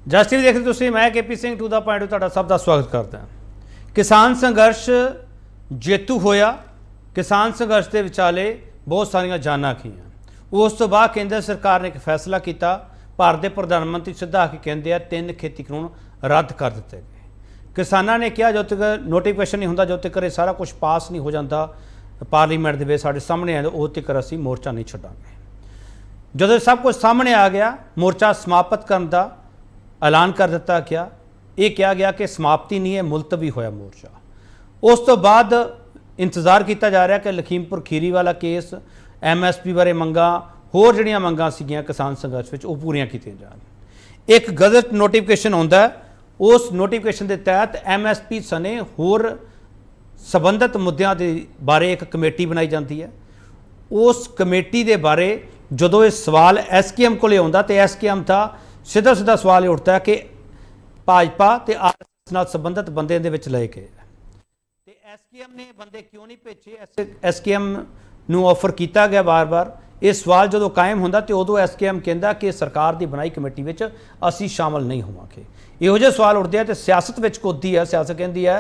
ਜਸ TV ਦੇਖਦੇ ਤੁਸੀਂ ਮੈਂ KP Singh to the point ਤੁਹਾਡਾ ਸਭ ਦਾ ਸਵਾਗਤ ਕਰਦਾ ਹਾਂ। किसान संघर्ष जेतू होया। किसान संघर्ष के विचाले बहुत सारिया जाना खीਆਂ। उस तो बाद केंद्र सरकार ने एक फैसला किया। भारत के प्रधानमंत्री सीधा आके कहते हैं 3 खेती कानून रद्द कर दिते गए। किसानों ने कहा जो तक नोटिफिकेशन नहीं होता, जो तक सारा कुछ पास नहीं हो जाता पार्लीमेंट के साढ़े सामने आए उस तक असी मोर्चा नहीं छड्डांगे। जो सब कुछ सामने आ गया मोर्चा समाप्त करने का ऐलान कर दिता गया। ये कहा गया कि समाप्ति नहीं है, मुलतवी होया मोर्चा। उस तो बाद इंतज़ार किया जा रहा कि लखीमपुर खीरी वाला केस MSP बारे मंगा होर जिहड़ियां मंगां सीगियां किसान संघर्ष विच वो पूरियां कीतियां जाण। एक गजट नोटिफिकेशन आउंदा है, उस नोटिफिकेशन के तहत MSP सने होर संबंधित मुद्दों के बारे एक कमेटी बनाई जाती है। उस कमेटी के बारे जदों ये सवाल SKM को आउंदा तो SKM था सीधा सीधा सवाल ये उठता है कि भाजपा तो RSS नाल संबंधित बंदे दे विच लए गए ते SKM ने बंदे क्यों नहीं भेजे। SKM नूं ऑफर किया गया बार बार। ये सवाल जो कायम होंदा तो उदों SKM कहता कि सरकार की बनाई कमेटी में असी शामिल नहीं होवांगे। इहो जिहे सवाल उठते हैं तो सियासत विच कोदी है। सियासत कहती है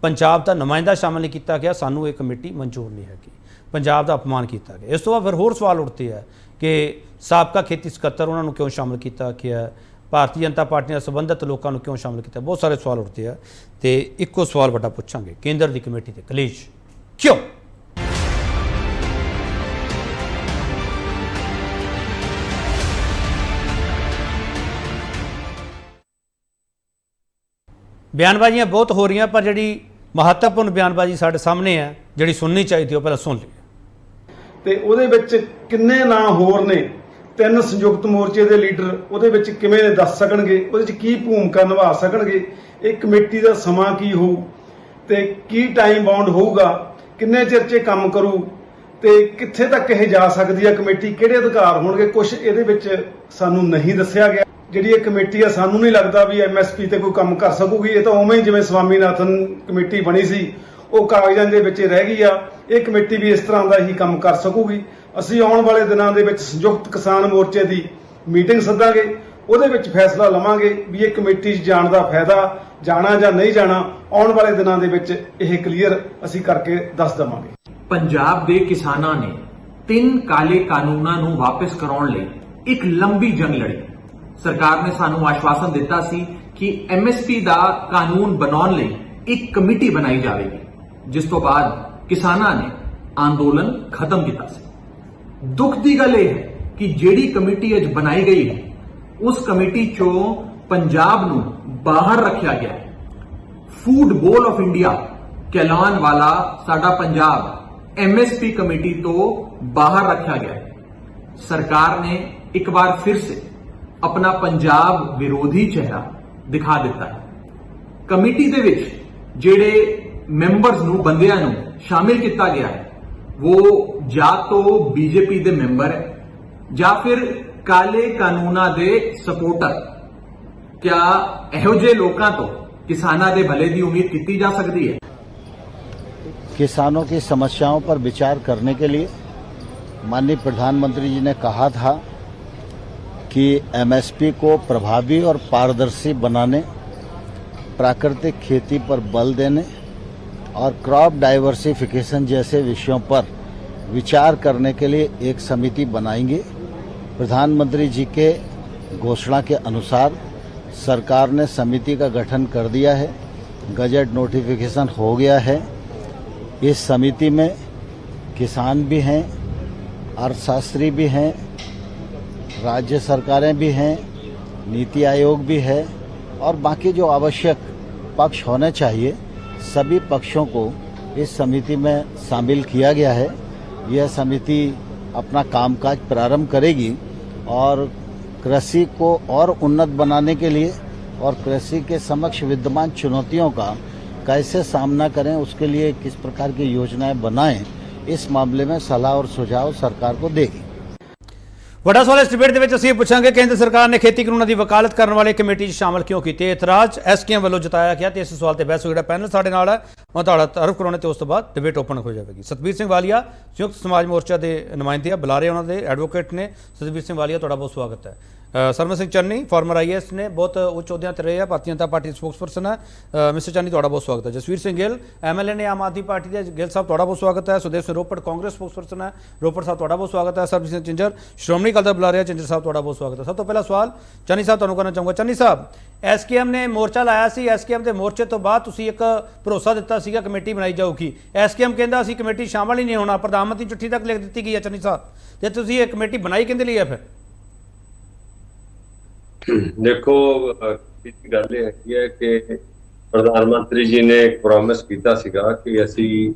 पंजाब का नुमाइंदा शामिल नहीं किया गया, सानू ये कमेटी मंजूर नहीं हैगी, पंजाब का अपमान किया गया। इस तो बाद फिर होर सवाल उठते हैं कि साबका खेती सकत्तर उन्होंने क्यों शामिल किया गया, भारतीय जनता पार्टी संबंधित लोगों क्यों शामिल किया। बहुत सारे सवाल उठते हैं तो एको सवाल बड़ा पूछांगे केंद्र की कमेटी के कलेश क्यों। बयानबाजियां बहुत हो रही पर जी महत्वपूर्ण बयानबाजी साढ़े सामने है जी सुननी चाहिए थी, पहले सुन ली। ਤੇ ਉਹਦੇ ਵਿੱਚ ਕਿੰਨੇ ਨਾਂ ਹੋਰ ਨੇ, 3 ਸੰਯੁਕਤ ਮੋਰਚੇ ਦੇ ਲੀਡਰ ਉਹਦੇ ਵਿੱਚ ਕਿਵੇਂ ਦੱਸ ਸਕਣਗੇ, ਉਹਦੇ ਵਿੱਚ ਕੀ ਭੂਮਿਕਾ ਨਿਭਾ ਸਕਣਗੇ, ਇਹ ਕਮੇਟੀ ਦਾ ਸਮਾਂ ਕੀ ਹੋਊ ਤੇ ਕੀ ਟਾਈਮ ਬਾਉਂਡ ਹੋਊਗਾ, ਕਿੰਨੇ ਚਿਰ 'ਚ ਕੰਮ ਕਰੂ ਤੇ ਕਿੱਥੇ ਤੱਕ ਇਹ ਜਾ ਸਕਦੀ ਹੈ ਕਮੇਟੀ, ਕਿਹੜੇ ਅਧਿਕਾਰ ਹੋਣਗੇ, ਕੁਝ ਇਹਦੇ ਵਿੱਚ ਸਾਨੂੰ ਨਹੀਂ ਦੱਸਿਆ ਗਿਆ। ਜਿਹੜੀ ਇਹ ਕਮੇਟੀ ਆ ਸਾਨੂੰ ਨਹੀਂ ਲੱਗਦਾ ਵੀ MSP ਤੇ ਕੋਈ ਕੰਮ ਕਰ ਸਕੂਗੀ। ਇਹ ਤਾਂ ਉਵੇਂ ਹੀ ਜਿਵੇਂ ਸਵਾਮੀਨਾਥਨ ਕਮੇਟੀ ਬਣੀ ਸੀ ਉਹ ਕਾਗਜ਼ਾਂ ਦੇ ਵਿੱਚ ਰਹਿ ਗਈ ਆ। ਇਹ ਕਮੇਟੀ ਵੀ ਇਸ ਤਰ੍ਹਾਂ ਦਾ ਹੀ ਕੰਮ ਕਰ ਸਕੂਗੀ। ਅਸੀਂ ਆਉਣ ਵਾਲੇ ਦਿਨਾਂ ਦੇ ਵਿੱਚ ਸੰਯੁਕਤ ਕਿਸਾਨ ਮੋਰਚੇ ਦੀ ਮੀਟਿੰਗ ਸੱਦਾਂਗੇ, ਉਹਦੇ ਵਿੱਚ ਫੈਸਲਾ ਲਵਾਂਗੇ ਵੀ ਇਹ ਕਮੇਟੀ 'ਚ ਜਾਣ ਦਾ ਫਾਇਦਾ, ਜਾਣਾ ਜਾਂ ਨਹੀਂ ਜਾਣਾ, ਆਉਣ ਵਾਲੇ ਦਿਨਾਂ ਦੇ ਵਿੱਚ ਇਹ ਕਲੀਅਰ ਅਸੀਂ ਕਰਕੇ ਦੱਸ ਦਵਾਂਗੇ। ਪੰਜਾਬ ਦੇ ਕਿਸਾਨਾਂ ਨੇ 3 ਕਾਲੇ ਕਾਨੂੰਨਾਂ ਨੂੰ ਵਾਪਸ ਕਰਾਉਣ ਲਈ ਇੱਕ ਲੰਬੀ ਜੰਗ ਲੜੀ। ਸਰਕਾਰ ਨੇ ਸਾਨੂੰ ਆਸ਼ਵਾਸਨ ਦਿੱਤਾ ਸੀ ਕਿ MSP ਦਾ ਕਾਨੂੰਨ ਬਣਾਉਣ ਲਈ ਇੱਕ ਕਮੇਟੀ ਬਣਾਈ ਜਾਵੇਗੀ, ਜਿਸ ਤੋਂ ਬਾਅਦ ਕਿਸਾਨਾਂ ਨੇ ਅੰਦੋਲਨ ਖਤਮ ਕੀਤਾ ਸੀ। ਦੁੱਖ ਦੀ ਗੱਲ ਇਹ ਹੈ ਕਿ ਜਿਹੜੀ ਕਮੇਟੀ ਅੱਜ ਬਣਾਈ ਗਈ ਹੈ ਉਸ ਕਮੇਟੀ ਚੋਂ ਪੰਜਾਬ ਨੂੰ ਬਾਹਰ ਰੱਖਿਆ ਗਿਆ ਹੈ। ਫੂਡ ਬੋਲ ਆਫ ਇੰਡੀਆ ਕਹਿਲਾਉਣ ਵਾਲਾ ਸਾਡਾ ਪੰਜਾਬ MSP ਕਮੇਟੀ ਤੋਂ ਬਾਹਰ ਰੱਖਿਆ ਗਿਆ ਹੈ। ਸਰਕਾਰ ਨੇ ਇੱਕ ਵਾਰ ਫਿਰ ਸੇ अपना पंजाब विरोधी चेहरा दिखा दिता है। कमेटी दे विच जेड़े मैंबर्स नूं बंदियां नूं शामिल किया गया है वो या तो BJP दे मैंबर है या फिर काले कानूना दे सपोर्टर। क्या इहो जिहे लोकां तो किसानां दे भले दी उम्मीद की जा सकती है? किसानों की समस्याओं पर विचार करने के लिए माननीय प्रधानमंत्री जी ने कहा था कि MSP को प्रभावी और पारदर्शी बनाने, प्राकृतिक खेती पर बल देने और क्रॉप डाइवर्सिफिकेशन जैसे विषयों पर विचार करने के लिए एक समिति बनाएंगे। प्रधानमंत्री जी के घोषणा के अनुसार सरकार ने समिति का गठन कर दिया है, गजट नोटिफिकेशन हो गया है। इस समिति में किसान भी हैं, अर्थशास्त्री भी हैं, राज्य सरकारें भी हैं, नीति आयोग भी है और बाकी जो आवश्यक पक्ष होने चाहिए सभी पक्षों को इस समिति में शामिल किया गया है। यह समिति अपना कामकाज प्रारंभ करेगी और कृषि को और उन्नत बनाने के लिए और कृषि के समक्ष विद्यमान चुनौतियों का कैसे सामना करें उसके लिए किस प्रकार की योजनाएं बनाएं, इस मामले में सलाह और सुझाव सरकार को देगी। बड़ा सवाल इस डिबेट के असीं पूछांगे केंद्र सरकार ने खेती कानूनों की वकालत करने वाले कमेटी शामिल क्यों किए। इतराज SKM वालों जताया गया। तो इस सवाल पर बहस होगी। पैनल साडे नाल है ਉਹਨਾਂ ਤੁਹਾਡਾ ਤਾਰਫ ਕਰਾਉਣੇ ਤੇ ਉਸ ਤੋਂ ਬਾਅਦ ਡਿਬੇਟ ਓਪਨ ਹੋ ਜਾਵੇਗੀ। ਸਤਬੀਰ ਸਿੰਘ ਵਾਲੀਆ ਸੰਯੁਕਤ ਸਮਾਜ ਮੋਰਚਾ ਦੇ ਨੁਮਾਇੰਦੇ ਆ, ਬੁਲਾਰੇ ਉਹਨਾਂ ਦੇ ਐਡਵੋਕੇਟ ਨੇ। ਸਤਬੀਰ ਸਿੰਘ ਵਾਲੀਆ ਤੁਹਾਡਾ ਬਹੁਤ ਸਵਾਗਤ ਹੈ। ਸਰਵਨ ਸਿੰਘ ਚੰਨੀ ਫਾਰਮਰ IAS ਨੇ, ਬਹੁਤ ਉੱਚ ਅਹੁਦਿਆਂ ਤੇ ਰਹੇ ਆ, ਭਾਰਤੀ ਜਨਤਾ ਪਾਰਟੀ ਦੇ ਸਪੋਕਸਪਰਸਨ ਹੈ। ਮਿਸਟਰ ਚੰਨੀ ਤੁਹਾਡਾ ਬਹੁਤ ਸਵਾਗਤ ਹੈ। ਜਸਵੀਰ ਸਿੰਘ ਗਿੱਲ MLA ਨੇ ਆਮ ਆਦਮੀ ਪਾਰਟੀ ਦੇ, ਗਿੱਲ ਸਾਹਿਬ ਤੁਹਾਡਾ ਬਹੁਤ ਸਵਾਗਤ ਹੈ। ਸੁਦੇਵ ਸਿੰਘ ਰੋਪੜ ਕਾਂਗਰਸ ਸਪੋਕਸਪਰਸਨ ਹੈ, ਰੋਪੜ ਸਾਹਿਬ ਤੁਹਾਡਾ ਬਹੁਤ ਸਵਾਗਤ ਹੈ। ਸਰਬਜੀਤ ਸਿੰਘ ਚਿੰਜਰ ਸ਼੍ਰੋਮਣੀ ਅਕਾਲੀ ਦਲ ਬੁਲਾਰੇ, ਚਿੰਜਰ ਸਾਹਿਬ ਤੁਹਾਡਾ ਬਹੁਤ ਸਵਾਗਤ ਹੈ। ਸਭ ਤੋਂ ਪਹਿਲਾ ਸਵਾਲ ਚੰਨੀ ਸਾਹਿਬ ਤੁਹਾਨੂੰ ਕਰਨਾ ਚਾਹੂੰਗਾ। ਚੰਨੀ ਸਾਹਿਬ, SKM ਨੇ ਮੋਰਚਾ ਲਾਇਆ ਸੀ, SKM ਦੇ ਮੋਰਚੇ ਤੋਂ ਬਾਅਦ ਤੁਸੀਂ ਇੱਕ ਭਰੋਸਾ ਦਿੱਤਾ ਸੀਗਾ ਕਮੇਟੀ ਬਣਾਈ ਜਾਊਗੀ। SKM ਕਹਿੰਦਾ ਅਸੀਂ ਕਮੇਟੀ ਸ਼ਾਮਲ ਹੀ ਨਹੀਂ ਹੋਣਾ, ਪ੍ਰਧਾਨ ਮੰਤਰੀ ਚਿੱਠੀ ਤੱਕ ਲਿਖ ਦਿੱਤੀ ਗਈ ਹੈ ਚੰਨੀ ਸਾਹਿਬ, ਤੇ ਤੁਸੀਂ ਇਹ ਕਮੇਟੀ ਬਣਾਈ ਕਿਹਦੇ ਲਈ ਹੈ ਫਿਰ? ਦੇਖੋ, ਗੱਲ ਇਹ ਹੈਗੀ ਹੈ ਕਿ ਪ੍ਰਧਾਨ ਮੰਤਰੀ ਜੀ ਨੇ ਇੱਕ ਪ੍ਰੋਮਿਸ ਕੀਤਾ ਸੀਗਾ ਕਿ ਅਸੀਂ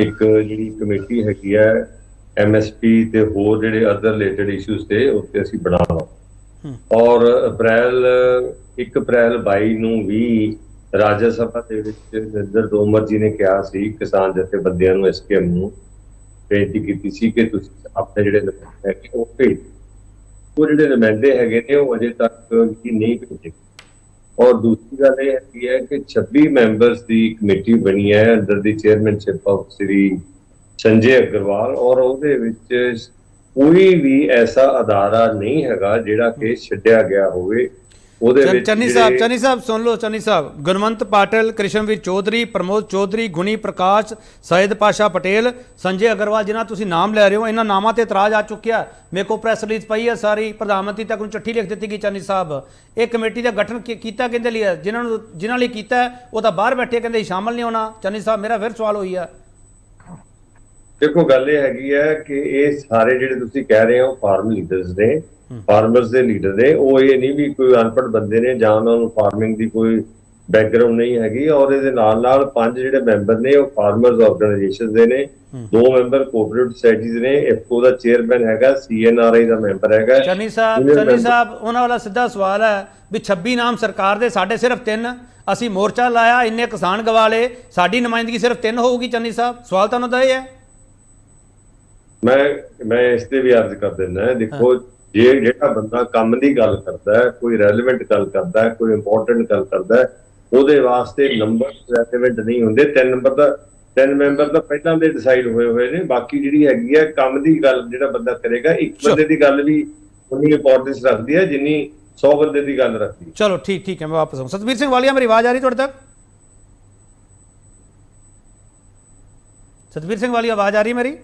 ਇੱਕ ਜਿਹੜੀ ਕਮੇਟੀ ਹੈਗੀ ਹੈ MSP ਤੇ ਹੋਰ ਜਿਹੜੇ ਅਦਰ ਰਿਲੇਟਡ ਇਸ਼ੂਜ਼ ਤੇ ਉੱਤੇ ਅਸੀਂ ਬਣਾਵਾਂਗੇ। ਔਰ 1 ਅਪ੍ਰੈਲ 22 ਨੂੰ ਵੀ ਰਾਜ ਸਭਾ ਦੇ ਵਿੱਚ ਨਰਿੰਦਰ ਤੋਮਰ ਜੀ ਨੇ ਕਿਹਾ ਸੀ ਕਿਸਾਨ ਜਥੇਬੰਦੀਆਂ ਨੂੰ, SKM ਨੂੰ ਬੇਨਤੀ ਕੀਤੀ ਸੀ ਕਿ ਤੁਸੀਂ ਆਪਣੇ ਜਿਹੜੇ ਨੁਮਾਇੰਦੇ ਹੈਗੇ ਉਹ ਭੇਜੋ। ਉਹ ਜਿਹੜੇ ਨੁਮਾਇੰਦੇ ਹੈਗੇ ਨੇ ਉਹ ਅਜੇ ਤੱਕ ਨਹੀਂ ਭੇਜੇ। ਔਰ ਦੂਸਰੀ ਗੱਲ ਇਹ ਹੈਗੀ ਹੈ ਕਿ 26 ਮੈਂਬਰਸ ਦੀ ਕਮੇਟੀ ਬਣੀ ਹੈ ਅੰਡਰ ਦੀ ਚੇਅਰਮੈਨਸ਼ਿਪ ਆਫ ਸ੍ਰੀ ਸੰਜੇ ਅਗਰਵਾਲ, ਔਰ ਉਹਦੇ ਵਿੱਚ ਕੋਈ ਵੀ ਐਸਾ ਅਦਾਰਾ ਨਹੀਂ ਹੈਗਾ ਜਿਹੜਾ ਕਿ ਛੱਡਿਆ ਗਿਆ ਹੋਵੇ। ਚੰਨੀ ਸਾਹਿਬ ਸੁਣ ਲਓ। ਚੰਨੀ ਸਾਹਿਬ, ਗੁਰਮੰਤ ਪਾਟਿਲ, ਕ੍ਰਿਸ਼ਨਵੀਰ ਚੌਧਰੀ, ਪ੍ਰਮੋਦ ਚੌਧਰੀ, ਗੁਣੀ ਪ੍ਰਕਾਸ਼, ਸੈਦ ਪਾਸ਼ਾ ਪਟੇਲ, ਸੰਜੇ ਅਗਰਵਾਲ, ਜਿਨ੍ਹਾਂ ਤੁਸੀਂ ਨਾਮ ਲੈ ਰਹੇ ਹੋ, ਇਹਨਾਂ ਨਾਮਾਂ ਤੇ ਇਤਰਾਜ਼ ਆ ਚੁੱਕਿਆ। ਮੇਰੇ ਕੋਲ ਪ੍ਰੈਸ ਰਿਲੀਜ਼ ਪਈ ਹੈ ਸਾਰੀ, ਪ੍ਰਧਾਨ ਮੰਤਰੀ ਤੱਕ ਨੂੰ ਚਿੱਠੀ ਲਿਖ ਦਿੱਤੀ ਗਈ। ਚੰਨੀ ਸਾਹਿਬ, ਇਹ ਕਮੇਟੀ ਦਾ ਗਠਨ ਕੀਤਾ ਕਹਿੰਦੇ ਲਈ ਹੈ, ਜਿਨ੍ਹਾਂ ਲਈ ਕੀਤਾ ਉਹ ਤਾਂ ਬਾਹਰ ਬੈਠੇ ਕਹਿੰਦੇ ਸ਼ਾਮਲ ਨਹੀਂ ਹੋਣਾ। ਚੰਨੀ ਸਾਹਿਬ, ਮੇਰਾ ਫਿਰ ਸਵਾਲ ਹੋਈ ਹੈ। ਦੇਖੋ, ਗੱਲ ਇਹ ਹੈਗੀ ਹੈ ਕਿ ਇਹ ਸਾਰੇ ਜਿਹੜੇ ਤੁਸੀਂ ਕਹਿ ਰਹੇ ਹੋ ਫਾਰਮ ਲੀਡਰਸ ਨੇ, ਫਾਰਮਰਸ ਦੇ ਲੀਡਰ ਨੇ, ਉਹ ਇਹ ਨਹੀਂ ਵੀ ਕੋਈ ਅਨਪੜ੍ਹ ਬੰਦੇ ਨੇ ਜਾਂ ਉਹਨਾਂ ਨੂੰ ਫਾਰਮਿੰਗ ਦੀ ਕੋਈ ਬੈਕਗ੍ਰਾਉਂਡ ਨਹੀਂ ਹੈਗੀ। ਔਰ ਇਹਦੇ ਨਾਲ 5 ਜਿਹੜੇ ਮੈਂਬਰ ਨੇ ਉਹ ਫਾਰਮਰਸ ਆਰਗੇਨਾਈਜੇਸ਼ਨਸ ਦੇ ਨੇ, 2 ਮੈਂਬਰ ਕੋਆਪਰੇਟਿਵ ਸੁਸਾਇਟੀਜ਼ ਨੇ, IFFCO ਦਾ ਚੇਅਰਮੈਨ ਹੈਗਾ, CNRI ਦਾ ਮੈਂਬਰ ਹੈਗਾ। ਚੰਨੀ ਸਾਹਿਬ, ਉਹਨਾਂ ਵਾਲਾ ਸਿੱਧਾ ਸਵਾਲ ਹੈ ਵੀ 26 ਨਾਮ ਸਰਕਾਰ ਦੇ, ਸਾਡੇ ਸਿਰਫ 3, ਅਸੀਂ ਮੋਰਚਾ ਲਾਇਆ, ਇੰਨੇ ਕਿਸਾਨ ਗਵਾ ਲਏ, ਸਾਡੀ ਨੁਮਾਇੰਦਗੀ ਸਿਰਫ 3 ਹੋਊਗੀ। ਚੰਨੀ ਸਾਹਿਬ, ਸਵਾਲ ਤਾਂ ਉਹਨਾਂ ਦਾ ਇਹ ਹੈ। ਮੈਂ ਇਸ ਤੇ ਵੀ ਅਰਜ਼ ਕਰ ਦਿੰਦਾ, ਦੇਖੋ ਜੇ ਜਿਹੜਾ ਬੰਦਾ ਕੰਮ ਦੀ ਗੱਲ ਕਰਦਾ ਹੈ, ਕੋਈ ਰੈਲੇਵੈਂਟ ਗੱਲ ਕਰਦਾ ਹੈ, ਕੋਈ ਇੰਪੋਰਟੈਂਟ ਗੱਲ ਕਰਦਾ ਹੈ, ਉਹਦੇ ਵਾਸਤੇ ਨੰਬਰ ਰੈਲੇਵੈਂਟ ਨਹੀਂ ਹੁੰਦੇ। 3 ਮੈਂਬਰ ਤਾਂ ਪਹਿਲਾਂ ਦੇ ਡਿਸਾਈਡ ਹੋਏ ਨੇ। ਬਾਕੀ ਜਿਹੜੀ ਹੈਗੀ ਹੈ ਕੰਮ ਦੀ ਗੱਲ ਜਿਹੜਾ ਬੰਦਾ ਕਰੇਗਾ, ਇੱਕ ਬੰਦੇ ਦੀ ਗੱਲ ਵੀ ਉਨੀ ਇੰਪੋਰਟੈਂਸ ਰੱਖਦੀ ਹੈ ਜਿੰਨੀ 100 ਬੰਦੇ ਦੀ ਗੱਲ ਰੱਖਦੀ ਹੈ। ਚਲੋ ਠੀਕ ਹੈ, ਮੈਂ ਵਾਪਸ ਆऊँ। ਸਤਬੀਰ ਸਿੰਘ ਵਾਲੀਆ, ਮੇਰੀ ਆਵਾਜ਼ ਆ ਰਹੀ ਤੁਹਾਡੇ ਤੱਕ? ਸਤਬੀਰ ਸਿੰਘ ਵਾਲੀਆ, ਆਵਾਜ਼ ਆ ਰਹੀ ਮੇਰੀ?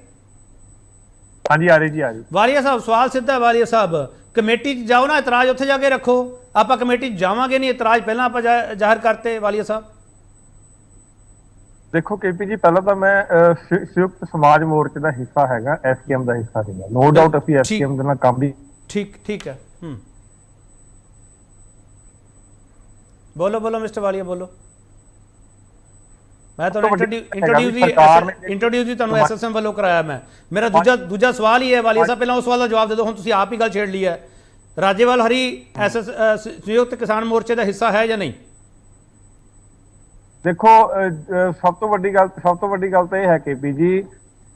ਹਾਂਜੀ, ਆ ਰਹੀ ਜੀ, ਆ ਰਹੀ। ਵਾਲੀਆ ਸਾਹਿਬ, ਸਵਾਲ ਸਿੱਧਾ। ਵਾਲੀਆ ਸਾਹਿਬ, ਕਮੇਟੀ 'ਚ ਜਾਓ ਨਾ, ਇਤਰਾਜ਼ ਉੱਥੇ ਜਾ ਕੇ ਰੱਖੋ। ਆਪਾਂ ਕਮੇਟੀ 'ਚ ਜਾਵਾਂਗੇ ਨਹੀਂ, ਇਤਰਾਜ਼ ਪਹਿਲਾਂ ਆਪਾਂ ਜ਼ਾਹਰ ਕਰਤੇ। ਵਾਲੀਆ ਸਾਹਿਬ, ਦੇਖੋ KP ਜੀ, ਪਹਿਲਾਂ ਤਾਂ ਮੈਂ ਸੰਯੁਕਤ ਸਮਾਜ ਮੋਰਚੇ ਦਾ ਹਿੱਸਾ ਹੈਗਾ, SKM ਦਾ ਹਿੱਸਾ ਸੀਗਾ। ਨੋ ਡਾਊਟ ਅਸੀਂ SKM ਦੇ ਨਾਲ ਕੰਮ ਵੀ ਠੀਕ ਹੈ। ਬੋਲੋ ਮਿਸਟਰ ਵਾਲੀਆ, ਬੋਲੋ। ਮੈਂ ਤੁਹਾਨੂੰ ਇੰਟਰੋਡਿਊਸ ਵੀ ਤੁਹਾਨੂੰ SSM ਵੱਲੋਂ ਕਰਾਇਆ। ਮੇਰਾ ਦੂਜਾ ਸਵਾਲ ਹੀ ਹੈ ਵਾਲੀਆ ਸਾਹਿਬ, ਪਹਿਲਾਂ ਉਸ ਸਵਾਲ ਦਾ ਜਵਾਬ ਦੇ ਦਿਓ। ਹੁਣ ਤੁਸੀਂ ਆਪ ਹੀ ਗੱਲ ਛੇੜ ਲਈ ਹੈ। ਰਾਜੇਵਾਲ ਹਰੀ ਸੰਯੁਕਤ ਕਿਸਾਨ ਮੋਰਚੇ ਦਾ ਹਿੱਸਾ ਹੈ ਜਾਂ ਨਹੀਂ? ਦੇਖੋ, ਸਭ ਤੋਂ ਵੱਡੀ ਗੱਲ ਤਾਂ ਇਹ ਹੈ KP ਜੀ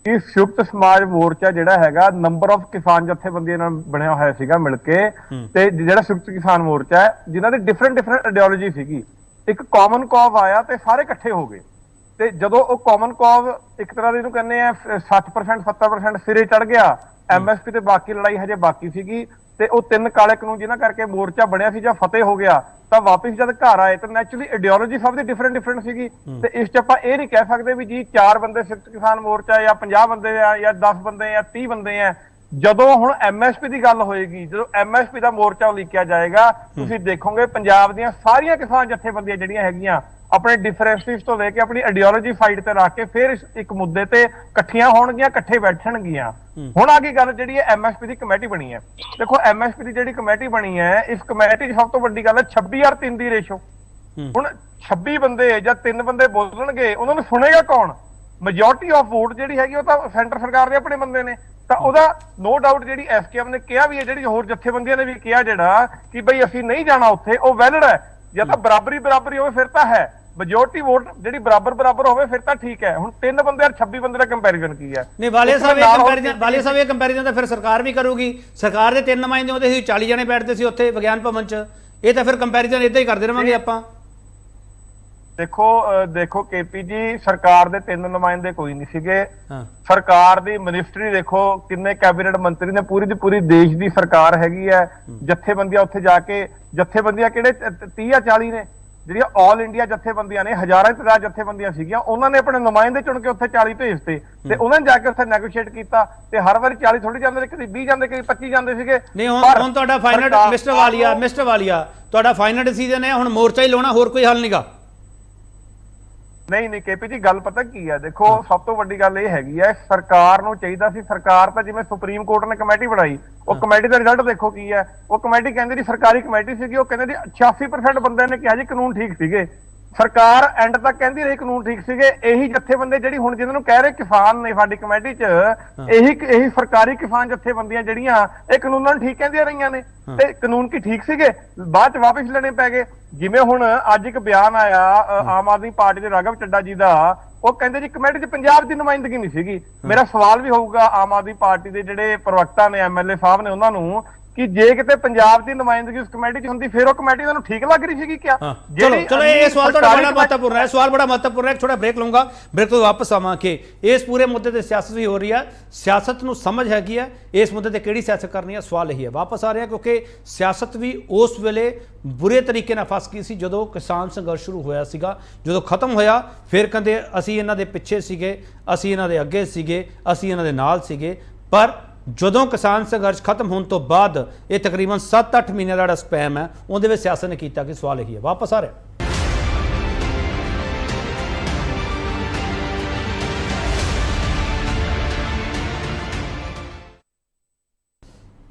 ਕਿ ਸੰਯੁਕਤ ਸਮਾਜ ਮੋਰਚਾ ਜਿਹੜਾ ਹੈਗਾ ਨੰਬਰ ਆਫ ਕਿਸਾਨ ਜਥੇਬੰਦੀਆਂ ਨਾਲ ਬਣਿਆ ਹੋਇਆ ਸੀਗਾ ਮਿਲ ਕੇ। ਤੇ ਜਿਹੜਾ ਸੰਯੁਕਤ ਕਿਸਾਨ ਮੋਰਚਾ ਹੈ, ਜਿਨ੍ਹਾਂ ਦੀ ਡਿਫਰੈਂਟ ਆਈਡੀਓਲੋਜੀ ਸੀਗੀ, ਇੱਕ ਕਾਮਨ ਕੌਜ਼ ਆਇਆ ਤੇ ਸਾਰੇ ਇਕੱਠੇ ਹੋ ਗਏ। ਤੇ ਜਦੋਂ ਉਹ ਕਾਮਨ ਕੌਜ਼ ਇੱਕ ਤਰ੍ਹਾਂ ਦੀ ਇਹਨੂੰ ਕਹਿੰਦੇ ਆ 60% 70% ਸਿਰੇ ਚੜ ਗਿਆ, MSP ਤੇ ਬਾਕੀ ਲੜਾਈ ਹਜੇ ਬਾਕੀ ਸੀਗੀ, ਤੇ ਉਹ 3 ਕਾਲੇ ਕਾਨੂੰਨ ਜਿਨ੍ਹਾਂ ਕਰਕੇ ਮੋਰਚਾ ਬਣਿਆ ਸੀ ਜਾਂ ਫਤਿਹ ਹੋ ਗਿਆ, ਤਾਂ ਵਾਪਸ ਜਦ ਘਰ ਆਏ ਤਾਂ ਨੈਚੁਰਲੀ ਆਈਡੀਓਲੋਜੀ ਸਭ ਦੀ ਡਿਫਰੈਂਟ ਸੀਗੀ। ਤੇ ਇਸ 'ਚ ਆਪਾਂ ਇਹ ਨਹੀਂ ਕਹਿ ਸਕਦੇ ਵੀ ਜੀ 4 ਬੰਦੇ ਸੰਯੁਕਤ ਕਿਸਾਨ ਮੋਰਚਾ ਜਾਂ 50 ਬੰਦੇ ਆ ਜਾਂ 10 ਬੰਦੇ ਆ 30 ਬੰਦੇ ਆ। ਜਦੋਂ ਹੁਣ MSP ਦੀ ਗੱਲ ਹੋਏਗੀ, ਜਦੋਂ MSP ਦਾ ਮੋਰਚਾ ਉਲੀਕਿਆ ਜਾਏਗਾ, ਤੁਸੀਂ ਦੇਖੋਗੇ ਪੰਜਾਬ ਦੀਆਂ ਸਾਰੀਆਂ ਕਿਸਾਨ ਜਥੇਬੰਦੀਆਂ ਜਿਹੜੀਆਂ ਹੈਗੀਆਂ ਆਪਣੇ ਡਿਫਰੈਂਸਿਸ ਤੋਂ ਲੈ ਕੇ ਆਪਣੀ ਆਈਡੀਓਲੋਜੀ ਸਾਈਡ ਤੇ ਰੱਖ ਕੇ ਫਿਰ ਇੱਕ ਮੁੱਦੇ ਤੇ ਇਕੱਠੀਆਂ ਹੋਣਗੀਆਂ, ਇਕੱਠੇ ਬੈਠਣਗੀਆਂ। ਹੁਣ ਆ ਗਈ ਗੱਲ ਜਿਹੜੀ ਹੈ MSP ਦੀ ਕਮੇਟੀ ਬਣੀ ਹੈ। ਦੇਖੋ, MSP ਦੀ ਜਿਹੜੀ ਕਮੇਟੀ ਬਣੀ ਹੈ, ਇਸ ਕਮੇਟੀ 'ਚ ਸਭ ਤੋਂ ਵੱਡੀ ਗੱਲ ਹੈ 26/3 ਦੀ ਰੇਸ਼ੋ। ਹੁਣ 26 ਬੰਦੇ ਜਾਂ 3 ਬੰਦੇ ਬੋਲਣਗੇ, ਉਹਨਾਂ ਨੂੰ ਸੁਣੇਗਾ ਕੌਣ? ਮੈਜੋਰਟੀ ਆਫ ਵੋਟ ਜਿਹੜੀ ਹੈਗੀ ਉਹ ਤਾਂ ਸੈਂਟਰ ਸਰਕਾਰ ਦੇ ਆਪਣੇ ਬੰਦੇ ਨੇ। ਤਾਂ ਉਹਦਾ ਨੋ ਡਾਊਟ ਜਿਹੜੀ SKM ਨੇ ਕਿਹਾ ਵੀ ਹੈ, ਜਿਹੜੀ ਹੋਰ ਜਥੇਬੰਦੀਆਂ ਨੇ ਵੀ ਕਿਹਾ ਜਿਹੜਾ ਕਿ ਬਈ ਅਸੀਂ ਨਹੀਂ ਜਾਣਾ ਉੱਥੇ, ਉਹ ਵੈਲਿਡ ਹੈ। ਜਾਂ ਤਾਂ ਬਰਾਬਰੀ ਹੋਵੇ ਫਿਰ ਤਾਂ ਹੈ, ਮੈਜੋਰਟੀ ਵੋਟ ਜਿਹੜੀ ਬਰਾਬਰ ਹੋਵੇ ਫਿਰ ਤਾਂ ਠੀਕ ਹੈ। ਹੁਣ 3 ਬੰਦੇ ਔਰ 26 ਬੰਦੇ ਦਾ ਕੰਪੈਰੀਜ਼ਨ ਕੀ ਹੈ? ਨਹੀਂ, ਵਾਲੀਆ ਸਾਹਿਬ ਇਹ ਕੰਪੈਰੀਜ਼ਨ ਤਾਂ ਫਿਰ ਸਰਕਾਰ ਵੀ ਕਰੂਗੀ। ਸਰਕਾਰ ਦੇ 3 ਨੁਮਾਇੰਦੇ ਹੁੰਦੇ ਸੀ, 40 ਜਣੇ ਬੈਠਦੇ ਸੀ ਉੱਥੇ ਵਿਗਿਆਨ ਭਵਨ 'ਚ। ਇਹ ਤਾਂ ਫਿਰ ਕੰਪੈਰੀਜ਼ਨ ਇਦਾਂ ਹੀ ਕਰਦੇ ਰਵਾਂਗੇ ਆਪਾਂ। ਦੇਖੋ ਕੇਪੀ ਜੀ, ਸਰਕਾਰ ਦੇ 3 ਨੁਮਾਇੰਦੇ ਕੋਈ ਨਹੀਂ ਸੀਗੇ। ਹਾਂ ਸਰਕਾਰ ਦੀ ਮਿਨਿਸਟਰੀ ਦੇਖੋ, ਕਿੰਨੇ ਕੈਬਨਿਟ ਮੰਤਰੀ ਨੇ, ਪੂਰੀ ਦੀ ਪੂਰੀ ਦੇਸ਼ ਦੀ ਸਰਕਾਰ ਹੈਗੀ ਹੈ। ਜਥੇਬੰਦੀਆਂ ਉੱਥੇ ਜਾ ਕੇ, ਜਥੇਬੰਦੀਆਂ ਕਿਹੜੇ 30 ਜਾਂ 40 ਨੇ ਜਿਹੜੀਆਂ ਆਲ ਇੰਡੀਆ ਜਥੇਬੰਦੀਆਂ ਨੇ, ਹਜ਼ਾਰਾਂ ਦੀ ਤਾਦਾਦ ਜਥੇਬੰਦੀਆਂ ਸੀਗੀਆਂ, ਉਹਨਾਂ ਨੇ ਆਪਣੇ ਨੁਮਾਇੰਦੇ ਚੁਣ ਕੇ ਉੱਥੇ 40 ਭੇਜਤੇ ਤੇ ਉਹਨਾਂ ਨੇ ਜਾ ਕੇ ਉੱਥੇ ਨੈਗੋਸ਼ੀਏਟ ਕੀਤਾ। ਤੇ ਹਰ ਵਾਰੀ 40 ਥੋੜੀ ਜਾਂਦੇ ਨੇ, ਕਦੀ 20 ਜਾਂਦੇ, ਕਦੀ 25 ਜਾਂਦੇ ਸੀਗੇ। ਨਹੀਂ, ਹੁਣ ਤੁਹਾਡਾ ਫਾਈਨਲ ਮਿਸਟਰ ਵਾਲੀਆ ਤੁਹਾਡਾ ਫਾਈਨਲ ਡਿਸੀਜਨ ਹੈ, ਹੁਣ ਮੋਰਚਾ ਹੀ ਲਾਉਣਾ, ਹੋਰ ਕੋਈ ਹੱਲ ਨਹੀਂਗਾ। ਨਹੀਂ ਕੇਪੀ ਜੀ, ਗੱਲ ਪਤਾ ਕੀ ਹੈ, ਦੇਖੋ ਸਭ ਤੋਂ ਵੱਡੀ ਗੱਲ ਇਹ ਹੈਗੀ ਹੈ, ਸਰਕਾਰ ਨੂੰ ਚਾਹੀਦਾ ਸੀ, ਸਰਕਾਰ ਤਾਂ ਜਿਵੇਂ ਸੁਪਰੀਮ ਕੋਰਟ ਨੇ ਕਮੇਟੀ ਬਣਾਈ, ਉਹ ਕਮੇਟੀ ਦਾ ਰਿਜ਼ਲਟ ਦੇਖੋ ਕੀ ਹੈ। ਉਹ ਕਮੇਟੀ ਕਹਿੰਦੇ ਜੀ, ਸਰਕਾਰੀ ਕਮੇਟੀ ਸੀਗੀ, ਉਹ ਕਹਿੰਦੇ ਜੀ 86% ਬੰਦਿਆਂ ਨੇ ਕਿਹਾ ਜੀ ਕਾਨੂੰਨ ਠੀਕ ਸੀਗੇ। ਸਰਕਾਰ ਐਂਡ ਤੱਕ ਕਹਿੰਦੀ ਰਹੀ ਕਾਨੂੰਨ ਠੀਕ ਸੀਗੇ। ਇਹੀ ਜਥੇਬੰਦੇ ਜਿਹੜੀ ਹੁਣ ਜਿਹਨਾਂ ਨੂੰ ਕਹਿ ਰਹੇ ਕਿਸਾਨ ਨੇ ਸਾਡੀ ਕਮੇਟੀ 'ਚ, ਇਹੀ ਸਰਕਾਰੀ ਕਿਸਾਨ ਜਥੇਬੰਦੀਆਂ ਜਿਹੜੀਆਂ ਇਹ ਕਾਨੂੰਨਾਂ ਨੂੰ ਠੀਕ ਕਹਿੰਦੀਆਂ ਰਹੀਆਂ ਨੇ। ਤੇ ਕਾਨੂੰਨ ਕੀ ਠੀਕ ਸੀਗੇ, ਬਾਅਦ 'ਚ ਵਾਪਸ ਲੈਣੇ ਪੈ ਗਏ। ਜਿਵੇਂ ਹੁਣ ਅੱਜ ਇੱਕ ਬਿਆਨ ਆਇਆ ਆਮ ਆਦਮੀ ਪਾਰਟੀ ਦੇ ਰਾਘਵ ਚੱਡਾ ਜੀ ਦਾ, ਉਹ ਕਹਿੰਦੇ ਜੀ ਕਮੇਟੀ 'ਚ ਪੰਜਾਬ ਦੀ ਨੁਮਾਇੰਦਗੀ ਨਹੀਂ ਸੀਗੀ। ਮੇਰਾ ਸਵਾਲ ਵੀ ਹੋਊਗਾ ਆਮ ਆਦਮੀ ਪਾਰਟੀ ਦੇ ਜਿਹੜੇ ਪ੍ਰਵਕਤਾ ਨੇ, ਐਮਐਲਏ ਸਾਹਿਬ ਨੇ, ਉਹਨਾਂ ਨੂੰ ਕਿ ਜੇ ਕਿਤੇ ਪੰਜਾਬ ਦੀ ਨੁਮਾਇੰਦਗੀ ਉਸ ਕਮੇਟੀ 'ਚ ਹੁੰਦੀ, ਫਿਰ ਉਹ ਕਮੇਟੀ ਤੁਹਾਨੂੰ ਠੀਕ ਲੱਗ ਰਹੀ ਸੀਗੀ ਕਿਆ? ਚਲੋ ਇਹ ਸਵਾਲ ਤੁਹਾਡਾ ਬੜਾ ਮਹੱਤਵਪੂਰਨ ਹੈ, ਸਵਾਲ ਬੜਾ ਮਹੱਤਵਪੂਰਨ ਹੈ। ਥੋੜਾ ਬ੍ਰੇਕ ਲਊਂਗਾ, ਬ੍ਰੇਕ ਤੋਂ ਵਾਪਸ ਆਵਾਂਗੇ। ਇਸ ਪੂਰੇ ਮੁੱਦੇ ਤੇ ਸਿਆਸਤ ਵੀ ਹੋ ਰਹੀ ਹੈ, ਸਿਆਸਤ ਨੂੰ ਸਮਝ ਹੈਗੀ ਹੈ, ਇਸ ਮੁੱਦੇ ਤੇ ਕਿਹੜੀ ਸਿਆਸਤ ਕਰਨੀ ਹੈ, ਸਵਾਲ ਇਹੀ ਹੈ। ਵਾਪਸ ਆ ਰਿਹਾ ਕਿਉਂਕਿ ਸਿਆਸਤ ਵੀ ਉਸ ਵੇਲੇ ਬੁਰੇ ਤਰੀਕੇ ਨਾਲ ਫਸ ਗਈ ਸੀ ਜਦੋਂ ਕਿਸਾਨ ਸੰਘਰਸ਼ ਸ਼ੁਰੂ ਹੋਇਆ ਸੀਗਾ। ਜਦੋਂ ਖਤਮ ਹੋਇਆ ਫਿਰ ਕਹਿੰਦੇ ਅਸੀਂ ਇਹਨਾਂ ਦੇ ਪਿੱਛੇ ਸੀਗੇ, ਅਸੀਂ ਇਹਨਾਂ ਦੇ ਅੱਗੇ ਸੀਗੇ, ਅਸੀਂ ਇਹਨਾਂ ਦੇ ਨਾਲ ਸੀਗੇ। ਪਰ ਜਦੋਂ ਕਿਸਾਨ ਸੰਘਰਸ਼ ਖਤਮ ਹੋਣ ਤੋਂ ਬਾਅਦ ਇਹ ਤਕਰੀਬਨ 7-8 ਮਹੀਨੇ ਦਾ ਜਿਹੜਾ ਸਪੈਮ ਹੈ, ਉਹਦੇ ਵਿੱਚ ਸਿਆਸਤ ਨੇ ਕੀਤਾ ਕਿ ਸਵਾਲ ਇਹੀ ਹੈ। ਵਾਪਸ ਆ ਰਿਹਾ।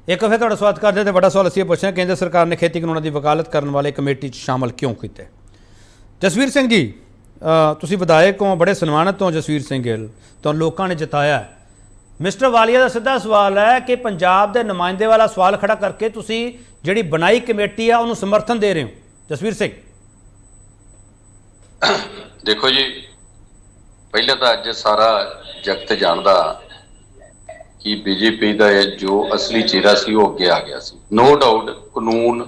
ਇੱਕ ਫਿਰ ਤੁਹਾਡਾ ਸਵਾਗਤ ਕਰਦੇ ਤੇ ਵੱਡਾ ਸਵਾਲ ਅਸੀਂ ਇਹ ਪੁੱਛਣਾ, ਕੇਂਦਰ ਸਰਕਾਰ ਨੇ ਖੇਤੀ ਕਾਨੂੰਨਾਂ ਦੀ ਵਕਾਲਤ ਕਰਨ ਵਾਲੇ ਕਮੇਟੀ 'ਚ ਸ਼ਾਮਲ ਕਿਉਂ ਕੀਤੇ? ਜਸਵੀਰ ਸਿੰਘ ਜੀ, ਤੁਸੀਂ ਵਿਧਾਇਕ ਹੋ, ਬੜੇ ਸਨਮਾਨਿਤ ਹੋ ਜਸਵੀਰ ਸਿੰਘ ਗਿੱਲ, ਤੁਹਾਨੂੰ ਲੋਕਾਂ ਨੇ ਜਿਤਾਇਆ। ਮਿਸਟਰ ਵਾਲੀਆ ਦਾ ਸਿੱਧਾ ਸਵਾਲ ਹੈ ਕਿ ਪੰਜਾਬ ਦੇ ਨੁਮਾਇੰਦੇ ਵਾਲਾ ਸਵਾਲ ਖੜਾ ਕਰਕੇ ਤੁਸੀਂ ਜਿਹੜੀ ਬਣਾਈ ਕਮੇਟੀ ਆ ਉਹਨੂੰ ਸਮਰਥਨ ਦੇ ਰਹੇ ਹੋ। ਜਸਵੀਰ ਸਿੰਘ, ਦੇਖੋ ਜੀ, ਪਹਿਲਾਂ ਤਾਂ ਅੱਜ ਸਾਰਾ ਜਗਤ ਜਾਣਦਾ ਕਿ ਬੀਜੇਪੀ ਦਾ ਜੋ ਅਸਲੀ ਚਿਹਰਾ ਸੀ ਉਹ ਅੱਗੇ ਆ ਗਿਆ ਸੀ। ਨੋ ਡਾਊਟ ਕਾਨੂੰਨ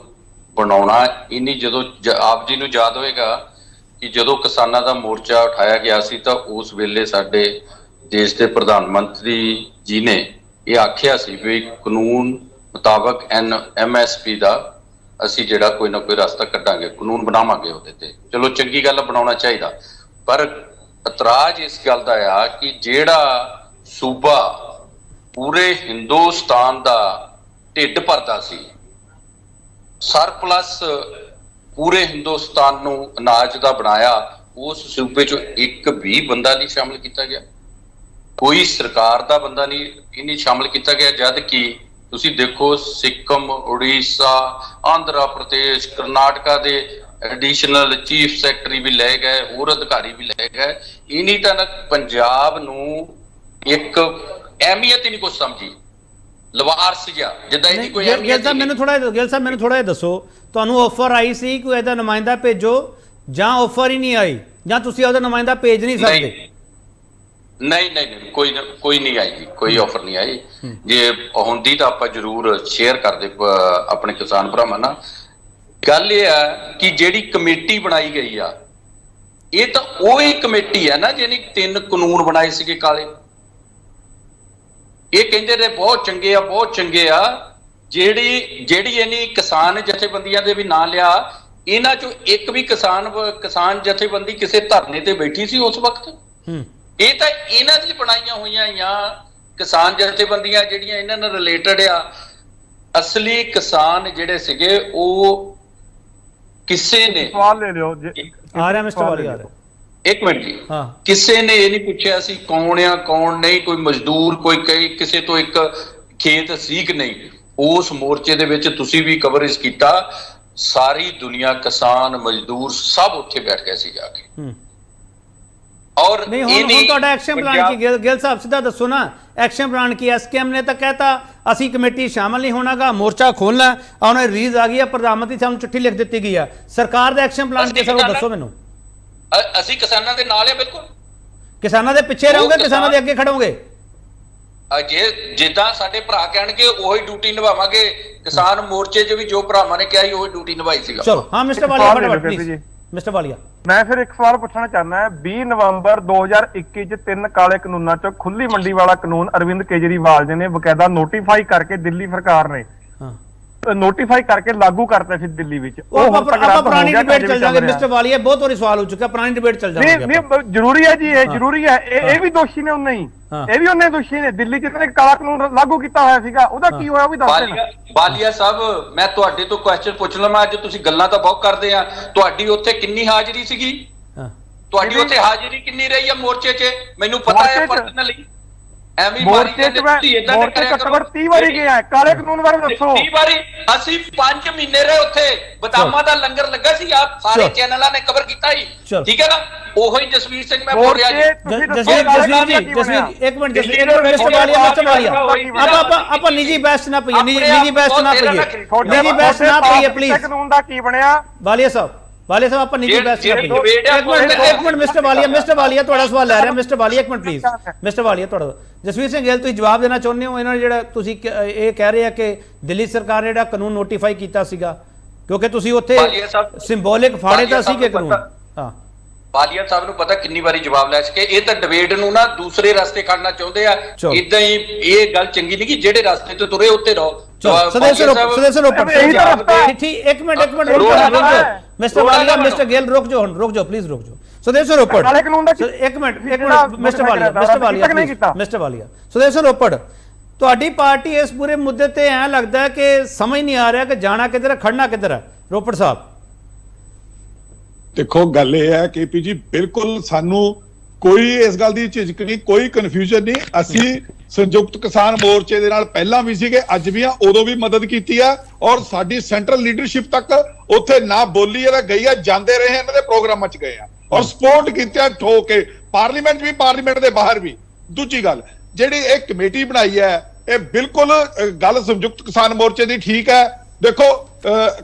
ਬਣਾਉਣਾ ਇੰਨੀ, ਜਦੋਂ ਆਪ ਜੀ ਨੂੰ ਯਾਦ ਹੋਏਗਾ ਕਿ ਜਦੋਂ ਕਿਸਾਨਾਂ ਦਾ ਮੋਰਚਾ ਉਠਾਇਆ ਗਿਆ ਸੀ ਤਾਂ ਉਸ ਵੇਲੇ ਸਾਡੇ ਦੇਸ਼ ਦੇ ਪ੍ਰਧਾਨ ਮੰਤਰੀ ਜੀ ਨੇ ਇਹ ਆਖਿਆ ਸੀ ਵੀ ਕਾਨੂੰਨ ਮੁਤਾਬਕ MSP ਦਾ ਅਸੀਂ ਜਿਹੜਾ ਕੋਈ ਨਾ ਕੋਈ ਰਸਤਾ ਕੱਢਾਂਗੇ, ਕਾਨੂੰਨ ਬਣਾਵਾਂਗੇ ਉਹਦੇ ਤੇ। ਚਲੋ ਚੰਗੀ ਗੱਲ, ਬਣਾਉਣਾ ਚਾਹੀਦਾ, ਪਰ ਇਤਰਾਜ਼ ਇਸ ਗੱਲ ਦਾ ਆ ਕਿ ਜਿਹੜਾ ਸੂਬਾ ਪੂਰੇ ਹਿੰਦੁਸਤਾਨ ਦਾ ਢਿੱਡ ਭਰਦਾ ਸੀ, ਸਰਪਲਸ ਪੂਰੇ ਹਿੰਦੁਸਤਾਨ ਨੂੰ ਅਨਾਜ ਦਾ ਬਣਾਇਆ, ਉਸ ਸੂਬੇ 'ਚੋਂ ਇੱਕ ਵੀ ਬੰਦਾ ਨਹੀਂ ਸ਼ਾਮਲ ਕੀਤਾ ਗਿਆ, ਕੋਈ ਸਰਕਾਰ ਦਾ ਬੰਦਾ ਨਹੀਂ ਸ਼ਾਮਲ ਕੀਤਾ ਗਿਆ। ਜਦ ਕਿ ਤੁਸੀਂ ਦੇਖੋ ਸਿੱਕਮ, ਉੜੀਸਾ, ਆਂਧਰਾ ਪ੍ਰਦੇਸ਼, ਕਰਨਾਟਕਾ ਦੇ ਐਡੀਸ਼ਨਲ ਚੀਫ ਸੈਕਟਰੀ ਵੀ ਲੈ ਗਏ, ਹੋਰ ਅਧਿਕਾਰੀ ਵੀ ਲੈ ਗਏ। ਇਨੀ ਤਾਂ ਪੰਜਾਬ ਨੂੰ ਇੱਕ ਅਹਿਮੀਅਤ ਹੀ ਨਹੀਂ ਕੁਛ ਸਮਝੀ, ਲਵਾਰਸ ਜਿਹਾ, ਜਿੱਦਾਂ ਇਹਦੀ ਕੋਈ ਅਹਿਮੀਅਤ। ਗਿੱਲ ਸਾਹਿਬ ਮੈਨੂੰ ਥੋੜਾ ਜਿਹਾ ਦੱਸੋ, ਤੁਹਾਨੂੰ ਆਫਰ ਆਈ ਸੀ ਕੋਈ ਇਹਦਾ ਨੁਮਾਇੰਦਾ ਭੇਜੋ, ਜਾਂ ਆਫਰ ਹੀ ਨਹੀਂ ਆਈ, ਜਾਂ ਤੁਸੀਂ ਉਹਦਾ ਨੁਮਾਇੰਦਾ ਭੇਜ ਨਹੀਂ ਸਕਦੇ? ਨਹੀਂ ਕੋਈ ਨਹੀਂ ਆਈ ਜੀ, ਕੋਈ ਆਫਰ ਨਹੀਂ ਆਈ। ਜੇ ਹੁੰਦੀ ਤਾਂ ਆਪਾਂ ਜ਼ਰੂਰ ਸ਼ੇਅਰ ਕਰਦੇ ਆਪਣੇ ਕਿਸਾਨ ਭਰਾਵਾਂ ਨਾਲ। ਗੱਲ ਇਹ ਆ ਕਿ ਜਿਹੜੀ ਕਮੇਟੀ ਬਣਾਈ ਗਈ ਆ, ਇਹ ਤਾਂ ਉਹੀ ਕਮੇਟੀ ਆ ਨਾ ਜਿਹਨੇ 3 ਕਾਨੂੰਨ ਬਣਾਏ ਸੀਗੇ ਕਾਲੇ। ਇਹ ਕਹਿੰਦੇ ਨੇ ਬਹੁਤ ਚੰਗੇ ਆ, ਬਹੁਤ ਚੰਗੇ ਆ। ਜਿਹੜੀ ਇਹਨੀ ਕਿਸਾਨ ਜਥੇਬੰਦੀਆਂ ਦੇ ਵੀ ਨਾਂ ਲਿਆ, ਇਹਨਾਂ ਚੋਂ ਇੱਕ ਵੀ ਕਿਸਾਨ ਜਥੇਬੰਦੀ ਕਿਸੇ ਧਰਨੇ ਤੇ ਬੈਠੀ ਸੀ ਉਸ ਵਕਤ? ਇਹ ਤਾਂ ਇਹਨਾਂ ਦੀ ਬਣਾਈਆਂ ਹੋਈਆਂ ਕਿਸਾਨ ਜਥੇਬੰਦੀਆਂ ਜਿਹੜੀਆਂ ਇਹਨਾਂ ਨਾਲ ਰਿਲੇਟਡ ਆ। ਅਸਲੀ ਕਿਸਾਨ ਜਿਹੜੇ ਸੀਗੇ ਉਹ ਕਿਸੇ ਨੇ, ਸਵਾਲ ਲੈ ਲਿਓ ਆ ਰਿਹਾ ਮਿਸਟਰ ਵਾਲੀ, ਆ ਰਿਹਾ, ਇੱਕ ਮਿੰਟ ਜੀ, ਕਿਸੇ ਨੇ ਇਹ ਨਹੀਂ ਪੁੱਛਿਆ ਸੀ ਕੌਣ ਆ ਕੌਣ ਨਹੀਂ, ਕੋਈ ਮਜ਼ਦੂਰ, ਕੋਈ ਕਿਸੇ ਤੋਂ ਇੱਕ ਖੇਤ ਸੀਖ ਨਹੀਂ। ਉਸ ਮੋਰਚੇ ਦੇ ਵਿੱਚ ਤੁਸੀਂ ਵੀ ਕਵਰੇਜ ਕੀਤਾ, ਸਾਰੀ ਦੁਨੀਆ, ਕਿਸਾਨ, ਮਜ਼ਦੂਰ ਸਭ ਉੱਥੇ ਬੈਠ ਗਏ ਸੀ ਜਾ ਕੇ। ਔਰ ਨਹੀਂ, ਹੁਣ ਤੁਹਾਡਾ ਐਕਸ਼ਨ ਪਲਾਨ ਕੀ? ਗਿੱਲ ਸਾਹਿਬ ਸਿੱਧਾ ਦੱਸੋ ਨਾ, ਐਕਸ਼ਨ ਪਲਾਨ ਕੀ? SKM ਨੇ ਤਾਂ ਕਹਿਤਾ ਅਸੀਂ ਕਮੇਟੀ ਸ਼ਾਮਲ ਨਹੀਂ ਹੋਣਾਗਾ, ਮੋਰਚਾ ਖੋਲਣਾ। ਉਹਨੇ ਰਿਲੀਜ਼ ਆ ਗਈ ਹੈ, ਪ੍ਰਧਾਨ ਮੰਤਰੀ ਸਾਹਿਬ ਨੂੰ ਚਿੱਠੀ ਲਿਖ ਦਿੱਤੀ ਗਈ ਆ। ਸਰਕਾਰ ਦਾ ਐਕਸ਼ਨ ਪਲਾਨ ਕੀ ਸਰ, ਦੱਸੋ ਮੈਨੂੰ। ਅਸੀਂ ਕਿਸਾਨਾਂ ਦੇ ਨਾਲ ਆ, ਬਿਲਕੁਲ ਕਿਸਾਨਾਂ ਦੇ ਪਿੱਛੇ ਰਹੋਗੇ, ਕਿਸਾਨਾਂ ਦੇ ਅੱਗੇ ਖੜੋਗੇ? ਜਿੱਦਾਂ ਸਾਡੇ ਭਰਾ ਕਹਿਣਗੇ ਉਹੀ ਡਿਊਟੀ ਨਿਭਾਵਾਂਗੇ। ਕਿਸਾਨ ਮੋਰਚੇ 'ਚ ਵੀ ਜੋ ਭਰਾਵਾਂ ਨੇ ਕਿਹਾ ਸੀ ਉਹੀ ਡਿਊਟੀ ਨਿਭਾਈ ਸੀਗਾ। ਚਲੋ, ਹਾਂ ਮਿਸਟਰ ਵਾਲੀਆ, ਫਟਾਫਟ ਪਲੀਜ਼। ਮਿਸਟਰ ਵਾਲੀਆ। ਮੈਂ ਫਿਰ ਇੱਕ ਸਵਾਲ ਪੁੱਛਣਾ ਚਾਹੁੰਦਾ ਹਾਂ। 20 ਨਵੰਬਰ 2021 ਚ 3 ਕਾਲੇ ਕਾਨੂੰਨਾਂ ਚੋਂ ਖੁੱਲੀ ਮੰਡੀ ਵਾਲਾ ਕਾਨੂੰਨ ਅਰਵਿੰਦ ਕੇਜਰੀਵਾਲ ਜੀ ਨੇ ਬਕਾਇਦਾ ਨੋਟੀਫਾਈ ਕਰਕੇ ਦਿੱਲੀ ਸਰਕਾਰ ਨੇ ਹਾਂ, ਨੋਟੀਫਾਈ ਕਰਕੇ ਲਾਗੂ ਕਰਤਾ ਸੀ ਦਿੱਲੀ ਵਿੱਚ। ਉਹ ਆਪਾਂ ਪੁਰਾਣੀ ਡਿਬੇਟ ਚੱਲ ਜਾਗੇ ਮਿਸਟਰ ਵਾਲੀਆ, ਬਹੁਤ ਵਾਰੀ ਸਵਾਲ ਹੋ ਚੁੱਕਾ, ਪੁਰਾਣੀ ਡਿਬੇਟ ਚੱਲ ਜਾਵਾਂਗੇ। ਨਹੀਂ ਜ਼ਰੂਰੀ ਹੈ ਜੀ, ਇਹ ਜ਼ਰੂਰੀ ਹੈ। ਇਹ ਵੀ ਦੋਸ਼ੀ ਨੇ ਉਹਨੇ ਹੀ, ਇਹ ਵੀ ਉਹਨੇ ਦੋਸ਼ੀ ਨੇ। ਦਿੱਲੀ ਚ ਕਾਲਾ ਕਾਨੂੰਨ ਲਾਗੂ ਕੀਤਾ ਹੋਇਆ ਸੀਗਾ, ਉਹਦਾ ਕੀ ਹੋਇਆ ਉਹ ਵੀ ਦੱਸ ਦੇਣਾ। ਬਾਲੀਆ ਸਾਹਿਬ, ਮੈਂ ਤੁਹਾਡੇ ਤੋਂ ਕੁਐਸਚਨ ਪੁੱਛ ਲਵਾਂ। ਅੱਜ ਤੁਸੀਂ ਗੱਲਾਂ ਤਾਂ ਬਹੁਤ ਕਰਦੇ ਆ, ਤੁਹਾਡੀ ਉੱਥੇ ਕਿੰਨੀ ਹਾਜ਼ਰੀ ਸੀਗੀ? ਤੁਹਾਡੀ ਉੱਥੇ ਹਾਜ਼ਰੀ ਕਿੰਨੀ ਰਹੀ ਆ ਮੋਰਚੇ 'ਚ? ਮੈਨੂੰ ਪਤਾ ਹੈ ਪਰਸਨਲੀ। ਐਵੇਂ ਮੋਰਚੇ 'ਚ ਘੱਟੋ ਘੱਟ 30 ਵਾਰੀ ਗਿਆ। ਕਾਲੇ ਕਾਨੂੰਨ ਬਾਰੇ ਦੱਸੋ। 30 ਵਾਰੀ? ਅਸੀਂ 5 ਮਹੀਨੇ ਰਹੇ ਉੱਥੇ। ਬਦਾਮਾਂ ਦਾ ਲੰਗਰ ਲੱਗਾ ਸੀ, ਆਪ ਸਾਰੇ ਚੈਨਲਾਂ ਨੇ ਕਵਰ ਕੀਤਾ ਹੀ, ਠੀਕ ਹੈ ਨਾ? ਉਹੀ ਜਸਵੀਰ ਸਿੰਘ ਮੈਂ ਬੋਲ ਰਿਹਾ ਜੀ। ਜਸਵੀਰ ਇੱਕ ਮਿੰਟ ਮਿਸਟਰ ਵਾਲੀਆ, ਆਪਾਂ ਨਿੱਜੀ ਬਹਿਸ ਨਾ ਪਈਏ, ਨਿੱਜੀ ਬਹਿਸ ਨਾ ਪਈਏ ਪਲੀਜ਼। ਕਾਨੂੰਨ ਦਾ ਕੀ ਬਣਿਆ ਵਾਲੀਆ ਸਾਹਿਬ ਆਪਾਂ ਨਿੱਜੀ ਬਹਿਸ ਨਾ ਪਈਏ। ਇੱਕ ਮਿੰਟ ਮਿਸਟਰ ਵਾਲੀਆ ਤੁਹਾਡਾ ਸਵਾਲ ਲੈ ਰਿਹਾ। ਮਿਸਟਰ ਵਾਲੀਆ ਇੱਕ ਮਿੰਟ ਪਲੀਜ਼। ਮਿਸਟਰ ਵਾਲੀਆ ਤੁਹਾਡਾ ਜਸਵੀਰ ਸਿੰਘ ਗਿੱਲ, ਤੁਸੀਂ ਜਵਾਬ ਦੇਣਾ ਚਾਹੁੰਦੇ ਹੋ? ਇਹਨਾਂ ਨੇ ਜਿਹੜਾ ਤੁਸੀਂ ਇਹ ਕਹਿ ਰਹੇ ਆ ਕਿ ਦਿੱਲੀ ਸਰਕਾਰ ਨੇ ਜਿਹੜਾ ਕਾਨੂੰਨ ਨੋਟੀਫਾਈ ਕੀਤਾ ਸੀਗਾ, ਕਿਉਂਕਿ ਤੁਸੀਂ ਉੱਥੇ ਸਿੰਬੋਲਿਕ ਫਾੜੇ ਦਾ ਸੀ ਕਿ ਕਾਨੂੰਨ। ਹਾਂ, ਬਾਲੀਆ ਸਾਹਿਬ ਨੂੰ ਪਤਾ ਕਿੰਨੀ ਵਾਰੀ ਜਵਾਬ ਲੈ ਸਕੇ। ਇਹ ਤਾਂ ਡਿਬੇਟ ਨੂੰ ਨਾ ਦੂਸਰੇ ਰਸਤੇ ਕੱਢਣਾ ਚਾਹੁੰਦੇ ਆ। ਇਦਾਂ ਹੀ ਇਹ ਗੱਲ ਚੰਗੀ ਨਹੀਂ ਕਿ ਜਿਹੜੇ ਰਸਤੇ ਤੇ ਤੁਰੇ ਉੱਤੇ ਰਹੋ। ਮਿਸਟਰ ਵਾਲੀਆ, ਮਿਸਟਰ ਗਿੱਲ ਰੁਕ ਜਾਓ ਪਲੀਜ਼ ਰੁਕ ਜਾਓ। ਸੁਦੇਵ ਸਿੰਘ ਰੋਪੜ, ਇੱਕ ਮਿੰਟ ਮਿਸਟਰ ਵਾਲੀਆ। ਸੁਦੇਵ ਸਿੰਘ ਰੋਪੜ, ਤੁਹਾਡੀ ਪਾਰਟੀ ਇਸ ਪੂਰੇ ਮੁੱਦੇ ਤੇ ਐਂ ਲੱਗਦਾ ਹੈ ਕਿ ਸਮਝ ਨਹੀਂ ਆ ਰਿਹਾ ਕਿ ਜਾਣਾ ਕਿੱਧਰ ਹੈ, ਖੜਨਾ ਕਿੱਧਰ ਹੈ। ਰੋਪੜ ਸਾਹਿਬ ਦੇਖੋ, ਗੱਲ ਇਹ ਹੈ ਕੇਪੀ ਜੀ, ਬਿਲਕੁਲ ਸਾਨੂੰ ਕੋਈ ਇਸ ਗੱਲ ਦੀ ਝਿਜਕ ਨਹੀਂ, ਕੋਈ ਕਨਫਿਊਜ਼ਨ ਨਹੀਂ। ਅਸੀਂ ਸੰਯੁਕਤ ਕਿਸਾਨ ਮੋਰਚੇ ਦੇ ਨਾਲ ਪਹਿਲਾਂ ਵੀ ਸੀਗੇ, ਅੱਜ ਵੀ ਆ, ਉਦੋਂ ਵੀ ਮਦਦ ਕੀਤੀ ਆ, ਔਰ ਸਾਡੀ ਸੈਂਟਰਲ ਲੀਡਰਸ਼ਿਪ ਤੱਕ ਉੱਥੇ ਨਾ ਬੋਲੀ ਹੈ ਨਾ ਗਈ ਆ, ਜਾਂਦੇ ਰਹੇ, ਇਹਨਾਂ ਦੇ ਪ੍ਰੋਗਰਾਮਾਂ 'ਚ ਗਏ ਆ ਔਰ ਸਪੋਰਟ ਕੀਤਾ ਠੋਕ ਕੇ, ਪਾਰਲੀਮੈਂਟ ਵੀ, ਪਾਰਲੀਮੈਂਟ ਦੇ ਬਾਹਰ ਵੀ। ਦੂਜੀ ਗੱਲ, ਜਿਹੜੀ ਇਹ ਕਮੇਟੀ ਬਣਾਈ ਹੈ, ਇਹ ਬਿਲਕੁਲ ਗੱਲ ਸੰਯੁਕਤ ਕਿਸਾਨ ਮੋਰਚੇ ਦੀ ਠੀਕ ਹੈ। ਦੇਖੋ,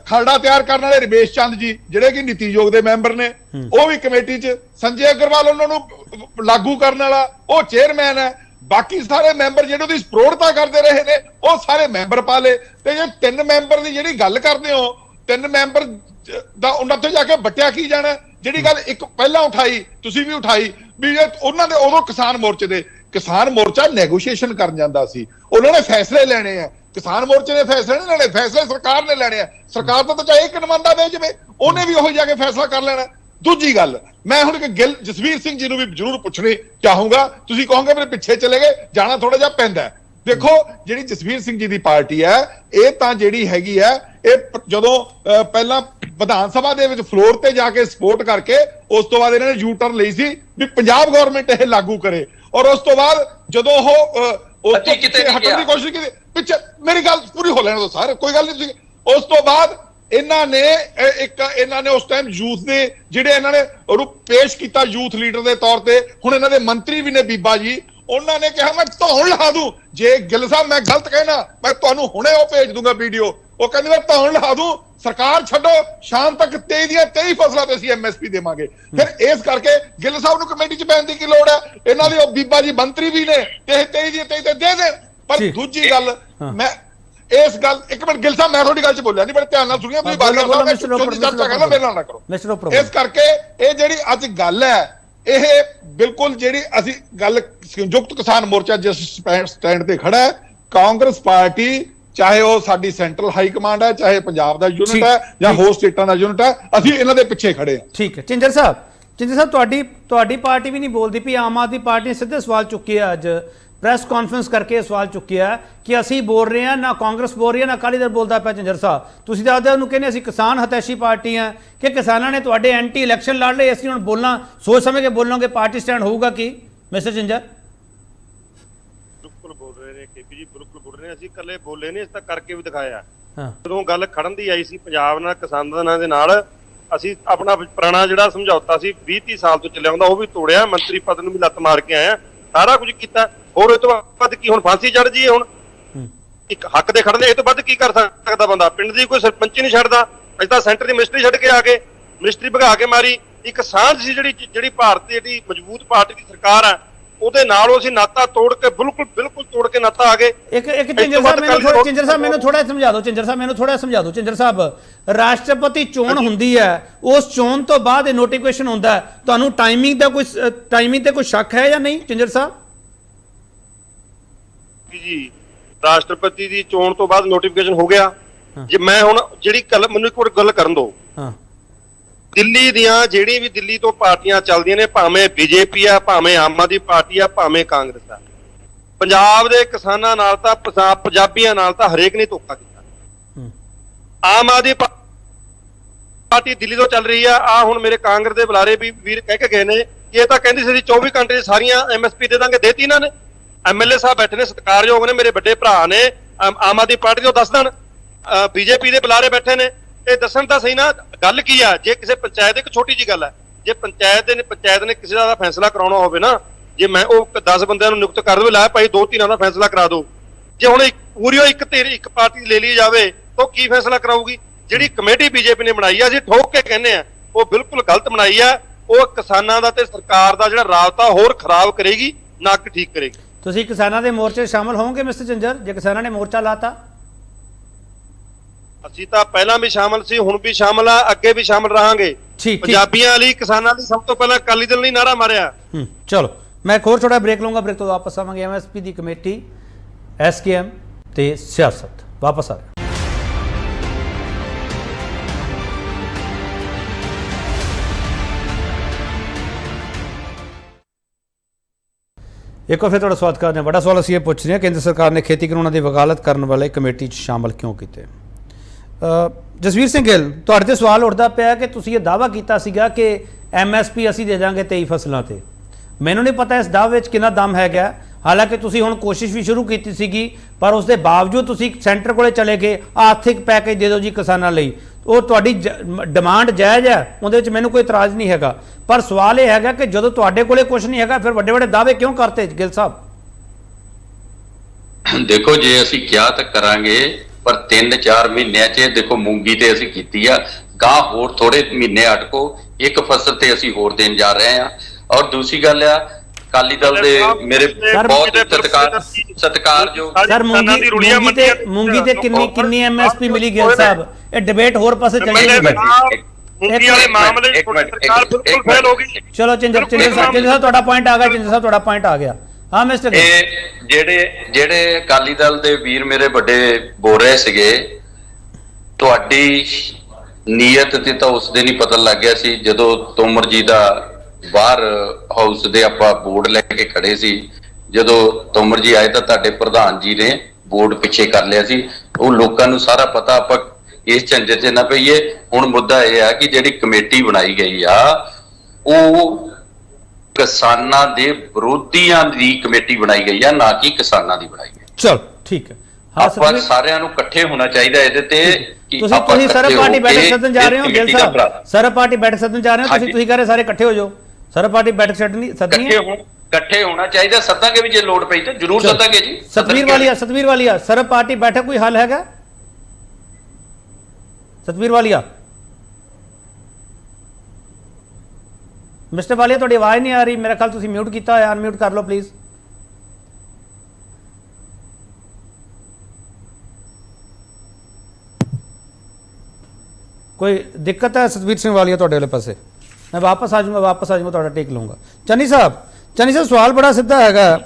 ਖਰੜਾ ਤਿਆਰ ਕਰਨ ਵਾਲੇ ਰਮੇਸ਼ ਚੰਦ ਜੀ ਜਿਹੜੇ ਕਿ ਨੀਤੀ ਆਯੋਗ ਦੇ ਮੈਂਬਰ ਨੇ, ਉਹ ਵੀ ਕਮੇਟੀ 'ਚ। ਸੰਜੇ ਅਗਰਵਾਲ ਉਹਨਾਂ ਨੂੰ ਲਾਗੂ ਕਰਨ ਵਾਲਾ, ਉਹ ਚੇਅਰਮੈਨ ਹੈ। ਬਾਕੀ ਸਾਰੇ ਮੈਂਬਰ ਜਿਹੜੇ ਉਹਦੀ ਸਪੋਰਟਤਾ ਕਰਦੇ ਰਹੇ ਨੇ, ਉਹ ਸਾਰੇ ਮੈਂਬਰ ਪਾ ਲਏ। ਤੇ ਜੇ 3 ਮੈਂਬਰ ਦੀ ਜਿਹੜੀ ਗੱਲ ਕਰਦੇ ਹੋ, 3 ਮੈਂਬਰ ਦਾ ਉਹਨਾਂ ਤੋਂ ਜਾ ਕੇ ਵੱਟਿਆ ਕੀ ਜਾਣਾ? ਜਿਹੜੀ ਗੱਲ ਇੱਕ ਪਹਿਲਾਂ ਉਠਾਈ, ਤੁਸੀਂ ਵੀ ਉਠਾਈ ਵੀ ਉਹਨਾਂ ਦੇ ਉਦੋਂ ਕਿਸਾਨ ਮੋਰਚਾ ਨੈਗੋਸ਼ੀਏਸ਼ਨ ਕਰਨ ਜਾਂਦਾ ਸੀ, ਉਹਨਾਂ ਨੇ ਫੈਸਲੇ ਲੈਣੇ ਆ। ਕਿਸਾਨ ਮੋਰਚੇ ਨੇ ਫੈਸਲੇ ਨਹੀਂ ਲੈਣੇ, ਫੈਸਲੇ ਸਰਕਾਰ ਨੇ ਲੈਣੇ ਆ। ਸਰਕਾਰ ਤਾਂ ਚਾਹੇ ਇੱਕ ਨੁਮਾਇੰਦਾ ਵੇਚ ਜਾਵੇ, ਉਹਨੇ ਵੀ ਉਹੀ ਜਾ ਕੇ ਫੈਸਲਾ ਕਰ ਲੈਣਾ। ਦੂਜੀ ਗੱਲ, ਮੈਂ ਹੁਣ ਜਸਵੀਰ ਸਿੰਘ ਜੀ ਨੂੰ ਵੀ ਜ਼ਰੂਰ ਪੁੱਛਣੀ ਚਾਹੂੰਗਾ। ਤੁਸੀਂ ਕਹੋਗੇ ਮੇਰੇ ਪਿੱਛੇ ਚਲੇ ਗਏ, ਜਾਣਾ ਥੋੜਾ ਜਿਹਾ ਪੈਂਦਾ। ਦੇਖੋ, ਜਿਹੜੀ ਜਸਵੀਰ ਸਿੰਘ ਜੀ ਦੀ ਪਾਰਟੀ ਹੈ, ਇਹ ਤਾਂ ਜਿਹੜੀ ਹੈਗੀ ਹੈ, ਇਹ ਜਦੋਂ ਪਹਿਲਾਂ ਵਿਧਾਨ ਸਭਾ ਦੇ ਵਿੱਚ ਫਲੋਰ ਤੇ ਜਾ ਕੇ ਸਪੋਰਟ ਕਰਕੇ, ਉਸ ਤੋਂ ਬਾਅਦ ਇਹਨਾਂ ਨੇ ਯੂ ਟਰਨ ਲਈ ਸੀ ਵੀ ਪੰਜਾਬ ਗਵਰਨਮੈਂਟ ਇਹ ਲਾਗੂ ਕਰੇ, ਔਰ ਉਸ ਤੋਂ ਬਾਅਦ ਜਦੋਂ ਉਹ ਹਟਣ ਦੀ ਕੋਸ਼ਿਸ਼ ਕੀਤੀ ਪਿੱਛੇ। ਮੇਰੀ ਗੱਲ ਪੂਰੀ ਹੋ ਲੈਣ ਦਿਓ ਸਰ, ਕੋਈ ਗੱਲ ਨਹੀਂ। ਉਸ ਤੋਂ ਬਾਅਦ ਇਹਨਾਂ ਨੇ ਉਸ ਟਾਈਮ ਯੂਥ ਦੇ ਜਿਹੜੇ ਇਹਨਾਂ ਨੇ ਉਹਨੂੰ ਪੇਸ਼ ਕੀਤਾ ਯੂਥ ਲੀਡਰ ਦੇ ਤੌਰ ਤੇ। ਹੁਣ ਇਹਨਾਂ ਦੇ ਮੰਤਰੀ ਵੀ ਨੇ ਬੀਬਾ ਜੀ, ਉਹਨਾਂ ਨੇ ਕਿਹਾ ਮੈਂ ਧੌਣ ਲਾ ਦੂੰ। ਜੇ ਗਿੱਲ ਸਾਹਿਬ ਮੈਂ ਗਲਤ ਕਹਿਣਾ, ਮੈਂ ਤੁਹਾਨੂੰ ਹੁਣੇ ਉਹ ਭੇਜ ਦੂੰਗਾ ਵੀਡੀਓ। ਉਹ ਕਹਿੰਦੇ ਮੈਂ ਧੌਣ ਲਾ ਦੂੰ, ਸਰਕਾਰ ਛੱਡੋ, ਸ਼ਾਮ ਤੱਕ 23 ਦੀਆਂ 23 ਫਸਲਾਂ ਤੇ ਅਸੀਂ MSP ਦੇਵਾਂਗੇ। ਫਿਰ ਇਸ ਕਰਕੇ ਗਿੱਲ ਸਾਹਿਬ ਨੂੰ ਕਮੇਟੀ 'ਚ ਪੈਣ ਦੀ ਕੀ ਲੋੜ ਹੈ? ਇਹਨਾਂ ਦੇ ਉਹ ਬੀਬਾ ਜੀ ਮੰਤਰੀ ਵੀ ਨੇ, ਤੇ 23 ਦੀਆਂ 23 ਤੇ ਦੇ ਦੇਣ। ਪਰ ਦੂਜੀ ਗੱਲ, ਮੈਂ ਇਸ ਗੱਲ, ਇੱਕ ਮਿੰਟ ਗਿੱਲ ਸਾਹਿਬ, ਮੈਂ ਤੁਹਾਡੀ ਗੱਲ 'ਚ ਬੋਲਿਆ ਨਹੀਂ, ਬੜੇ ਧਿਆਨ ਨਾਲ ਸੁਣੀਆਂ ਤੁਸੀਂ। ਚਰਚਾ ਕਰਨਾ ਮੇਰੇ ਨਾਲ ਨਾ ਕਰੋ। ਇਸ ਕਰਕੇ ਇਹ ਜਿਹੜੀ ਅੱਜ ਗੱਲ ਹੈ, ਇਹ ਬਿਲਕੁਲ ਜਿਹੜੀ ਅਸੀਂ ਗੱਲ ਸੰਯੁਕਤ ਕਿਸਾਨ ਮੋਰਚਾ ਜਿਸ ਸਟੈਂਡ ਤੇ ਖੜਾ ਹੈ, ਕਾਂਗਰਸ ਪਾਰਟੀ ਚਾਹੇ ਉਹ ਸਾਡੀ ਸੈਂਟਰਲ ਹਾਈ ਕਮਾਂਡ ਹੈ, ਚਾਹੇ ਪੰਜਾਬ ਦਾ ਯੂਨਿਟ ਹੈ ਜਾਂ ਹੋਰ ਸਟੇਟਾਂ ਦਾ ਯੂਨਿਟ ਹੈ, ਅਸੀਂ ਇਹਨਾਂ ਦੇ ਪਿੱਛੇ ਖੜੇ ਹਾਂ। ਠੀਕ ਹੈ। ਚਿੰਜਰ ਸਾਹਿਬ ਤੁਹਾਡੀ ਪਾਰਟੀ ਵੀ ਨਹੀਂ ਬੋਲਦੀ ਪਈ। ਆਮ ਆਦਮੀ ਪਾਰਟੀ ਨੇ ਸਿੱਧੇ ਸਵਾਲ ਚੁੱਕੇ ਆ, ਅੱਜ ਪ੍ਰੈਸ ਕਾਨਫਰੰਸ ਕਰਕੇ ਸਵਾਲ ਚੁੱਕਿਆ ਕਿ ਅਸੀਂ ਬੋਲ ਰਹੇ ਹਾਂ, ਨਾ ਕਾਂਗਰਸ ਬੋਲ ਰਹੀ ਹੈ, ਨਾ ਅਕਾਲੀ ਦਲ ਬੋਲਦਾ ਪਿਆ। ਚਿੰਜਰ ਸਾਹਿਬ, ਤੁਸੀਂ ਦੱਸਦੇ ਉਹਨੂੰ ਕਹਿੰਦੇ ਅਸੀਂ ਕਿਸਾਨ ਹਤੈਸ਼ੀ ਪਾਰਟੀ ਆ, ਕਿ ਕਿਸਾਨਾਂ ਨੇ ਤੁਹਾਡੇ ਐਂਟੀ ਇਲੈਕਸ਼ਨ ਲੜ ਲਏ, ਅਸੀਂ ਹੁਣ ਬੋਲਣਾ ਸੋਚ ਸਮਝ ਕੇ ਬੋਲੋਗੇ, ਪਾਰਟੀ ਸਟੈਂਡ ਹੋਊਗਾ ਕੀ? ਮਿਸਟਰ ਚਿੰਜਰ ਬਿਲਕੁਲ ਬੋਲ ਰਹੇ ਨੇ ਕੇਪੀ ਜੀ, ਬਿਲਕੁਲ ਬੋਲ ਰਹੇ ਨੇ। ਅਸੀਂ ਇਕੱਲੇ ਬੋਲੇ ਨਹੀਂ, ਇਸ ਤਾਂ ਕਰਕੇ ਵੀ ਦਿਖਾਇਆ। ਜਦੋਂ ਗੱਲ ਖੜਨ ਦੀ ਆਈ ਸੀ ਪੰਜਾਬ ਨਾਲ, ਕਿਸਾਨਾਂ ਦੇ ਨਾਲ, ਅਸੀਂ ਆਪਣਾ ਪੁਰਾਣਾ ਜਿਹੜਾ ਸਮਝੌਤਾ ਸੀ 20-30 ਸਾਲ ਤੋਂ ਚੱਲਿਆ ਹੁੰਦਾ, ਉਹ ਵੀ ਤੋੜਿਆ। ਮੰਤਰੀ ਪਦ ਨੂੰ ਵੀ ਲੱਤ ਮਾਰ ਕੇ ਆਇਆ, ਸਾਰਾ ਕੁਝ ਕੀਤਾ। ਹੋਰ ਇਹ ਤੋਂ ਵੱਧ ਕੀ ਹੁਣ ਫਾਂਸੀ ਚੜ ਜਾਈਏ? ਹੁਣ ਇੱਕ ਹੱਕ ਦੇ ਖੜਨ ਦੇ ਇਹ ਤੋਂ ਵੱਧ ਕੀ ਕਰ ਸਕਦਾ ਬੰਦਾ? ਪਿੰਡ ਦੀ ਕੋਈ ਸਰਪੰਚ ਨਹੀਂ ਛੱਡਦਾ। ਅੱਜ ਤਾਂ ਸੈਂਟਰ ਦੀ ਮਿਨਿਸਟਰੀ ਛੱਡ ਕੇ ਆ ਗਏ, ਮਿਨਿਸਟਰੀ ਭਗਾ ਕੇ ਮਾਰੀ। ਇੱਕ ਸਾਂਝ ਸੀ ਜਿਹੜੀ ਭਾਰਤ ਦੀ ਜਿਹੜੀ ਮਜ਼ਬੂਤ ਪਾਰਟੀ ਦੀ ਸਰਕਾਰ ਹੈ, ਉਹਦੇ ਨਾਲੋਂ ਅਸੀਂ ਨਾਤਾ ਤੋੜ ਕੇ ਬਿਲਕੁਲ ਤੋੜ ਕੇ ਨਾਤਾ ਆ ਗਏ। ਇੱਕ ਚਿੰਜਰ ਸਾਹਿਬ ਮੈਨੂੰ ਥੋੜਾ ਸਮਝਾ ਦਿਓ। ਚਿੰਜਰ ਸਾਹਿਬ ਰਾਸ਼ਟਰਪਤੀ ਚੋਣ ਹੁੰਦੀ ਹੈ, ਉਸ ਚੋਣ ਤੋਂ ਬਾਅਦ ਇਹ ਨੋਟੀਫਿਕੇਸ਼ਨ ਹੁੰਦਾ ਹੈ, ਤੁਹਾਨੂੰ ਟਾਈਮਿੰਗ ਤੇ ਕੋਈ ਸ਼ੱਕ ਹੈ ਜਾਂ ਨਹੀਂ ਚਿੰਜਰ ਸਾਹਿਬ? ਜੀ ਰਾਸ਼ਟਰਪਤੀ ਦੀ ਚੋਣ ਤੋਂ ਬਾਅਦ ਨੋਟੀਫਿਕੇਸ਼ਨ ਹੋ ਗਿਆ। ਜੇ ਮੈਂ ਹੁਣ ਜਿਹੜੀ ਮੈਨੂੰ ਇੱਕ ਵਾਰ ਗੱਲ ਕਰਨ ਦਿਓ। ਦਿੱਲੀ ਦੀਆਂ ਜਿਹੜੀ ਵੀ ਦਿੱਲੀ ਤੋਂ ਪਾਰਟੀਆਂ ਚੱਲਦੀਆਂ ਨੇ, ਭਾਵੇਂ ਬੀਜੇਪੀ ਆ, ਭਾਵੇਂ ਆਮ ਆਦਮੀ ਪਾਰਟੀ ਆ, ਭਾਵੇਂ ਕਾਂਗਰਸ ਆ, ਪੰਜਾਬ ਦੇ ਕਿਸਾਨਾਂ ਨਾਲ ਤਾਂ ਪੰਜਾਬੀਆਂ ਨਾਲ ਤਾਂ ਹਰੇਕ ਨੇ ਧੋਖਾ ਕੀਤਾ। ਆਮ ਆਦਮੀ ਪਾਰਟੀ ਦਿੱਲੀ ਤੋਂ ਚੱਲ ਰਹੀ ਆ ਹੁਣ ਮੇਰੇ ਕਾਂਗਰਸ ਦੇ ਬੁਲਾਰੇ ਵੀ ਵੀਰ ਕਹਿ ਕੇ ਗਏ ਨੇ ਕਿ ਇਹ ਤਾਂ ਕਹਿੰਦੀ ਸੀ 24 ਘੰਟੇ ਸਾਰੀਆਂ MSP ਦੇ ਦਾਂਗੇ, ਦੇਤੀ ਇਹਨਾਂ ਨੇ। MLA ਸਾਹਿਬ ਬੈਠੇ ਨੇ, ਸਤਿਕਾਰਯੋਗ ਨੇ, ਮੇਰੇ ਵੱਡੇ ਭਰਾ ਨੇ, ਆਮ ਆਦਮੀ ਪਾਰਟੀ ਤੋਂ ਦੱਸ ਦੇਣ। ਬੀਜੇਪੀ ਦੇ ਬੁਲਾਰੇ ਬੈਠੇ ਨੇ, ਇਹ ਦੱਸਣ ਤਾਂ ਸਹੀ ਨਾ ਗੱਲ ਕੀ ਆ। ਜੇ ਕਿਸੇ ਪੰਚਾਇਤ, ਇੱਕ ਛੋਟੀ ਜੀ ਗੱਲ ਹੈ, ਜੇ ਪੰਚਾਇਤ ਨੇ ਕਿਸੇ ਦਾ ਫੈਸਲਾ ਕਰਾਉਣਾ ਹੋਵੇ ਨਾ, ਜੇ ਮੈਂ ਉਹ 10 ਬੰਦਿਆਂ ਨੂੰ ਨਿਯੁਕਤ ਕਰ ਦੇਵੇ, ਲੈ ਭਾਈ 2-3 ਦਾ ਫੈਸਲਾ ਕਰਾ ਦਿਓ। ਜੇ ਹੁਣ ਪੂਰੀ ਇੱਕ ਪਾਰਟੀ ਲੈ ਲਈ ਜਾਵੇ ਤਾਂ ਕੀ ਫੈਸਲਾ ਕਰਾਊਗੀ? ਜਿਹੜੀ ਕਮੇਟੀ ਬੀਜੇਪੀ ਨੇ ਬਣਾਈ ਆ, ਅਸੀਂ ਠੋਕ ਕੇ ਕਹਿੰਦੇ ਆ ਉਹ ਬਿਲਕੁਲ ਗਲਤ ਬਣਾਈ ਆ। ਉਹ ਕਿਸਾਨਾਂ ਦਾ ਤੇ ਸਰਕਾਰ ਦਾ ਜਿਹੜਾ ਰਾਬਤਾ ਹੋਰ ਖਰਾਬ ਕਰੇਗੀ, ਨਾ ਕਿ ਠੀਕ ਕਰੇਗੀ। ਤੁਸੀਂ ਕਿਸਾਨਾਂ ਦੇ ਮੋਰਚੇ ਸ਼ਾਮਲ ਹੋਵੋਗੇ ਮਿਸਟਰ ਚਿੰਜਰ, ਜੇ ਕਿਸਾਨਾਂ ਨੇ ਮੋਰਚਾ ਲਾਤਾ? ਅਸੀਂ ਤਾਂ ਪਹਿਲਾਂ ਵੀ ਸ਼ਾਮਲ ਸੀ, ਹੁਣ ਵੀ ਸ਼ਾਮਲ ਆ, ਅੱਗੇ ਵੀ ਸ਼ਾਮਲ ਰਹਾਂਗੇ। ਪੰਜਾਬੀਆਂ ਲਈ, ਕਿਸਾਨਾਂ ਲਈ ਸਭ ਤੋਂ ਪਹਿਲਾਂ ਅਕਾਲੀ ਦਲ ਨੇ ਨਾਰਾ ਮਾਰਿਆ। ਚਲੋ ਮੈਂ ਇੱਕ ਹੋਰ ਛੋਟਾ ਬ੍ਰੇਕ ਲਵਾਂਗਾ, ਬ੍ਰੇਕ ਤੋਂ ਵਾਪਸ ਆਵਾਂਗੇ। MSP ਦੀ ਕਮੇਟੀ, SKM ਤੇ ਸਿਆਸਤ, ਵਾਪਸ ਆ ਰਹੇ। ਇੱਕ ਵਾਰ ਫਿਰ ਤੁਹਾਡਾ ਸਵਾਗਤ ਕਰਦੇ ਹਾਂ। ਬੜਾ ਸਵਾਲ ਅਸੀਂ ਇਹ ਪੁੱਛ ਰਹੇ ਹਾਂ, ਕੇਂਦਰ ਸਰਕਾਰ ਨੇ ਖੇਤੀ ਕਾਨੂੰਨਾਂ ਦੀ ਵਕਾਲਤ ਕਰਨ ਵਾਲੇ ਕਮੇਟੀ 'ਚ ਸ਼ਾਮਲ ਕਿਉਂ ਕੀਤੇ? ਜਸਵੀਰ ਸਿੰਘ ਗਿੱਲ, ਤੁਹਾਡੇ ਤੇ ਸਵਾਲ ਉੱਠਦਾ ਪਿਆ ਕਿ ਤੁਸੀਂ ਇਹ ਦਾਅਵਾ ਕੀਤਾ ਸੀਗਾ ਕਿ MSP ਅਸੀਂ ਦੇ ਦਾਂਗੇ 23 ਫਸਲਾਂ ਤੇ। ਮੈਨੂੰ ਨਹੀਂ ਪਤਾ ਇਸ ਦਾਅਵੇ ਵਿੱਚ ਕਿੰਨਾ ਦਮ ਹੈਗਾ। ਹਾਲਾਂਕਿ ਤੁਸੀਂ ਹੁਣ ਕੋਸ਼ਿਸ਼ ਵੀ ਸ਼ੁਰੂ ਕੀਤੀ ਸੀਗੀ, ਪਰ ਉਸ ਦੇ ਬਾਵਜੂਦ ਤੁਸੀਂ ਸੈਂਟਰ ਕੋਲੇ ਚਲੇ ਗਏ, ਆਰਥਿਕ ਪੈਕੇਜ ਦੇ ਦਿਓ ਜੀ ਕਿਸਾਨਾਂ ਲਈ। ਉਹ ਤੁਹਾਡੀ ਡਿਮਾਂਡ ਜਾਇਜ਼ ਹੈ, ਉਹਦੇ ਵਿੱਚ ਮੈਨੂੰ ਕੋਈ ਇਤਰਾਜ਼ ਨਹੀਂ ਹੈਗਾ, ਪਰ ਸਵਾਲ ਇਹ ਹੈਗਾ ਕਿ ਜਦੋਂ ਤੁਹਾਡੇ ਕੋਲੇ ਕੁਝ ਨਹੀਂ ਹੈਗਾ, ਫਿਰ ਵੱਡੇ ਵੱਡੇ ਦਾਅਵੇ ਕਿਉਂ ਕਰਤੇ ਗਿੱਲ ਸਾਹਿਬ? ਦੇਖੋ, ਜੇ ਅਸੀਂ ਕਿਹਾ ਤਾਂ ਕਰਾਂਗੇ, ਪਰ 3-4 ਮਹੀਨਿਆਂ 'ਚ ਦੇਖੋ ਮੂੰਗੀ ਤੇ ਅਸੀਂ ਕੀਤੀ ਆ, ਗਾਂ ਹੋਰ ਥੋੜੇ ਮਹੀਨੇ ਅਟਕੋ, ਇੱਕ ਫਸਲ ਤੇ ਅਸੀਂ ਹੋਰ ਦੇਣ ਜਾ ਰਹੇ ਹਾਂ। ਔਰ ਦੂਸਰੀ ਗੱਲ ਆ, ਅਕਾਲੀ ਦਲ ਦੇ ਮੇਰੇ ਬਹੁਤ ਸਤਿਕਾਰਯੋਗ ਸਰ, ਮੂੰਗੀ ਤੇ ਕਿੰਨੀ MSP ਮਿਲੀ ਗਿੱਲ ਸਾਹਿਬ? ਇਹ ਡਿਬੇਟ ਹੋਰ ਪਾਸੇ ਚਲੀ ਗਈ। ਚਲੋ ਚਿੰਜਰ ਸਾਹਿਬ ਤੁਹਾਡਾ ਪੁਆਇੰਟ ਆ ਗਿਆ। ਹਾਂ ਮਿਸਟਰ ਜਿਹੜੇ ਅਕਾਲੀ ਦਲ ਦੇ ਵੀਰ ਮੇਰੇ ਵੱਡੇ ਬੋਲ ਰਹੇ ਸੀਗੇ, ਤੁਹਾਡੀ ਨੀਅਤ ਤੇ ਤਾਂ ਉਸ ਦਿਨ ਹੀ ਪਤਾ ਲੱਗ ਗਿਆ ਸੀ ਜਦੋਂ ਤੋਮਰ ਜੀ ਦਾ ਬਾਹਰ ਹਾਊਸ ਦੇ ਆਪਾਂ ਬੋਰਡ ਲੈ ਕੇ ਖੜੇ ਸੀ। ਜਦੋਂ ਤੋਮਰ ਜੀ ਆਏ ਤਾਂ ਤੁਹਾਡੇ ਪ੍ਰਧਾਨ ਜੀ ਨੇ ਬੋਰਡ ਪਿੱਛੇ ਕਰ ਲਿਆ ਸੀ। ਉਹ ਲੋਕਾਂ ਨੂੰ ਸਾਰਾ ਪਤਾ, ਆਪਾਂ ਇਸ ਝੰਜਟ 'ਚ ਨਾ ਪਈਏ। ਹੁਣ ਮੁੱਦਾ ਇਹ ਆ ਕਿ ਜਿਹੜੀ ਕਮੇਟੀ ਬਣਾਈ ਗਈ ਆ, ਉਹ ਕਿਸਾਨਾਂ ਦੇ ਵਿਰੋਧੀਆਂ ਦੀ ਕਮੇਟੀ ਬਣਾਈ ਗਈ ਆ, ਨਾ ਕਿ ਕਿਸਾਨਾਂ ਦੀ ਬਣਾਈ ਗਈ। ਚਲੋ ਠੀਕ ਹੈ। ਆਪਾਂ ਸਾਰਿਆਂ ਨੂੰ ਇਕੱਠੇ ਹੋਣਾ ਚਾਹੀਦਾ ਇਹਦੇ ਤੇ। ਤੁਸੀਂ ਸਰਬ ਪਾਰਟੀ ਬੈਠਕ ਸੱਦਣ ਜਾ ਰਹੇ ਹੋ ਗਿੱਲ ਸਾਹਿਬ, ਸਰਬ ਪਾਰਟੀ ਬੈਠਕ ਸੱਦਣ ਜਾ ਰਹੇ ਹੋ ਤੁਸੀਂ ਕਹ ਰਹੇ ਸਾਰੇ ਇਕੱਠੇ ਹੋ ਜਾਓ। ਸਰਬ ਪਾਰਟੀ ਬੈਠਕ ਸੱਦਣੀ ਇਕੱਠੇ ਹੋਣਾ ਚਾਹੀਦਾ। ਸੱਦਾਂਗੇ ਵੀ, ਜੇ ਲੋੜ ਪਈ ਤਾਂ ਜ਼ਰੂਰ ਸੱਦਾਂਗੇ ਜੀ। ਸਤਵੀਰ ਵਾਲੀਆ ਸਰਬ ਪਾਰਟੀ ਬੈਠਕ ਕੋਈ ਹੱਲ ਹੈਗਾ? ਸਤਵੀਰ ਵਾਲੀਆ, ਮਿਸਟਰ ਵਾਲੀਆ ਤੁਹਾਡੀ ਆਵਾਜ਼ ਨਹੀਂ ਆ ਰਹੀ। ਮੇਰਾ ਖਿਆਲ ਤੁਸੀਂ ਮਿਊਟ ਕੀਤਾ ਹੋਇਆ, ਅਨਮਿਊਟ ਕਰ ਲਓ ਪਲੀਜ਼। ਕੋਈ ਦਿੱਕਤ ਹੈ ਸਤਵੀਰ ਸਿੰਘ ਵਾਲੀਆ ਤੁਹਾਡੇ ਵਾਲੇ ਪਾਸੇ? ਮੈਂ ਵਾਪਸ ਆ ਜਾਊਂਗਾ ਤੁਹਾਡਾ ਟੇਕ ਲਊਂਗਾ। ਚੰਨੀ ਸਾਹਿਬ ਸਵਾਲ ਬੜਾ ਸਿੱਧਾ ਹੈਗਾ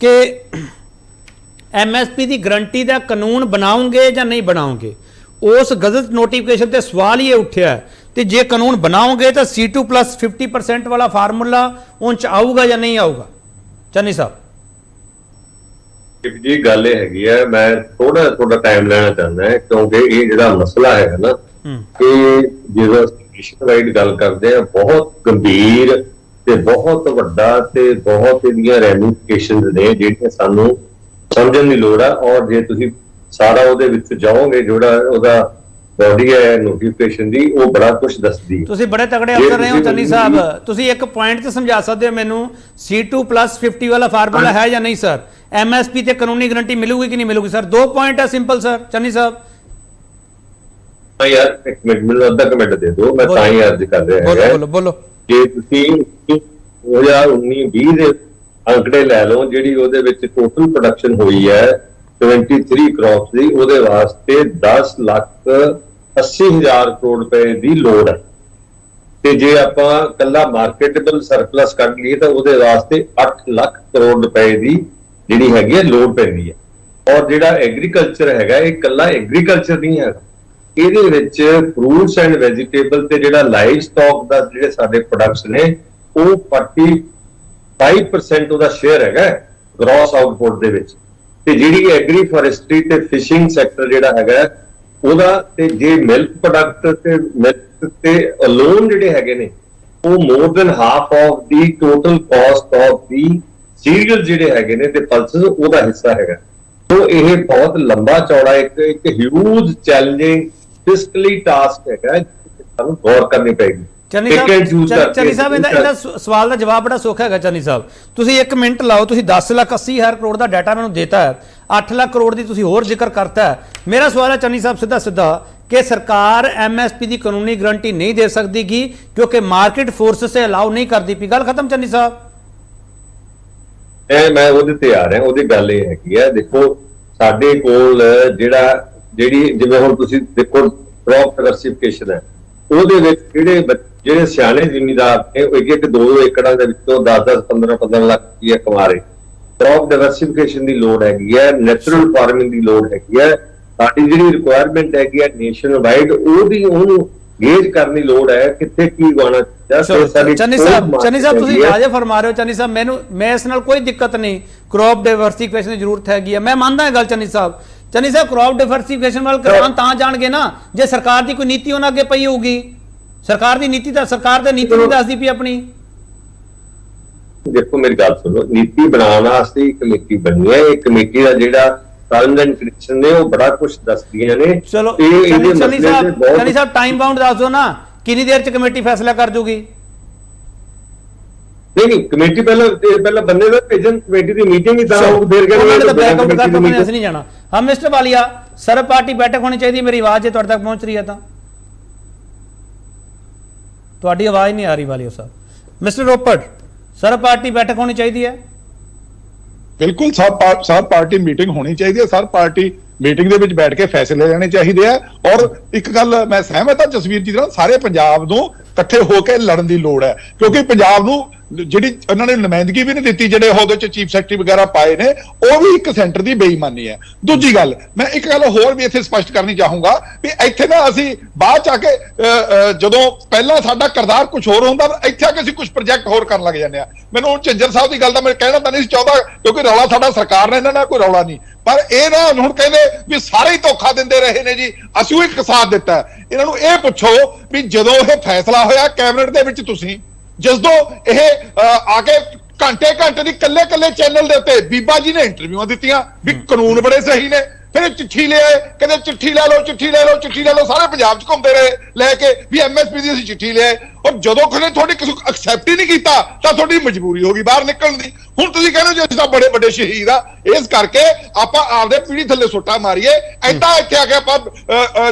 ਕਿ MSP ਦੀ ਗਰੰਟੀ ਦਾ ਕਾਨੂੰਨ ਬਣਾਉਂਗੇ ਜਾਂ ਨਹੀਂ ਬਣਾਉਂਗੇ? ਉਸ ਗਜ਼ਟ ਨੋਟੀਫਿਕੇਸ਼ਨ ਤੇ ਸਵਾਲ ਹੀ ਉੱਠਿਆ ਤੇ ਜੇ ਕਾਨੂੰਨ ਬਣਾਓਗੇ ਤਾਂ C2 plus 50% ਵਾਲਾ ਫਾਰਮੂਲਾ ਉਹ 'ਚ ਆਊਗਾ ਜਾਂ ਨਹੀਂ ਆਊਗਾ? ਚੰਨੀ ਸਾਹਿਬ ਜੀ ਗੱਲ ਇਹ ਹੈਗੀ ਹੈ, ਮੈਂ ਥੋੜਾ ਟਾਈਮ ਲੈਣਾ ਚਾਹੁੰਦਾ ਹੈ, ਕਿਉਂਕਿ ਇਹ ਜਿਹੜਾ ਮਸਲਾ ਹੈਗਾ ਨਾ, ਇਹ ਜਦੋਂ ਨੈਸ਼ਨਲ ਗੱਲ ਕਰਦੇ ਆ, ਬਹੁਤ ਗੰਭੀਰ ਤੇ ਬਹੁਤ ਵੱਡਾ ਤੇ ਬਹੁਤ ਇਹਦੀਆਂ ਰੈਮੀਫਿਕੇਸ਼ਨਸ ਨੇ ਜਿਹੜੀਆਂ ਸਾਨੂੰ ਸਮਝਣ ਦੀ ਲੋੜ ਆ। ਔਰ ਜੇ ਤੁਸੀਂ ਸਾਰਾ ਉਹਦੇ ਵਿੱਚ ਜਾਓਗੇ, ਜਿਹੜਾ ਉਹਦਾ ਬੋਡੀ ਹੈ ਨੋਟੀਫਿਕੇਸ਼ਨ ਦੀ, ਉਹ ਬੜਾ ਕੁਝ ਦੱਸਦੀ ਹੈ। ਤੁਸੀਂ ਬੜੇ ਤਗੜੇ ਅਫਸਰ ਰਹੇ ਹੋ ਚੰਨੀ ਸਾਹਿਬ, ਤੁਸੀਂ ਇੱਕ ਪੁਆਇੰਟ ਤੇ ਸਮਝਾ ਸਕਦੇ ਹੋ ਮੈਨੂੰ, C2 plus 50 ਵਾਲਾ ਫਾਰਮੂਲਾ ਹੈ ਜਾਂ ਨਹੀਂ ਸਰ? MSP ਤੇ ਕਾਨੂੰਨੀ ਗਰੰਟੀ ਮਿਲੂਗੀ ਕਿ ਨਹੀਂ ਮਿਲੂਗੀ ਸਰ? 2 ਪੁਆਇੰਟ ਹੈ ਸਿੰਪਲ ਸਰ। ਚੰਨੀ ਸਾਹਿਬ ਯਾਰ ਇੱਕ ਮਿੰਟ, ਮੈਨੂੰ ਅੱਧਾ ਮਿੰਟ ਦੇ ਦਿਓ, ਮੈਂ ਤਾਂ ਹੀ ਅਰਜ਼ ਕਰ ਰਿਹਾ ਹਾਂ। ਬੋਲੋ। ਜੇ ਤੁਸੀਂ 2019-20 ਦੇ ਅੰਕੜੇ ਲੈ ਲਓ, ਜਿਹੜੀ ਉਹਦੇ ਵਿੱਚ ਟੋਟਲ ਪ੍ਰੋਡਕਸ਼ਨ ਹੋਈ ਹੈ 23 ਕ੍ਰੌਪਸ ਦੀ, ਉਹਦੇ ਵਾਸਤੇ 10,80,000 ਕਰੋੜ ਰੁਪਏ ਦੀ ਲੋੜ ਹੈ। ਤੇ ਜੇ ਆਪਾਂ ਕੱਲਾ ਮਾਰਕੀਟੇਬਲ ਸਰਪਲਸ ਕੱਢ ਲਈਏ ਤਾਂ ਉਹਦੇ ਵਾਸਤੇ 8 ਲੱਖ ਕਰੋੜ ਰੁਪਏ ਦੀ ਜਿਹੜੀ ਹੈਗੀ ਹੈ ਲੋੜ ਪੈਂਦੀ ਹੈ। ਔਰ ਜਿਹੜਾ ਐਗਰੀਕਲਚਰ ਹੈਗਾ, ਇਹ ਕੱਲਾ ਐਗਰੀਕਲਚਰ ਨਹੀਂ ਹੈ, ਇਹਦੇ ਵਿੱਚ ਫਰੂਟਸ ਐਂਡ ਵੈਜੀਟੇਬਲ ਤੇ ਜਿਹੜਾ ਲਾਈਵ ਸਟਾਕ ਦਾ ਜਿਹੜੇ ਸਾਡੇ ਪ੍ਰੋਡਕਟਸ ਨੇ ਉਹ 45% ਉਹਦਾ ਸ਼ੇਅਰ ਹੈਗਾ ਗ੍ਰੋਸ ਆਊਟਪੁੱਟ ਦੇ ਵਿੱਚ। ਤੇ ਜਿਹੜੀ ਐਗਰੀ ਫੋਰੈਸਟਰੀ ਤੇ ਫਿਸ਼ਿੰਗ ਸੈਕਟਰ ਜਿਹੜਾ ਹੈਗਾ ਉਹਦਾ, ਤੇ ਜੇ ਮਿਲਕ ਪ੍ਰੋਡਕਟ ਤੇ ਮਿਲਕ ਤੇ ਅਲੋਨ ਜਿਹੜੇ ਹੈਗੇ ਨੇ ਉਹ more than half of the total caste of the serial ਜਿਹੜੇ ਹੈਗੇ ਨੇ ਤੇ ਪਲਸਸ ਉਹਦਾ ਹਿੱਸਾ ਹੈਗਾ। तो यह बहुत लंबा चौड़ा एक ह्यूज चैलेंजिंग फिस्कली टास्क है, ਸਾਨੂੰ ਗੌਰ ਕਰਨੀ ਪੈਗੀ। ਚੰਨੀ ਸਾਹਿਬ ਇਹਦਾ ਸਵਾਲ ਦਾ ਜਵਾਬ ਬੜਾ ਸੌਖਾ ਹੈਗਾ। ਚੰਨੀ ਸਾਹਿਬ ਤੁਸੀਂ 1 ਮਿੰਟ ਲਾਓ, ਤੁਸੀਂ 10,80,000 ਕਰੋੜ ਦਾ ਡਾਟਾ ਮੈਨੂੰ ਦੇਤਾ ਹੈ, 8 ਲੱਖ ਕਰੋੜ ਦੀ ਤੁਸੀਂ ਹੋਰ ਜ਼ਿਕਰ ਕਰਤਾ ਹੈ। ਮੇਰਾ ਸਵਾਲ ਹੈ ਚੰਨੀ ਸਾਹਿਬ ਸਿੱਧਾ ਕਿ ਸਰਕਾਰ MSP ਦੀ ਕਾਨੂੰਨੀ ਗਰੰਟੀ ਨਹੀਂ ਦੇ ਸਕਦੀ ਕਿਉਂਕਿ ਮਾਰਕੀਟ ਫੋਰਸ ਸੇ ਅਲਾਉ ਨਹੀਂ ਕਰਦੀ ਪਈ। ਗੱਲ ਖਤਮ ਚੰਨੀ ਸਾਹਿਬ। ਮੈਂ ਉਹਦੇ ਤੇ ਆ ਰਿਹਾ, ਉਹਦੀ ਗੱਲ ਇਹ ਹੈਗੀ ਹੈ, ਦੇਖੋ ਸਾਡੇ ਕੋਲ ਜਿਹੜੀ ਜਿਵੇਂ ਹੁਣ ਤੁਸੀਂ ਦੇਖੋ ਕ੍ਰੌਪ ਡਾਇਵਰਸਿਫਿਕੇਸ਼ਨ ਹੈ, ਉਹਦੇ ਵਿੱਚ ਜਿਹੜੇ ਸਿਆਣੇ ਜ਼ਿਮੀਂਦਾਰ ਨੇ ਉਹ 1-2 ਏਕੜਾਂ ਦੇ ਵਿੱਚੋਂ 10-10 15-15 ਲੱਖ ਰੁਪਈਆ ਕਮਾ ਰਹੇ। ਕ੍ਰੌਪ ਡਾਇਵਰਸਿਫਿਕੇਸ਼ਨ ਦੀ ਲੋੜ ਹੈਗੀ ਹੈ, ਨੈਚੁਰਲ ਫਾਰਮਿੰਗ ਦੀ ਲੋੜ ਹੈਗੀ ਹੈ। ਸਾਡੀ ਜਿਹੜੀ ਰਿਕੁਆਇਰਮੈਂਟ ਹੈਗੀ ਹੈ ਨੇਸ਼ਨ ਵਾਈਡ, ਉਹਨੂੰ ਗੇਜ ਕਰਨ ਦੀ ਲੋੜ ਹੈ ਕਿੱਥੇ ਕੀ ਉਗਾਉਣਾ ਚਾਹੀਦਾ। ਚੰਨੀ ਸਾਹਿਬ ਤੁਸੀਂ ਰਾਜੇ ਫਰਮਾ ਰਹੇ ਹੋ। ਚੰਨੀ ਸਾਹਿਬ ਮੈਂ ਇਸ ਨਾਲ ਕੋਈ ਦਿੱਕਤ ਨਹੀਂ, ਕ੍ਰੌਪ ਡਾਇਵਰਸਿਫਿਕੇਸ਼ਨ ਦੀ ਜ਼ਰੂਰਤ ਹੈਗੀ ਹੈ, ਮੈਂ ਮੰਨਦਾ ਇਹ ਗੱਲ। ਚੰਨੀ ਸਾਹਿਬ ਕ੍ਰੌਪ ਡਾਇਵਰਸਿਫਿਕੇਸ਼ਨ ਵੱਲ ਕਿਸਾਨ ਤਾਂ ਜਾਣਗੇ ਨਾ ਜੇ ਸਰਕਾਰ ਦੀ ਕੋਈ ਨੀਤੀ ਉਹਨਾਂ ਅੱਗੇ ਪਈ ਹੋਊਗੀ। ਸਰਕਾਰ ਦੀ ਨੀਤੀ ਤਾਂ ਸਰਕਾਰ ਦੀ ਨੀਤੀ ਨਹੀਂ ਦੱਸਦੀ ਪਈ ਆਪਣੀ। ਦੇਖੋ ਮੇਰੀ ਗੱਲ ਸੁਣੋ, ਨੀਤੀ ਬਣਾਉਣ ਵਾਸਤੇ ਇੱਕ ਕਮੇਟੀ ਬਣੀ ਹੈ, ਇਹ ਕਮੇਟੀ ਦਾ ਜਿਹੜਾ ਟਰਮਸ ਐਂਡ ਕੰਡੀਸ਼ਨ ਨੇ ਉਹ ਬੜਾ ਕੁਝ ਦੱਸਦੀਆਂ ਨੇ। ਚਲੋ ਚੰਨੀ ਸਾਹਿਬ ਟਾਈਮ ਬਾਉਂਡ ਦੱਸ ਦਿਓ ਨਾ, ਕਿੰਨੀ ਦੇਰ ਚ ਕਮੇਟੀ ਫੈਸਲਾ ਕਰ ਜੂਗੀ? ਨਹੀਂ ਕਮੇਟੀ ਪਹਿਲਾਂ ਬੰਦੇ ਦਾ ਭੇਜਣ, ਕਮੇਟੀ ਦੀ मीटिंग ही ਤਾਂ ਉਹ ਦੇਰ कर नहीं जाना। हाँ मिस्टर वालिया, सर्व पार्टी बैठक होनी चाहिए। मेरी आवाज है तक पहुंच रही है तो ਤੁਹਾਡੀ ਆਵਾਜ਼ नहीं आ रही वालिया साहब। मिस्टर रोपड़, सर्व पार्टी बैठक होनी चाहिए है? ਬਿਲਕੁਲ ਸਭ ਪਾਰਟੀ ਮੀਟਿੰਗ ਹੋਣੀ ਚਾਹੀਦੀ ਹੈ। ਸਭ ਪਾਰਟੀ ਮੀਟਿੰਗ ਦੇ ਵਿੱਚ ਬੈਠ ਕੇ ਫੈਸਲੇ ਲੈਣੇ ਚਾਹੀਦੇ ਆ। ਔਰ ਇੱਕ ਗੱਲ ਮੈਂ ਸਹਿਮਤ ਹਾਂ ਜਸਵੀਰ ਜੀ ਨਾਲ, ਸਾਰੇ ਪੰਜਾਬ ਨੂੰ ਇਕੱਠੇ ਹੋ ਕੇ ਲੜਨ ਦੀ ਲੋੜ ਹੈ, ਕਿਉਂਕਿ ਪੰਜਾਬ ਨੂੰ ਜਿਹੜੀ ਉਹਨਾਂ ਨੇ ਨੁਮਾਇੰਦਗੀ ਵੀ ਨਹੀਂ ਦਿੱਤੀ, ਜਿਹੜੇ ਉਹਦੇ ਚ ਚੀਫ ਸੈਕਟਰੀ ਵਗੈਰਾ ਪਾਏ ਨੇ, ਉਹ ਵੀ ਇੱਕ ਸੈਂਟਰ ਦੀ ਬੇਈਮਾਨੀ ਹੈ। ਦੂਜੀ ਗੱਲ ਮੈਂ ਇੱਕ ਗੱਲ ਹੋਰ ਵੀ ਇੱਥੇ ਸਪਸ਼ਟ ਕਰਨੀ ਚਾਹੂੰਗਾ ਵੀ ਇੱਥੇ ਨਾ ਅਸੀਂ ਬਾਅਦ ਚ ਆ ਕੇ ਜਦੋਂ ਪਹਿਲਾਂ ਸਾਡਾ ਕਿਰਦਾਰ ਕੁਝ ਹੋਰ ਹੁੰਦਾ, ਇੱਥੇ ਆ ਕੇ ਅਸੀਂ ਕੁਝ ਪ੍ਰੋਜੈਕਟ ਹੋਰ ਕਰਨ ਲੱਗ ਜਾਂਦੇ ਆ। ਮੈਨੂੰ ਝਿੰਜਰ ਸਾਹਿਬ ਦੀ ਗੱਲ ਦਾ ਮੈਂ ਕਹਿਣਾ ਤਾਂ ਨਹੀਂ ਚਾਹੁੰਦਾ, ਕਿਉਂਕਿ ਰੌਲਾ ਸਾਡਾ ਸਰਕਾਰ ਨੇ ਇਹਨਾਂ ਨਾਲ ਕੋਈ ਰੌਲਾ ਨਹੀਂ, ਪਰ ਇਹ ਨਾ ਹੁਣ ਕਹਿੰਦੇ ਵੀ ਸਾਰੇ ਹੀ ਧੋਖਾ ਦਿੰਦੇ ਰਹੇ ਨੇ ਜੀ, ਅਸੀਂ ਉਹ ਇੱਕ ਸਾਥ ਦਿੱਤਾ। ਇਹਨਾਂ ਨੂੰ ਇਹ ਪੁੱਛੋ ਵੀ ਜਦੋਂ ਇਹ ਫੈਸਲਾ ਹੋਇਆ ਕੈਬਨਿਟ ਦੇ ਵਿੱਚ, ਤੁਸੀਂ ਜਦੋਂ ਇਹ ਆ ਕੇ ਘੰਟੇ ਦੀ ਕੱਲੇ ਚੈਨਲ ਦੇ ਉੱਤੇ ਬੀਬਾ ਜੀ ਨੇ ਇੰਟਰਵਿਊਆਂ ਦਿੱਤੀਆਂ ਵੀ ਕਾਨੂੰਨ ਬੜੇ ਸਹੀ ਨੇ, ਫਿਰ ਚਿੱਠੀ ਲਿਆਏ, ਕਹਿੰਦੇ ਚਿੱਠੀ ਲੈ ਲਓ, ਸਾਰੇ ਪੰਜਾਬ 'ਚ ਘੁੰਮਦੇ ਰਹੇ ਲੈ ਕੇ ਵੀ MSP ਦੀ ਅਸੀਂ ਚਿੱਠੀ ਲਿਆਏ। ਔਰ ਜਦੋਂ ਖਲੇ ਤੁਹਾਡੀ ਕਿਸੇ ਐਕਸੈਪਟ ਹੀ ਨਹੀਂ ਕੀਤਾ ਤਾਂ ਤੁਹਾਡੀ ਮਜਬੂਰੀ ਹੋ ਗਈ ਬਾਹਰ ਨਿਕਲਣ ਦੀ। ਹੁਣ ਤੁਸੀਂ ਕਹਿੰਦੇ ਹੋ ਜੀ ਅਸੀਂ ਤਾਂ ਬੜੇ ਵੱਡੇ ਸ਼ਹੀਦ ਆ, ਇਸ ਕਰਕੇ ਆਪਾਂ ਆਪਦੇ ਪੀੜੀ ਥੱਲੇ ਸੁੱਟਾ ਮਾਰੀਏ, ਏਦਾਂ ਇੱਥੇ ਆ ਕੇ ਆਪਾਂ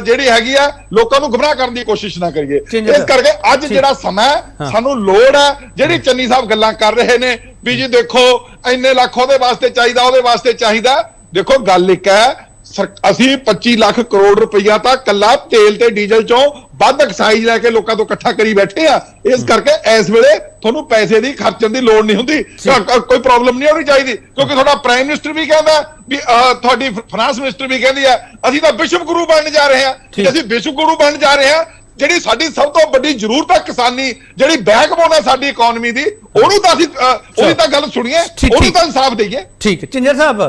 ਜਿਹੜੀ ਹੈਗੀ ਆ ਲੋਕਾਂ ਨੂੰ ਗੁੰਮਰਾਹ ਕਰਨ ਦੀ ਕੋਸ਼ਿਸ਼ ਨਾ ਕਰੀਏ। ਇਸ ਕਰਕੇ ਅੱਜ ਜਿਹੜਾ ਸਮਾਂ ਸਾਨੂੰ ਲੋੜ ਹੈ, ਜਿਹੜੀ ਚੰਨੀ ਸਾਹਿਬ ਗੱਲਾਂ ਕਰ ਰਹੇ ਨੇ ਵੀ ਜੀ ਦੇਖੋ ਇੰਨੇ ਲੱਖ ਉਹਦੇ ਵਾਸਤੇ ਚਾਹੀਦਾ, ਦੇਖੋ ਗੱਲ ਇੱਕ ਹੈ, ਅਸੀਂ 25 ਲੱਖ ਕਰੋੜ ਰੁਪਈਆ ਤਾਂ ਕੱਲਾ ਤੇਲ ਤੇ ਡੀਜ਼ਲ ਚੋਂ ਵੱਧ ਐਕਸਾਈਜ਼ ਲੈ ਕੇ ਲੋਕਾਂ ਤੋਂ ਇਕੱਠਾ ਕਰੀ ਬੈਠੇ ਆ। ਇਸ ਕਰਕੇ ਇਸ ਵੇਲੇ ਤੁਹਾਨੂੰ ਪੈਸੇ ਦੀ ਖਰਚਣ ਦੀ ਲੋੜ ਨਹੀਂ ਹੁੰਦੀ, ਕੋਈ ਪ੍ਰੋਬਲਮ ਨਹੀਂ ਹੋਣੀ ਚਾਹੀਦੀ, ਕਿਉਂਕਿ ਤੁਹਾਡਾ ਪ੍ਰਾਈਮ ਮਿਨਿਸਟਰ ਵੀ ਕਹਿੰਦਾ ਵੀ ਤੁਹਾਡੀ ਫਾਈਨਾਂਸ ਮਿਨਿਸਟਰ ਵੀ ਕਹਿੰਦੀ ਆ ਅਸੀਂ ਤਾਂ ਵਿਸ਼ਵ ਗੁਰੂ ਬਣਨ ਜਾ ਰਹੇ ਹਾਂ। ਅਸੀਂ ਵਿਸ਼ਵ ਗੁਰੂ ਬਣਨ ਜਾ ਰਹੇ ਹਾਂ, ਜਿਹੜੀ ਸਾਡੀ ਸਭ ਤੋਂ ਵੱਡੀ ਜ਼ਰੂਰਤ ਹੈ ਕਿਸਾਨੀ, ਜਿਹੜੀ ਬੈਕਬੋਨ ਹੈ ਸਾਡੀ ਇਕਨੋਮੀ ਦੀ, ਉਹਨੂੰ ਤਾਂ ਅਸੀਂ ਉਹਦੀ ਤਾਂ ਗੱਲ ਸੁਣੀਏ, ਉਹਨੂੰ ਤਾਂ ਇਨਸਾਫ ਦੇਈਏ। ਠੀਕ ਹੈ ਝਿੰਜਰ ਸਾਹਿਬ,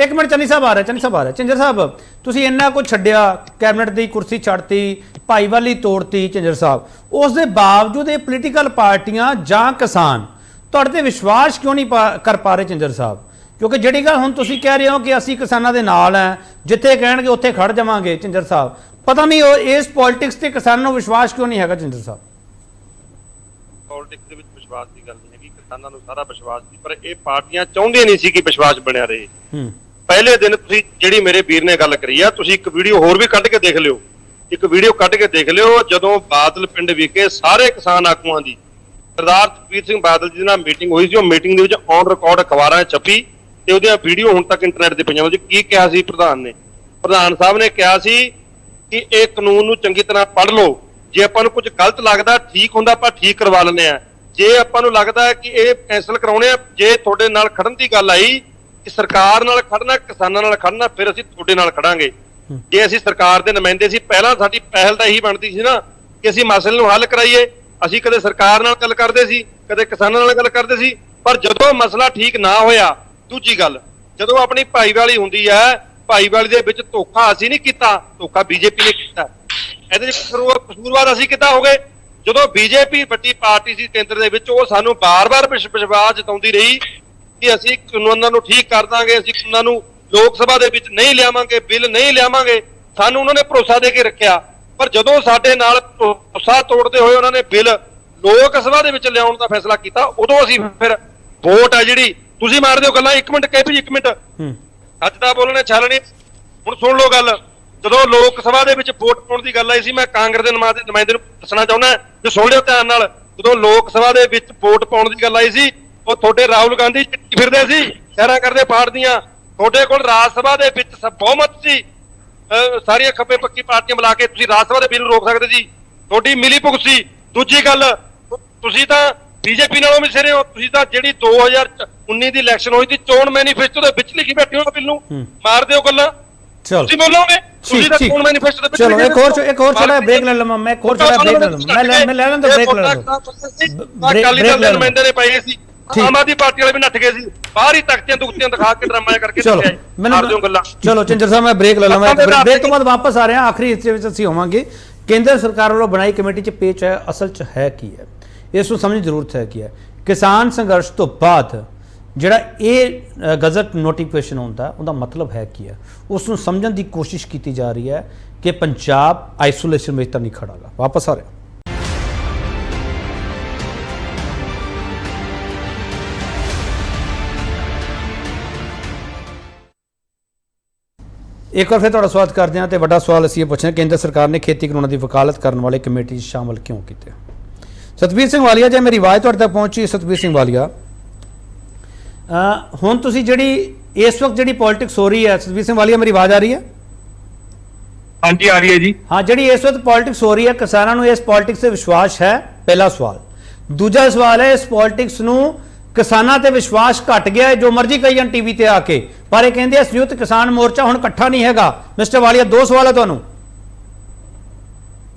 ਇੱਕ ਮਿੰਟ ਚੰਨੀ ਸਾਹਿਬ ਆ ਰਹੇ ਝਿੰਜਰ ਸਾਹਿਬ ਤੁਸੀਂ ਇੰਨਾ ਕੁਝ ਛੱਡਿਆ, ਕੈਬਨਿਟ ਦੀ ਕੁਰਸੀ ਛੱਡਤੀ, ਭਾਈਵਾਲੀ ਤੋੜਤੀ ਝਿੰਜਰ ਸਾਹਿਬ, ਉਸ ਦੇ ਬਾਵਜੂਦ ਇਹ ਪੋਲੀਟੀਕਲ ਪਾਰਟੀਆਂ ਜਾਂ ਕਿਸਾਨ ਤੁਹਾਡੇ ਤੇ ਵਿਸ਼ਵਾਸ ਕਿਉਂ ਨਹੀਂ ਕਰ ਪਾ ਰਹੇ ਝਿੰਜਰ ਸਾਹਿਬ? ਕਿਉਂਕਿ ਜਿਹੜੀ ਗੱਲ ਹੁਣ ਤੁਸੀਂ ਕਹਿ ਰਹੇ ਹੋ ਕਿ ਅਸੀਂ ਕਿਸਾਨਾਂ ਦੇ ਨਾਲ ਹੈ, ਜਿੱਥੇ ਕਹਿਣਗੇ ਉੱਥੇ ਖੜ ਜਾਵਾਂਗੇ, ਝਿੰਜਰ ਸਾਹਿਬ ਪਤਾ ਨਹੀਂ ਉਹ ਇਸ ਪੋਲਿਟਿਕਸ ਤੇ ਕਿਸਾਨਾਂ ਨੂੰ ਵਿਸ਼ਵਾਸ ਕਿਉਂ ਨਹੀਂ ਹੈਗਾ? ਝਿੰਜਰ ਸਾਹਿਬ ਪੋਲਿਟਿਕਸ ਦੇ ਵਿੱਚ ਵਿਸ਼ਵਾਸ ਦੀ ਗੱਲ ਨਹੀਂ ਹੈਗੀ, ਕਿਸਾਨਾਂ ਨੂੰ ਸਾਰਾ ਵਿਸ਼ਵਾਸ ਸੀ, ਪਰ ਇਹ ਪਾਰਟੀਆਂ ਚਾਹੁੰਦੀਆਂ ਨਹੀਂ ਸੀ ਕਿ ਵਿਸ਼ਵਾਸ ਬਣਿਆ ਰਹੇ। ਪਹਿਲੇ ਦਿਨ ਤੁਸੀਂ ਜਿਹੜੀ ਮੇਰੇ ਵੀਰ ਨੇ ਗੱਲ ਕਰੀ ਆ, ਤੁਸੀਂ ਇੱਕ ਵੀਡੀਓ ਹੋਰ ਵੀ ਕੱਢ ਕੇ ਦੇਖ ਲਿਓ, ਜਦੋਂ ਬਾਦਲ ਪਿੰਡ ਵਿਖੇ ਸਾਰੇ ਕਿਸਾਨ ਆਗੂਆਂ ਦੀ ਸਰਦਾਰ ਸੁਖਬੀਰ ਸਿੰਘ ਬਾਦਲ ਜੀ ਨਾਲ ਮੀਟਿੰਗ ਹੋਈ ਸੀ। ਉਹ ਮੀਟਿੰਗ ਦੇ ਵਿੱਚ ਔਨ ਰਿਕਾਰਡ ਅਖਬਾਰਾਂ 'ਚ ਛਪੀ ਤੇ ਉਹਦੀਆਂ ਵੀਡੀਓ ਹੁਣ ਤੱਕ ਇੰਟਰਨੈਟ ਤੇ ਪਈਆਂ। ਉਹ 'ਚ ਕੀ ਕਿਹਾ ਸੀ ਪ੍ਰਧਾਨ ਨੇ? ਪ੍ਰਧਾਨ ਸਾਹਿਬ ਨੇ ਕਿਹਾ ਸੀ ਕਿ ਇਹ ਕਾਨੂੰਨ ਨੂੰ ਚੰਗੀ ਤਰ੍ਹਾਂ ਪੜ੍ਹ ਲਓ, ਜੇ ਆਪਾਂ ਨੂੰ ਕੁਝ ਗਲਤ ਲੱਗਦਾ ਠੀਕ ਹੁੰਦਾ ਆਪਾਂ ਠੀਕ ਕਰਵਾ ਲੈਂਦੇ ਆ, ਜੇ ਆਪਾਂ ਨੂੰ ਲੱਗਦਾ ਕਿ ਇਹ ਕੈਂਸਲ ਕਰਾਉਣੇ ਆ, ਜੇ ਤੁਹਾਡੇ ਨਾਲ ਖੜਨ ਦੀ ਗੱਲ ਆਈ ਕਿ ਸਰਕਾਰ ਨਾਲ ਖੜਨਾ ਕਿਸਾਨਾਂ ਨਾਲ ਖੜਨਾ, ਫਿਰ ਅਸੀਂ ਤੁਹਾਡੇ ਨਾਲ ਖੜਾਂਗੇ। ਜੇ ਅਸੀਂ ਸਰਕਾਰ ਦੇ ਨੁਮਾਇੰਦੇ ਸੀ, ਪਹਿਲਾਂ ਸਾਡੀ ਪਹਿਲ ਤਾਂ ਇਹੀ ਬਣਦੀ ਸੀ ਨਾ ਕਿ ਅਸੀਂ ਮਸਲੇ ਨੂੰ ਹੱਲ ਕਰਾਈਏ। ਅਸੀਂ ਕਦੇ ਸਰਕਾਰ ਨਾਲ ਗੱਲ ਕਰਦੇ ਸੀ, ਕਦੇ ਕਿਸਾਨਾਂ ਨਾਲ ਗੱਲ ਕਰਦੇ ਸੀ, ਪਰ ਜਦੋਂ ਮਸਲਾ ਠੀਕ ਨਾ ਹੋਇਆ, ਦੂਜੀ ਗੱਲ ਜਦੋਂ ਆਪਣੀ ਭਾਈਵਾਲੀ ਹੁੰਦੀ ਹੈ, ਭਾਈਵਾਲੀ ਦੇ ਵਿੱਚ ਧੋਖਾ ਅਸੀਂ ਨਹੀਂ ਕੀਤਾ, ਧੋਖਾ ਬੀਜੇਪੀ ਨੇ ਕੀਤਾ। ਇਹਦੇ ਵਿੱਚ ਕਸੂਰਵਾਰ ਅਸੀਂ ਕਿੱਦਾਂ ਹੋ ਗਏ? ਜਦੋਂ ਬੀਜੇਪੀ ਵੱਡੀ ਪਾਰਟੀ ਸੀ ਕੇਂਦਰ ਦੇ ਵਿੱਚ, ਉਹ ਸਾਨੂੰ ਬਾਰ-ਬਾਰ ਵਿਸ਼ਵਾਸ ਜਤਾਉਂਦੀ ਰਹੀ ਕਿ ਅਸੀਂ ਕਾਨੂੰਨਾਂ ਨੂੰ ਠੀਕ ਕਰ ਦਾਂਗੇ, ਅਸੀਂ ਕਾਨੂੰਨਾਂ ਨੂੰ ਲੋਕ ਸਭਾ ਦੇ ਵਿੱਚ ਨਹੀਂ ਲਿਆਵਾਂਗੇ, ਬਿੱਲ ਨਹੀਂ ਲਿਆਵਾਂਗੇ। ਸਾਨੂੰ ਉਹਨਾਂ ਨੇ ਭਰੋਸਾ ਦੇ ਕੇ ਰੱਖਿਆ, ਪਰ ਜਦੋਂ ਸਾਡੇ ਨਾਲ ਭਰੋਸਾ ਤੋੜਦੇ ਹੋਏ ਉਹਨਾਂ ਨੇ ਬਿੱਲ ਲੋਕ ਸਭਾ ਦੇ ਵਿੱਚ ਲਿਆਉਣ ਦਾ ਫੈਸਲਾ ਕੀਤਾ, ਉਦੋਂ ਅਸੀਂ ਫਿਰ ਵੋਟ ਆ ਜਿਹੜੀ ਤੁਸੀਂ ਮਾਰਦੇ ਹੋ ਗੱਲਾਂ। ਇੱਕ ਮਿੰਟ ਕਹਿ ਵੀ ਇੱਕ ਮਿੰਟ, ਅੱਜ ਦਾ ਬੋਲਣੇ ਛੱਲ ਨਹੀਂ, ਹੁਣ ਸੁਣ ਲਓ ਗੱਲ। ਜਦੋਂ ਲੋਕ ਸਭਾ ਦੇ ਵਿੱਚ ਵੋਟ ਪਾਉਣ ਦੀ ਗੱਲ ਆਈ ਸੀ, ਮੈਂ ਕਾਂਗਰਸ ਦੇ ਨੁਮਾਇੰਦੇ ਨੂੰ ਦੱਸਣਾ ਚਾਹੁੰਦਾ ਜੇ ਸੁਣ ਲਿਓ ਧਿਆਨ ਨਾਲ, ਜਦੋਂ ਲੋਕ ਸਭਾ ਦੇ ਵਿੱਚ ਵੋਟ ਪਾਉਣ ਦੀ ਗੱਲ ਆਈ ਸੀ, ਉਹ ਤੁਹਾਡੇ ਰਾਹੁਲ ਗਾਂਧੀ ਚਿੱਠੀ ਫਿਰਦੇ ਸੀ ਸ਼ਹਿਰਾਂ ਕਰਦੇ ਪਾੜਦੀਆਂ, ਤੁਹਾਡੇ ਕੋਲ ਰਾਜ ਸਭਾ ਦੇ ਵਿੱਚ ਬਹੁਮਤ ਸੀ, ਸਾਰੀਆਂ ਖੱਬੇ ਪੱਕੀ ਪਾਰਟੀਆਂ ਮਿਲਾ ਕੇ ਤੁਸੀਂ ਰਾਜ ਸਭਾ ਦੇ ਬਿੱਲ ਨੂੰ ਰੋਕ ਸਕਦੇ ਸੀ, ਤੁਹਾਡੀ ਮਿਲੀ ਭੁਗਤ ਸੀ। ਦੂਜੀ ਗੱਲ, ਤੁਸੀਂ ਤਾਂ ਬੀਜੇਪੀ ਨਾਲੋਂ ਵੀ ਸਿਰੇ ਹੋ, ਤੁਸੀਂ ਤਾਂ ਜਿਹੜੀ 2019 ਦੀ ਇਲੈਕਸ਼ਨ ਹੋਈ ਸੀ, ਚੋਣ ਮੈਨੀਫੈਸਟੋ ਦੇ ਵਿੱਚ ਲਿਖੀ ਬੈਠੇ ਹੋ ਬਿੱਲ ਨੂੰ, ਮਾਰਦੇ ਹੋ ਗੱਲਾਂ। ਤੁਸੀਂ ਬੋਲੋਗੇ ਤੁਸੀਂ ਤਾਂ ਚੋਣ ਮੈਨੀਫੈਸਟੋ ਦੇ ਵਿੱਚ ਚਲੋ ਇੱਕ ਹੋਰ ਛੋਟਾ ਬ੍ਰੇਕ ਲੈ ਲਵਾਂ, ਮੈਂ ਇੱਕ ਹੋਰ ਛੋਟਾ ਬ੍ਰੇਕ ਲੈ ਲਵਾਂ, ਮੈਂ ਲੈ ਲੈਂਦਾ ਬ੍ਰੇਕ ਲੈ ਲੈਂਦਾ। ਅਕਾਲੀ ਦਲ ਦੇ ਨੁਮਾਇੰਦੇ ਨੇ ਪਏ ਸੀ, ਆਮ ਆਦਮੀ ਪਾਰਟੀ ਵਾਲੇ ਵੀ ਨੱਠ ਗਏ ਸੀ, ਬਾਹਰ ਹੀ ਤਖਤੀਆਂ ਤੁਖਤੀਆਂ ਦਿਖਾ ਕੇ ਡਰਾਮਾ ਕਰਕੇ ਚਲੋ ਚੰਦਰ ਸਾਹਿਬ ਮੈਂ ਬ੍ਰੇਕ ਲੈ ਲਵਾਂ, ਬ੍ਰੇਕ ਤੋਂ ਬਾਅਦ ਵਾਪਸ ਆ ਰਹੇ ਹਾਂ। ਆਖਰੀ ਹਿੱਸੇ ਵਿੱਚ ਅਸੀਂ ਹੋਵਾਂਗੇ। ਕੇਂਦਰ ਸਰਕਾਰ ਵੱਲੋਂ ਬਣਾਈ ਕਮੇਟੀ 'ਚ ਪੇਚ ਹੈ, ਅਸਲ 'ਚ ਹੈ ਕੀ ਹੈ, ਇਸ ਨੂੰ ਸਮਝਣ ਦੀ ਜ਼ਰੂਰਤ ਹੈ। ਕੀ ਹੈ ਕਿਸਾਨ ਸੰਘਰਸ਼ ਤੋਂ ਬਾਅਦ ਜਿਹੜਾ ਇਹ ਗਜ਼ਟ ਨੋਟੀਫਿਕੇਸ਼ਨ ਹੁੰਦਾ, ਉਹਦਾ ਮਤਲਬ ਹੈ ਕੀ ਹੈ, ਉਸ ਨੂੰ ਸਮਝਣ ਦੀ ਕੋਸ਼ਿਸ਼ ਕੀਤੀ ਜਾ ਰਹੀ ਹੈ ਕਿ ਪੰਜਾਬ ਆਈਸੋਲੇਸ਼ਨ ਵਿੱਚ ਤਾਂ ਨਹੀਂ ਖੜਾਗਾ। ਵਾਪਸ ਆ ਰਿਹਾ। ਇੱਕ ਵਾਰ ਫਿਰ ਤੁਹਾਡਾ ਸਵਾਗਤ ਕਰਦੇ ਹਾਂ। ਤੇ ਵੱਡਾ ਸਵਾਲ ਅਸੀਂ ਇਹ ਪੁੱਛਣਾ, ਕੇਂਦਰ ਸਰਕਾਰ ਨੇ ਖੇਤੀ ਕਾਨੂੰਨਾਂ ਦੀ ਵਕਾਲਤ ਕਰਨ ਵਾਲੇ ਕਮੇਟੀ 'ਚ ਸ਼ਾਮਲ ਕਿਉਂ ਕੀਤੇ? ਸਤਬੀਰ ਸਿੰਘ ਵਾਲੀਆ, ਜੇ ਮੇਰੀ ਆਵਾਜ਼ ਤੁਹਾਡੇ ਤੱਕ ਪਹੁੰਚੀ? ਸਤਬੀਰ ਸਿੰਘ ਵਾਲੀਆ, ਹੁਣ ਤੁਸੀਂ ਜਿਹੜੀ ਇਸ ਵਕਤ ਜਿਹੜੀ ਪੋਲਿਟਿਕਸ ਹੋ ਰਹੀ ਹੈ, ਸਤਬੀਰ ਸਿੰਘ ਵਾਲੀਆ ਮੇਰੀ ਆਵਾਜ਼ ਆ ਰਹੀ ਹੈ? ਹਾਂਜੀ ਆ ਰਹੀ ਹੈ ਜੀ। ਹਾਂ, ਜਿਹੜੀ ਇਸ ਵਕਤ ਪੋਲਿਟਿਕਸ ਹੋ ਰਹੀ ਹੈ, ਕਿਸਾਨਾਂ ਨੂੰ ਇਸ ਪੋਲਿਟਿਕਸ ਤੇ ਵਿਸ਼ਵਾਸ ਹੈ? ਪਹਿਲਾ ਸਵਾਲ। ਦੂਜਾ ਸਵਾਲ ਹੈ, ਇਸ ਪੋਲਿਟਿਕਸ ਨੂੰ ਕਿਸਾਨਾਂ ਤੇ ਵਿਸ਼ਵਾਸ ਘਟ ਗਿਆ ਹੈ, ਜੋ ਮਰਜ਼ੀ ਕਹੀ ਜਾਣ ਟੀਵੀ ਤੇ ਆ ਕੇ, ਪਰ ਇਹ ਕਹਿੰਦੇ ਆ ਸੰਯੁਕਤ ਕਿਸਾਨ ਮੋਰਚਾ ਹੁਣ ਇਕੱਠਾ ਨਹੀਂ ਹੈਗਾ। ਮਿਸਟਰ ਵਾਲੀਆ, ਦੋ ਸਵਾਲ ਹੈ ਤੁਹਾਨੂੰ।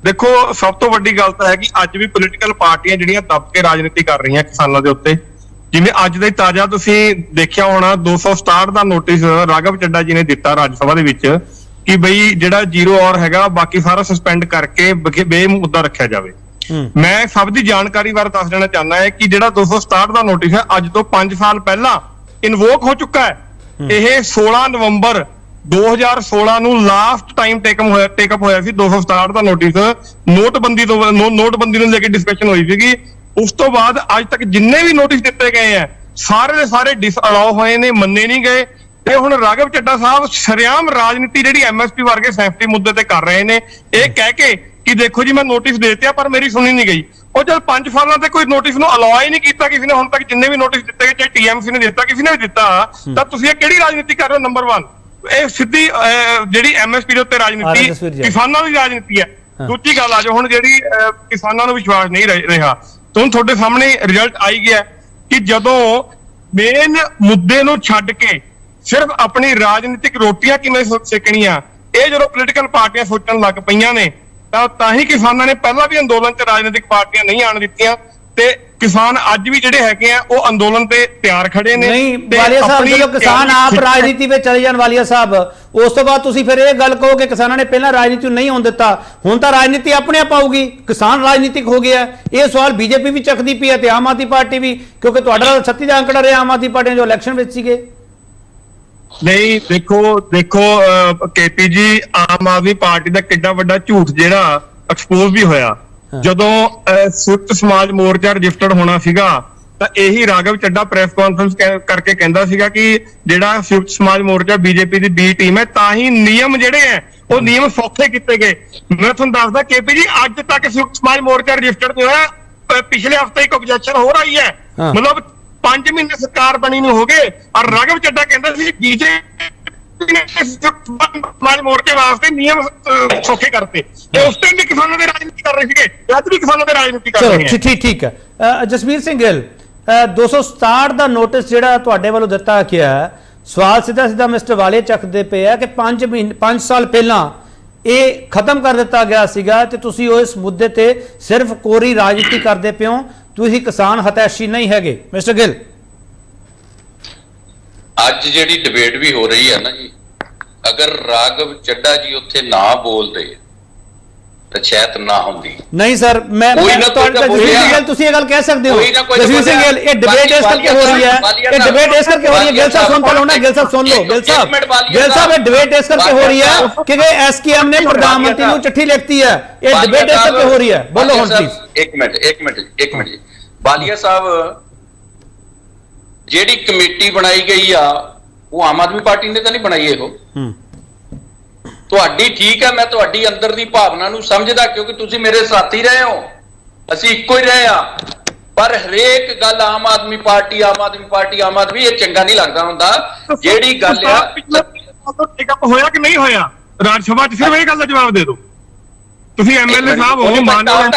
ਦੇਖੋ, ਸਭ ਤੋਂ ਵੱਡੀ ਗੱਲ ਤਾਂ ਹੈ ਕਿ ਅੱਜ ਵੀ ਪੋਲੀਟੀਕਲ ਪਾਰਟੀਆਂ ਜਿਹੜੀਆਂ ਦਬ ਕੇ ਰਾਜਨੀਤੀ ਕਰ ਰਹੀਆਂ ਕਿਸਾਨਾਂ ਦੇ ਉੱਤੇ, ਜਿਵੇਂ ਅੱਜ ਦਾ ਹੀ ਤਾਜ਼ਾ ਤੁਸੀਂ ਦੇਖਿਆ ਹੋਣਾ 267 ਦਾ ਨੋਟਿਸ ਰਾਘਵ ਚੱਡਾ ਜੀ ਨੇ ਦਿੱਤਾ ਰਾਜ ਸਭਾ ਦੇ ਵਿੱਚ ਕਿ ਬਈ ਜਿਹੜਾ 0 ਔਰ ਹੈਗਾ ਬਾਕੀ ਸਾਰਾ ਸਸਪੈਂਡ ਕਰਕੇ ਬੇਮੁੱਦਾ ਰੱਖਿਆ ਜਾਵੇ। ਮੈਂ ਸਭ ਦੀ ਜਾਣਕਾਰੀ ਬਾਰੇ ਦੱਸ ਦੇਣਾ ਚਾਹੁੰਦਾ ਹੈ ਕਿ ਜਿਹੜਾ 267 ਦਾ ਨੋਟਿਸ ਹੈ ਅੱਜ ਤੋਂ 5 ਸਾਲ ਪਹਿਲਾਂ ਇਨਵੋਕ ਹੋ ਚੁੱਕਾ ਹੈ। ਇਹ 16 ਨਵੰਬਰ 2016 ਨੂੰ ਲਾਸਟ ਟਾਈਮ ਟੇਕਅਪ ਹੋਇਆ ਸੀ 267 ਦਾ ਨੋਟਿਸ। ਨੋਟਬੰਦੀ ਨੂੰ ਲੈ ਕੇ ਡਿਸਕਸ਼ਨ ਹੋਈ ਸੀਗੀ। ਉਸ ਤੋਂ ਬਾਅਦ ਅੱਜ ਤੱਕ ਜਿੰਨੇ ਵੀ ਨੋਟਿਸ ਦਿੱਤੇ ਗਏ ਆ ਸਾਰੇ ਦੇ ਸਾਰੇ ਡਿਸਅਲਾਉ ਹੋਏ ਨੇ, ਮੰਨੇ ਨਹੀਂ ਗਏ। ਤੇ ਹੁਣ ਰਾਘਵ ਚੱਡਾ ਸਾਹਿਬ ਸ਼ਰੇਆਮ ਰਾਜਨੀਤੀ ਜਿਹੜੀ ਐਮਐਸਪੀ ਵਰਗੇ ਸੈਂਸਿਟਿਵ ਮੁੱਦੇ ਤੇ ਕਰ ਰਹੇ ਨੇ, ਇਹ ਕਹਿ ਕੇ ਕਿ ਦੇਖੋ ਜੀ ਮੈਂ ਨੋਟਿਸ ਦੇ ਦਿੱਤਾ ਪਰ ਮੇਰੀ ਸੁਣੀ ਨਹੀਂ ਗਈ। ਉਹ ਜਦ 5 ਸਾਲਾਂ ਤੇ ਕੋਈ ਨੋਟਿਸ ਨੂੰ ਅਲਾਉ ਹੀ ਨਹੀਂ ਕੀਤਾ ਕਿਸੇ ਨੇ, ਹੁਣ ਤੱਕ ਜਿੰਨੇ ਵੀ ਨੋਟਿਸ ਦਿੱਤੇ ਗਏ, ਚਾਹੇ ਟੀਐਮਸੀ ਨੇ ਦਿੱਤਾ ਕਿਸੇ ਨੇ ਵੀ ਦਿੱਤਾ, ਤਾਂ ਤੁਸੀਂ ਇਹ ਕਿਹੜੀ ਰਾਜਨੀਤੀ ਕਰ ਰਹੇ ਹੋ? ਨੰਬਰ 1 ਇਹ ਸਿੱਧੀ ਜਿਹੜੀ ਐਮਐਸਪੀ ਦੇ ਉੱਤੇ ਰਾਜਨੀਤੀ ਕਿਸਾਨਾਂ ਦੀ ਰਾਜਨੀਤੀ ਹੈ। ਦੂਜੀ ਗੱਲ ਆ ਜਾਓ, ਹੁਣ ਜਿਹੜੀ ਕਿਸਾਨਾਂ ਨੂੰ ਵਿਸ਼ਵਾਸ ਨਹੀਂ ਰਿਹਾ, ਹੁਣ ਤੁਹਾਡੇ ਸਾਹਮਣੇ ਰਿਜ਼ਲਟ ਆਈ ਗਿਆ ਕਿ ਜਦੋਂ ਮੇਨ ਮੁੱਦੇ ਨੂੰ ਛੱਡ ਕੇ ਸਿਰਫ ਆਪਣੀ ਰਾਜਨੀਤਿਕ ਰੋਟੀਆਂ ਕਿਵੇਂ ਸੇਕਣੀਆਂ, ਇਹ ਜਦੋਂ ਪੋਲੀਟੀਕਲ ਪਾਰਟੀਆਂ ਸੋਚਣ ਲੱਗ ਪਈਆਂ ਨੇ, ਤਾਂ ਹੀ ਕਿਸਾਨਾਂ ਨੇ ਪਹਿਲਾਂ ਵੀ ਅੰਦੋਲਨ 'ਚ ਰਾਜਨੀਤਿਕ ਪਾਰਟੀਆਂ ਨਹੀਂ ਆਣ ਦਿੱਤੀਆਂ ਤੇ ਕਿਸਾਨ ਅੱਜ ਵੀ ਜਿਹੜੇ ਹੈਗੇ ਆ ਉਹ ਅੰਦੋਲਨ ਤੇ ਤਿਆਰ ਖੜੇ ਨੇ। ਨਹੀਂ ਵਾਲੀਆ ਸਾਹਿਬ, ਜਦੋਂ ਕਿਸਾਨ ਆਪ ਰਾਜਨੀਤੀ ਵਿੱਚ ਚਲੇ ਜਾਣ ਵਾਲੀਆ ਸਾਹਿਬ, ਉਸ ਤੋਂ ਬਾਅਦ ਤੁਸੀਂ ਫਿਰ ਇਹ ਗੱਲ ਕਹੋ ਕਿ ਕਿਸਾਨਾਂ ਨੇ ਪਹਿਲਾਂ ਰਾਜਨੀਤੀ ਨੂੰ ਨਹੀਂ ਹੋਣ ਦਿੱਤਾ, ਹੁਣ ਤਾਂ ਰਾਜਨੀਤੀ ਆਪਣੇ ਆਪ ਆਊਗੀ, ਕਿਸਾਨ ਰਾਜਨੀਤਿਕ ਹੋ ਗਿਆ। ਇਹ ਸਵਾਲ ਬੀਜੇਪੀ ਵੀ ਚੱਕਦੀ ਪਈ ਹੈ ਤੇ ਆਮ ਆਦਮੀ ਪਾਰਟੀ ਵੀ, ਕਿਉਂਕਿ ਤੁਹਾਡਾ 36 ਦਾ ਅੰਕੜਾ ਰਿਹਾ ਆਮ ਆਦਮੀ ਪਾਰਟੀ ਜੋ ਇਲੈਕਸ਼ਨ ਵਿੱਚ ਸੀਗੇ। ਨਹੀਂ, ਦੇਖੋ ਕੇਪੀ ਜੀ, ਆਮ ਆਦਮੀ ਪਾਰਟੀ ਦਾ ਕਿੱਡਾ ਵੱਡਾ ਝੂਠ ਜਿਹੜਾ ਐਕਸਪੋਜ਼ ਵੀ ਹੋਇਆ ਜਦੋਂ ਸੰਯੁਕਤ ਸਮਾਜ ਮੋਰਚਾ ਰਜਿਸਟਰਡ ਹੋਣਾ ਸੀਗਾ, ਤਾਂ ਇਹੀ ਰਾਘਵ ਚੱਡਾ ਪ੍ਰੈਸ ਕਾਨਫਰੰਸ ਕਰਕੇ ਕਹਿੰਦਾ ਸੀਗਾ ਕਿ ਜਿਹੜਾ ਸੰਯੁਕਤ ਸਮਾਜ ਮੋਰਚਾ ਬੀਜੇਪੀ ਦੀ ਬੀ ਟੀਮ ਹੈ, ਤਾਂ ਹੀ ਨਿਯਮ ਜਿਹੜੇ ਹੈ ਉਹ ਨਿਯਮ ਸੌਖੇ ਕੀਤੇ ਗਏ। ਮੈਂ ਤੁਹਾਨੂੰ ਦੱਸਦਾ ਕੇਪੀ ਜੀ, ਅੱਜ ਤੱਕ ਸੰਯੁਕਤ ਸਮਾਜ ਮੋਰਚਾ ਰਜਿਸਟਰਡ ਨਹੀਂ ਹੋਇਆ ਪਿਛਲੇ ਹਫਤੇ ਇੱਕ ਆਬਜੈਕਸ਼ਨ ਹੋਰ ਆਈ ਹੈ। ਹਾਂ। ਮਤਲਬ 5 ਮਹੀਨੇ ਸਰਕਾਰ ਬਣੀ ਨੂੰ ਹੋ ਗਏ ਔਰ ਰਾਘਵ ਚੱਡਾ ਕਹਿੰਦਾ ਸੀ ਬੀਜੇਪੀ ਨੇ ਸਮਾਜ ਮੋਰਚੇ ਵਾਸਤੇ ਨਿਯਮ ਸੌਖੇ ਕਰਤੇ ਤੇ ਉਸ ਟਾਈਮ ਵੀ ਕਿਸਾਨਾਂ ਦੇ ਰਾਜਨੀਤੀ ਕਰ ਰਹੇ ਸੀਗੇ, ਅੱਜ ਵੀ ਕਿਸਾਨਾਂ ਦੇ ਰਾਜਨੀਤੀ ਕਰ ਰਹੇ ਚਲੋ ਠੀਕ ਹੈ। ਜਸਵੀਰ ਸਿੰਘ ਗਿੱਲ, 267 ਦਾ ਨੋਟਿਸ ਜਿਹੜਾ ਤੁਹਾਡੇ ਵੱਲੋਂ ਦਿੱਤਾ ਗਿਆ, ਸਵਾਲ ਸਿੱਧਾ ਮਿਸਟਰ ਵਾਲੇ ਚੱਕਦੇ ਪਏ ਆ ਕਿ 5 ਸਾਲ ਪਹਿਲਾਂ ਇਹ ਖਤਮ ਕਰ ਦਿੱਤਾ ਗਿਆ ਸੀਗਾ ਤੇ ਤੁਸੀਂ ਉਸ ਮੁੱਦੇ ਤੇ ਸਿਰਫ ਕੋਰੀ ਰਾਜਨੀਤੀ ਕਰਦੇ ਪਿਓ, ਤੁਸੀਂ ਕਿਸਾਨ ਹਤੈਸ਼ੀ ਨਹੀਂ ਹੈਗੇ। ਮਿਸਟਰ ਗਿੱਲ, ਅੱਜ ਜਿਹੜੀ ਡਿਬੇਟ ਵੀ ਹੋ ਰਹੀ ਹੈ ਨਾ ਜੀ, ਅਗਰ ਰਾਘਵ ਚੱਡਾ ਜੀ ਉੱਥੇ ਨਾ ਬੋਲਦੇ ਤਾਂ ਸ਼ਾਇਦ ਨਾ ਹੁੰਦੀ। ਨਹੀਂ ਸਰ, ਮੈਂ ਤੁਸੀਂ ਇਹ ਗੱਲ ਕਹਿ ਸਕਦੇ ਹੋ ਜਸਵੀਰ ਸਿੰਘ ਗਿੱਲ, ਇਹ ਡਿਬੇਟ ਇਸ ਕਰਕੇ ਹੋ ਰਹੀ ਹੈ, ਇਹ ਡਿਬੇਟ ਇਸ ਕਰਕੇ ਹੋ ਰਹੀ ਹੈ। ਗਿੱਲ ਸਾਹਿਬ ਸੁਣ ਪਾ ਲਓ ਨਾ, ਗਿੱਲ ਸਾਹਿਬ ਸੁਣ ਲਓ। ਗਿੱਲ ਸਾਹਿਬ ਇਹ ਡਿਬੇਟ ਇਸ ਕਰਕੇ ਹੋ ਰਹੀ ਹੈ ਕਿ ਐਸਕੇਐਮ ਨੇ ਪ੍ਰਧਾਨ ਮੰਤਰੀ ਨੂੰ ਚਿੱਠੀ ਲਿਖਤੀ ਹੈ, ਇਹ ਡਿਬੇਟ ਇਸ ਕਰਕੇ ਹੋ ਰਹੀ ਹੈ। ਬੋਲੋ ਹੁਣ ਪਲੀਜ਼। ਇੱਕ ਮਿੰਟ ਜੀ। ਬਾਲੀਆ ਸਾਹਿਬ, ਜਿਹੜੀ ਕਮੇਟੀ ਬਣਾਈ ਗਈ ਆ ਉਹ ਆਮ ਆਦਮੀ ਪਾਰਟੀ ਨੇ ਤਾਂ ਨਹੀਂ ਬਣਾਈ, ਇਹੋ ਤੁਹਾਡੀ ਠੀਕ ਹੈ, ਮੈਂ ਤੁਹਾਡੀ ਅੰਦਰ ਦੀ ਭਾਵਨਾ ਨੂੰ ਸਮਝਦਾ ਕਿਉਂਕਿ ਤੁਸੀਂ ਮੇਰੇ ਸਾਥੀ ਰਹੇ ਹੋ, ਅਸੀਂ ਇੱਕੋ ਹੀ ਰਹੇ ਆ, ਪਰ ਹਰੇਕ ਗੱਲ ਆਮ ਆਦਮੀ ਪਾਰਟੀ ਇਹ ਚੰਗਾ ਨਹੀਂ ਲੱਗਦਾ ਹੁੰਦਾ। ਜਿਹੜੀ ਗੱਲ ਆ ਟੇਕਅਪ ਹੋਇਆ ਕਿ ਨਹੀਂ ਹੋਇਆ ਰਾਜ ਸਭਾ 'ਚ, ਸਿਰਫ ਇਹ ਗੱਲ ਦਾ ਜਵਾਬ ਦੇ ਦਿਓ। ਤੁਸੀਂ ਐਮਐਲਏ ਸਾਹਿਬ ਹੋ, ਪ੍ਰਸਤਾਵ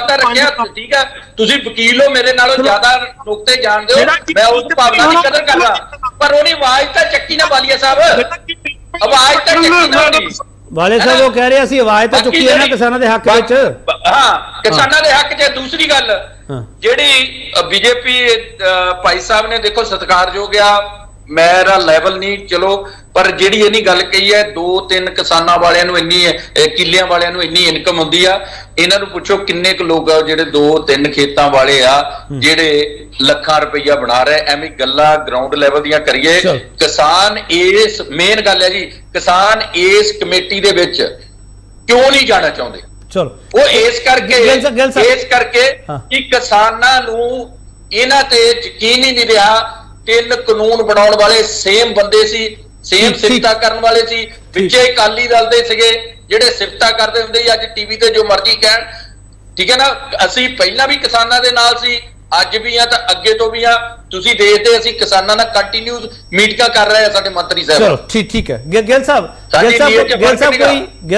ਤਾਂ ਰੱਖਿਆ, ਠੀਕ ਹੈ, ਤੁਸੀਂ ਵਕੀਲ ਹੋ, ਮੇਰੇ ਨਾਲੋਂ ਜ਼ਿਆਦਾ ਨੁਕਤੇ ਜਾਣਦੇ ਹੋ, ਮੈਂ ਉਸ ਭਾਵਨਾ ਦੀ ਕਦਰ ਕਰਦਾ, ਪਰ ਉਹਨੇ ਆਵਾਜ਼ ਤਾਂ ਚੱਕੀ ਨਾ ਬਾਲੀਆ ਸਾਹਿਬ, ਆਵਾਜ਼ ਤਾਂ ਚੱਕੀ ਨਾ। ਵਾਲੇ ਸਾਹਿਬ ਉਹ ਕਹਿ ਰਹੇ ਅਸੀਂ ਆਵਾਜ਼ ਤਾਂ ਚੁੱਕੀ ਹੈ ਨਾ ਕਿਸਾਨਾਂ ਦੇ ਹੱਕ ਵਿੱਚ। ਹਾਂ, ਕਿਸਾਨਾਂ ਦੇ ਹੱਕ 'ਚ। ਦੂਸਰੀ ਗੱਲ ਜਿਹੜੀ ਬੀਜੇਪੀ ਭਾਈ ਸਾਹਿਬ ਨੇ, ਦੇਖੋ ਸਤਿਕਾਰਯੋਗ ਆ, ਮੇਰਾ ਲੈਵਲ ਨਹੀਂ, ਚਲੋ, ਪਰ ਜਿਹੜੀ ਇਹਨੀ ਗੱਲ ਕਹੀ ਹੈ 2-3 ਕਿਸਾਨਾਂ ਵਾਲਿਆਂ ਨੂੰ ਇੰਨੀ, ਕਿੱਲਿਆਂ ਵਾਲਿਆਂ ਨੂੰ ਇੰਨੀ ਇਨਕਮ ਹੁੰਦੀ ਆ, ਇਹਨਾਂ ਨੂੰ ਪੁੱਛੋ ਕਿੰਨੇ ਕੁ ਲੋਕ ਆ ਜਿਹੜੇ 2-3 ਖੇਤਾਂ ਵਾਲੇ ਆ ਜਿਹੜੇ ਲੱਖਾਂ ਰੁਪਈਆ ਬਣਾ ਰਹੇ। ਐਵੇਂ ਗੱਲਾਂ ਗਰਾਊਂਡ ਲੈਵਲ ਦੀਆਂ ਕਰੀਏ। ਕਿਸਾਨ ਇਸ ਮੇਨ ਗੱਲ ਹੈ ਜੀ, ਕਿਸਾਨ ਇਸ ਕਮੇਟੀ ਦੇ ਵਿੱਚ ਕਿਉਂ ਨਹੀਂ ਜਾਣਾ ਚਾਹੁੰਦੇ? ਚਲੋ ਉਹ ਇਸ ਕਰਕੇ ਕਿ ਕਿਸਾਨਾਂ ਨੂੰ ਇਹਨਾਂ ਤੇ ਯਕੀਨ ਹੀ ਨਹੀਂ ਰਿਹਾ। 3 ਕਾਨੂੰਨ ਬਣਾਉਣ ਵਾਲੇ ਸੇਮ ਬੰਦੇ ਸੀ, ਸੇਮ ਸਿਫਤਾਂ ਕਰਨ ਵਾਲੇ ਸੀ, ਵਿੱਚੇ ਅਕਾਲੀ ਦਲ ਦੇ ਸੀਗੇ ਜਿਹੜੇ ਸਿਫਤਾਂ ਕਰਦੇ ਹੁੰਦੇ ਸੀ। ਅੱਜ ਟੀਵੀ ਤੇ ਜੋ ਮਰਜ਼ੀ ਕਹਿਣ, ਠੀਕ ਹੈ ਨਾ। ਅਸੀਂ ਪਹਿਲਾਂ ਵੀ ਕਿਸਾਨਾਂ ਦੇ ਨਾਲ ਸੀ, ਅੱਜ ਵੀ ਆ ਤਾਂ ਅੱਗੇ ਤੋਂ ਵੀ ਆ। ਤੁਸੀਂ ਦੇਖਦੇ ਅਸੀਂ ਕਿਸਾਨਾਂ ਨਾਲ ਕੰਟੀਨਿਊਸ ਮੀਟਿੰਗਾਂ ਕਰ ਰਹੇ ਆ ਸਾਡੇ ਮੰਤਰੀ ਸਾਹਿਬ। ਚਲੋ ਠੀਕ ਹੈ। ਗਿੱਲ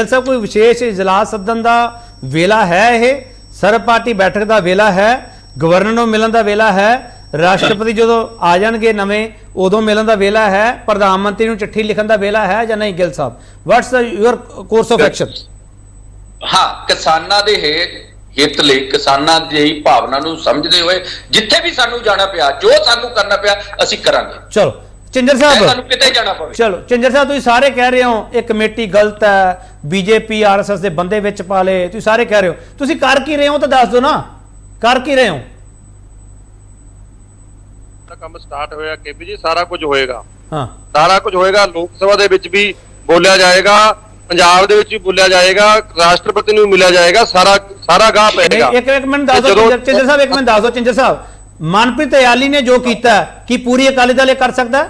ਸਾਹਿਬ ਕੋਈ ਵਿਸ਼ੇਸ਼ ਇਜਲਾਸ ਸੱਦਣ ਦਾ ਵੇਲਾ ਹੈ? ਇਹ ਸਰਬ ਪਾਰਟੀ ਬੈਠਕ ਦਾ ਵੇਲਾ ਹੈ, ਗਵਰਨਰ ਨੂੰ ਮਿਲਣ ਦਾ ਵੇਲਾ ਹੈ, ਰਾਸ਼ਟਰਪਤੀ ਜਦੋਂ ਆ ਜਾਣਗੇ ਨਵੇਂ ਉਦੋਂ ਮਿਲਣ ਦਾ ਵੇਲਾ ਹੈ, ਪ੍ਰਧਾਨ ਮੰਤਰੀ ਨੂੰ ਚਿੱਠੀ ਲਿਖਣ ਦਾ ਵੇਲਾ ਹੈ ਜਾਂ ਨਹੀਂ? Gill Sahib, what's your course of action? ਹਾਂ, ਕਿਸਾਨਾਂ ਦੇ ਹਿੱਤ ਲਈ, ਕਿਸਾਨਾਂ ਦੀ ਭਾਵਨਾ ਨੂੰ ਸਮਝਦੇ ਹੋਏ ਜਿੱਥੇ ਵੀ ਸਾਨੂੰ ਜਾਣਾ ਪਿਆ, ਜੋ ਸਾਨੂੰ ਕਰਨਾ ਪਿਆ, ਅਸੀਂ ਕਰਾਂਗੇ। ਚਲੋ ਚਿੰਜਰ ਸਾਹਿਬ, ਸਾਨੂੰ ਕਿਤੇ ਜਾਣਾ ਪਵੇ। ਚਲੋ ਚਿੰਜਰ ਸਾਹਿਬ, ਤੁਸੀਂ ਸਾਰੇ ਕਹਿ ਰਹੇ ਹੋ ਇਹ ਕਮੇਟੀ ਗਲਤ ਹੈ, ਬੀਜੇਪੀ ਆਰਐਸਐਸ ਦੇ ਬੰਦੇ ਵਿੱਚ ਪਾ ਲਏ, ਤੁਸੀਂ ਸਾਰੇ ਕਹਿ ਰਹੇ ਹੋ, ਤੁਸੀਂ ਕਰ ਕੀ ਰਹੇ ਹੋ ਤਾਂ ਦੱਸ ਦਿਓ ਨਾ, ਕਰ ਕੀ ਰਹੇ ਹੋ? ਕੰਮ ਸਟਾਰਟ ਹੋਇਆ ਕੇਪੀ ਜੀ, ਸਾਰਾ ਕੁਝ ਹੋਏਗਾ। ਹਾਂ, ਸਾਰਾ ਕੁਝ ਹੋਏਗਾ। ਲੋਕ ਸਭਾ ਦੇ ਵਿੱਚ ਵੀ ਬੋਲਿਆ ਜਾਏਗਾ, ਪੰਜਾਬ ਦੇ ਵਿੱਚ ਵੀ ਬੋਲਿਆ ਜਾਏਗਾ, ਰਾਸ਼ਟਰਪਤੀ ਨੂੰ ਮਿਲਿਆ ਜਾਏਗਾ, ਸਾਰਾ ਗਾਹ ਪਏਗਾ। ਇੱਕ ਮਿੰਟ ਦੱਸ ਦਿਓ ਚਿੰਜਰ ਸਾਹਿਬ, ਇੱਕ ਮਿੰਟ ਦੱਸ ਦਿਓ ਚਿੰਜਰ ਸਾਹਿਬ, ਮਨਪ੍ਰੀਤ ਇਆਲੀ ਨੇ ਜੋ ਕੀਤਾ ਕੀ ਪੂਰੀ ਅਕਾਲੀ ਦਲ ਇਹ ਕਰ ਸਕਦਾ?